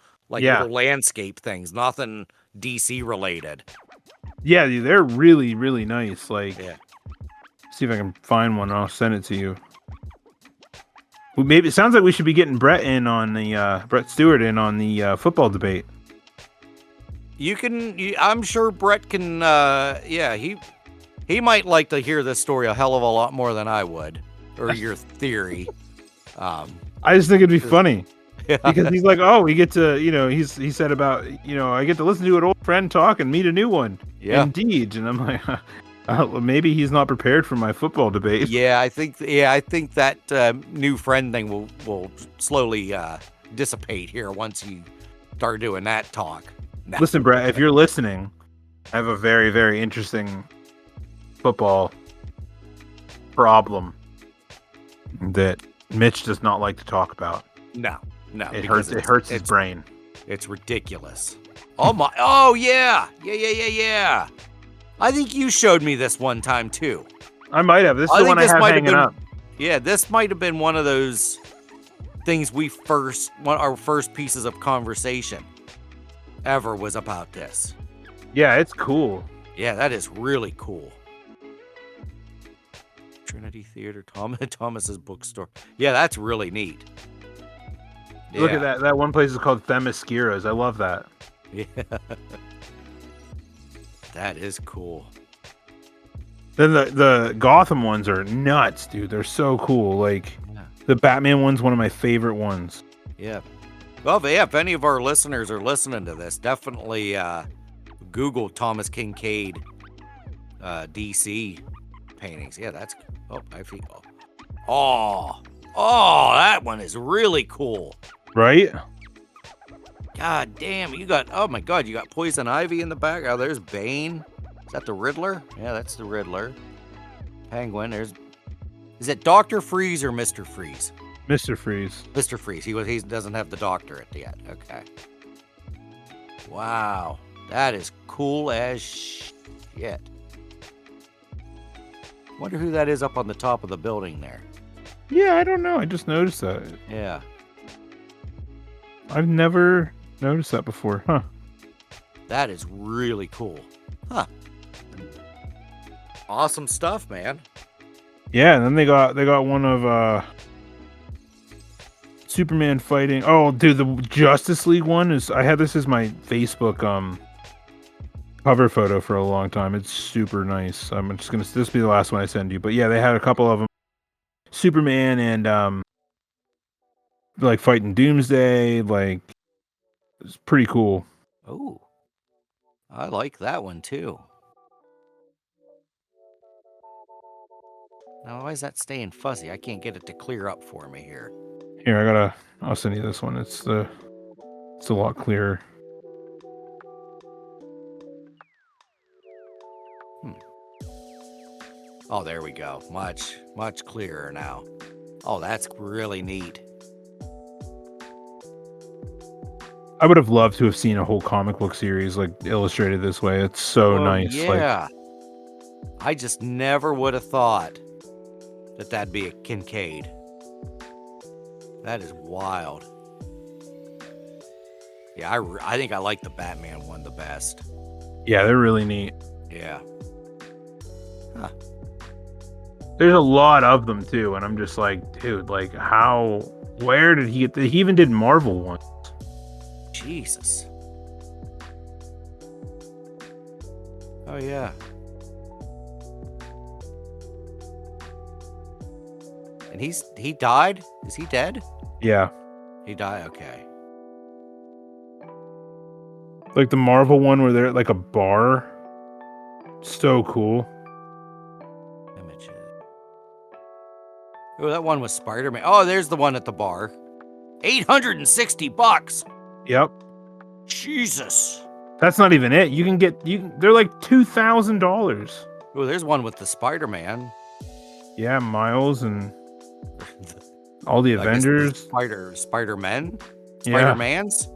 landscape things, nothing DC related. Yeah, they're really, really nice. Like, see if I can find one. I'll send it to you. Well, maybe it sounds like we should be getting Brett Stewart in on the football debate. I'm sure Brett can. He might like to hear this story a hell of a lot more than I would, or your theory. I just think it'd be funny. Because he's like, oh, we get to, he said about, I get to listen to an old friend talk and meet a new one. Yeah. Indeed. And I'm like, maybe he's not prepared for my football debate. Yeah, I think that new friend thing will slowly dissipate here once you start doing that talk. Listen, Brett, if you're listening, I have a very, very interesting football problem that Mitch does not like to talk about. No. It hurts his brain. It's ridiculous. Oh yeah. I think you showed me this one time too. I might have. This is the one I have hanging up. Yeah, this might have been one of those things our first pieces of conversation ever was about this. Yeah, it's cool. Yeah, that is really cool. Trinity Theater, Thomas's bookstore. Yeah, that's really neat. Yeah. Look at that. That one place is called Themysciras. I love that. Yeah. That is cool. Then the Gotham ones are nuts, dude. They're so cool. Like, the Batman one's one of my favorite ones. Yeah. Well, if any of our listeners are listening to this, definitely Google Thomas Kincaid DC paintings. Yeah, that's... I feel... Oh, that one is really cool. Right? God damn, you got Poison Ivy in the back. Oh, there's Bane. Is that the Riddler? Yeah, that's the Riddler. Penguin, is it Dr. Freeze or Mr. Freeze? Mr. Freeze. Mr. Freeze. He doesn't have the doctorate yet. Okay. Wow. That is cool as shit. Wonder who that is up on the top of the building there. Yeah, I don't know. I just noticed that. Yeah. I've never noticed that before. Huh. That is really cool. Huh. Awesome stuff, man. Yeah, and then they got one of Superman fighting. Oh, dude, the Justice League one I had this as my Facebook cover photo for a long time. It's super nice. I'm just gonna this will be the last one I send you. But yeah, they had a couple of them. Superman and like fighting Doomsday. Like, it's pretty cool. Oh, I like that one too. Now, why is that staying fuzzy? I can't get it to clear up for me here. Here, I'll send you this one. It's a lot clearer. Hmm. Oh, there we go. Much, much clearer now. Oh, that's really neat. I would have loved to have seen a whole comic book series like illustrated this way. It's so Well, nice. Like, yeah. I just never would have thought that that'd be a Kincaid. That is wild. Yeah, I think I like the Batman one the best. yeah, they're really neat. Yeah. There's a lot of them too, and I'm just like, dude, like where did he get he even did Marvel ones. Jesus. Oh, yeah. And he died? Is he dead? Yeah. He died? Okay. Like the Marvel one where they're at like a bar. So cool. Images. Oh, that one was Spider-Man. Oh, there's the one at the bar. $860. Yep. Jesus. That's not even it. They're like $2,000. Oh, there's one with the Spider-Man. Yeah, Miles and all the I guess the Avengers. Spider-Men? Yeah. Spider-Mans?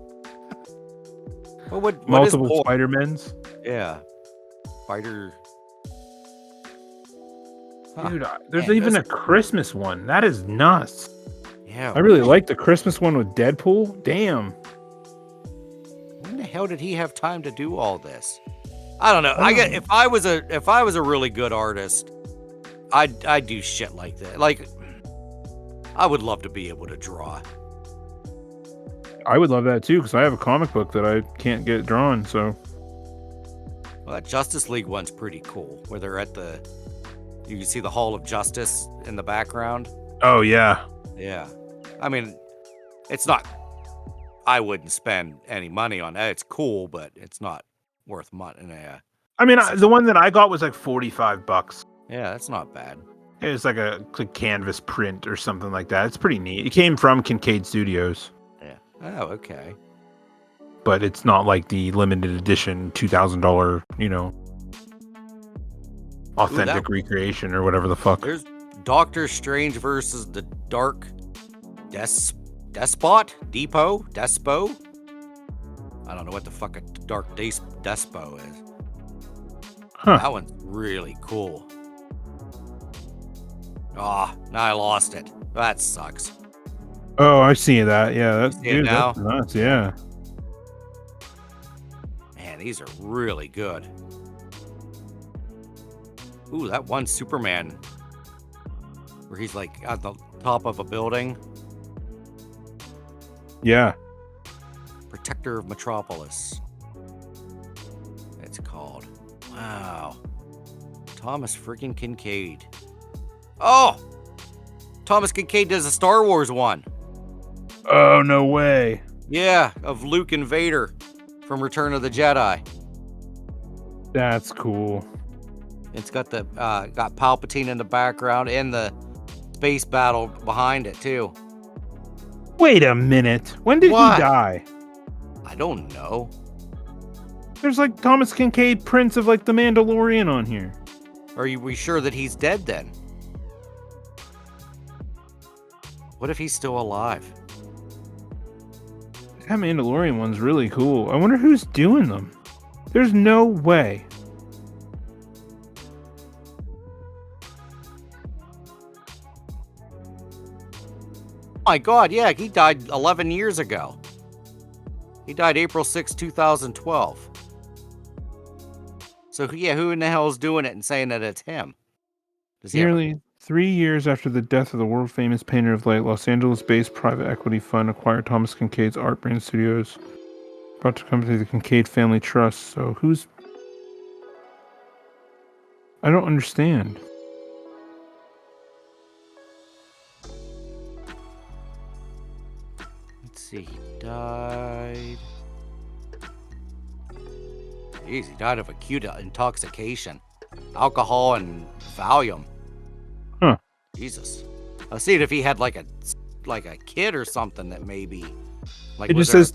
What is Multiple more? Spider-Mens. Yeah. Spider. Huh. Dude, there's Man, even those a Christmas one. That is nuts. Yeah. I really like the Christmas one with Deadpool. Damn. When the hell did he have time to do all this? I don't know. I don't know. If I was a really good artist, I'd do shit like that. Like, I would love to be able to draw. I would love that too, because I have a comic book that I can't get drawn, so. Well, that Justice League one's pretty cool, where they're at you can see the Hall of Justice in the background. Oh, yeah. Yeah. I mean, it's not, I wouldn't spend any money on that. It's cool, but it's not worth money. I mean, the one that I got was like $45. Yeah, that's not bad. It was like a canvas print or something like that. It's pretty neat. It came from Kincaid Studios. Yeah. Oh, okay. But it's not like the limited edition $2,000, authentic recreation or whatever the fuck. There's Doctor Strange versus the Dark Despot? Despo? I don't know what the fuck a Dark Despo is. Huh. That one's really cool. Ah, now I lost it. That sucks. Oh, I see that. Yeah, that's You see it now? that's nuts. Yeah. Man, these are really good. Ooh, that one Superman where he's like at the top of a building. Yeah. Protector of Metropolis. It's called. Wow. Thomas freaking Kincaid. Oh! Thomas Kincaid does a Star Wars one. Oh, no way. Yeah, of Luke and Vader from Return of the Jedi. That's cool. It's got got Palpatine in the background and the space battle behind it too. Wait a minute. When did What? he die? I don't know. There's like Thomas Kincaid prints of like the Mandalorian on here. Are we sure that he's dead then? What if he's still alive? That Mandalorian one's really cool. I wonder who's doing them. There's no way. My God, yeah, he died 11 years ago. He died April 6, 2012. So, yeah, who in the hell is doing it and saying that it's him? Does he have Nearly 3 years after the death of the world-famous painter of light, Los Angeles-based private equity fund acquired Thomas Kincaid's Art Brand Studios, brought to company the Kincaid Family Trust. So who's... I don't understand. Let's see, he died. Jeez, he died of acute intoxication. Alcohol and Valium. Huh. Jesus. I was seeing if he had like a kid or something that maybe. Like, It just says,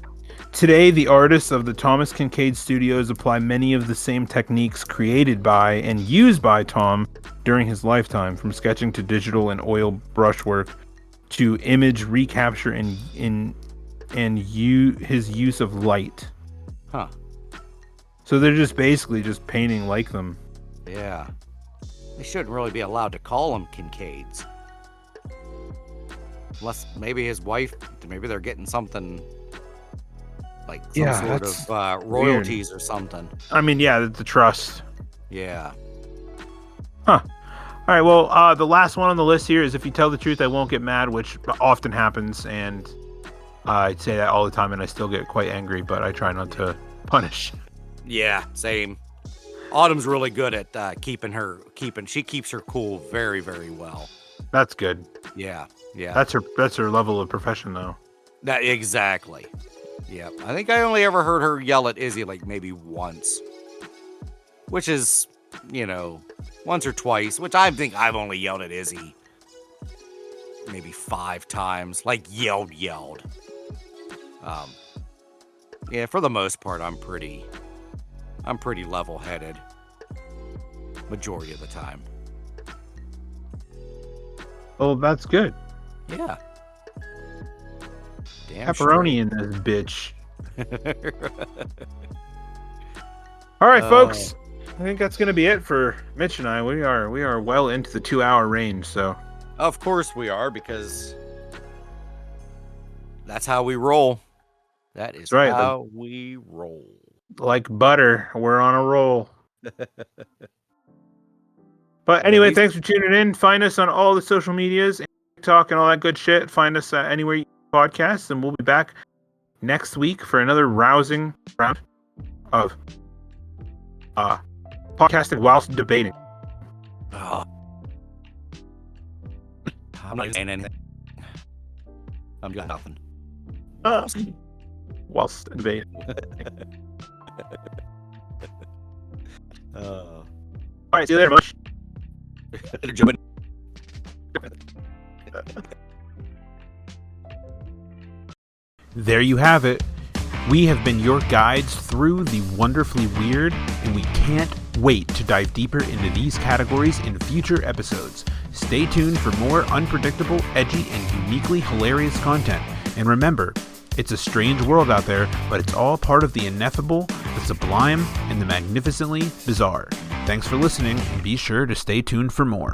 today the artists of the Thomas Kincaid Studios apply many of the same techniques created by and used by Tom during his lifetime, from sketching to digital and oil brushwork to image recapture and his use of light. Huh. So they're just basically just painting like them. Yeah. They shouldn't really be allowed to call them Kincaids. Unless maybe his wife, maybe they're getting something like some sort of royalties weird. Or something. I mean, yeah, the trust. Yeah. Huh. All right, well, the last one on the list here is if you tell the truth, I won't get mad, which often happens, and I say that all the time, and I still get quite angry, but I try not to punish. Yeah, same. Autumn's really good at she keeps her cool very, very well. That's good. Yeah. That's her level of profession, though. That exactly. Yeah. I think I only ever heard her yell at Izzy like maybe once. Which is, once or twice, which I think I've only yelled at Izzy maybe 5 times. Like yelled. Yeah, for the most part I'm pretty level-headed. Majority of the time. Oh, that's good. Yeah. Damn pepperoni in this bitch. All right, folks. I think that's going to be it for Mitch and I. We are well into the 2-hour range, so. Of course we are, because that's how we roll. That is right, how we roll. Like butter, we're on a roll. But anyway, thanks for tuning in. Find us on all the social medias, TikTok and all that good shit. Find us anywhere you podcast, and we'll be back next week for another rousing round of podcasting whilst debating. Oh. I'm not saying anything. I'm doing nothing. Whilst debating. All right, see you later, Mush. There you have it. We have been your guides through the wonderfully weird, and we can't wait to dive deeper into these categories in future episodes. Stay tuned for more unpredictable, edgy, and uniquely hilarious content. And remember, it's a strange world out there, but it's all part of the ineffable, the sublime, and the magnificently bizarre. Thanks for listening, and be sure to stay tuned for more.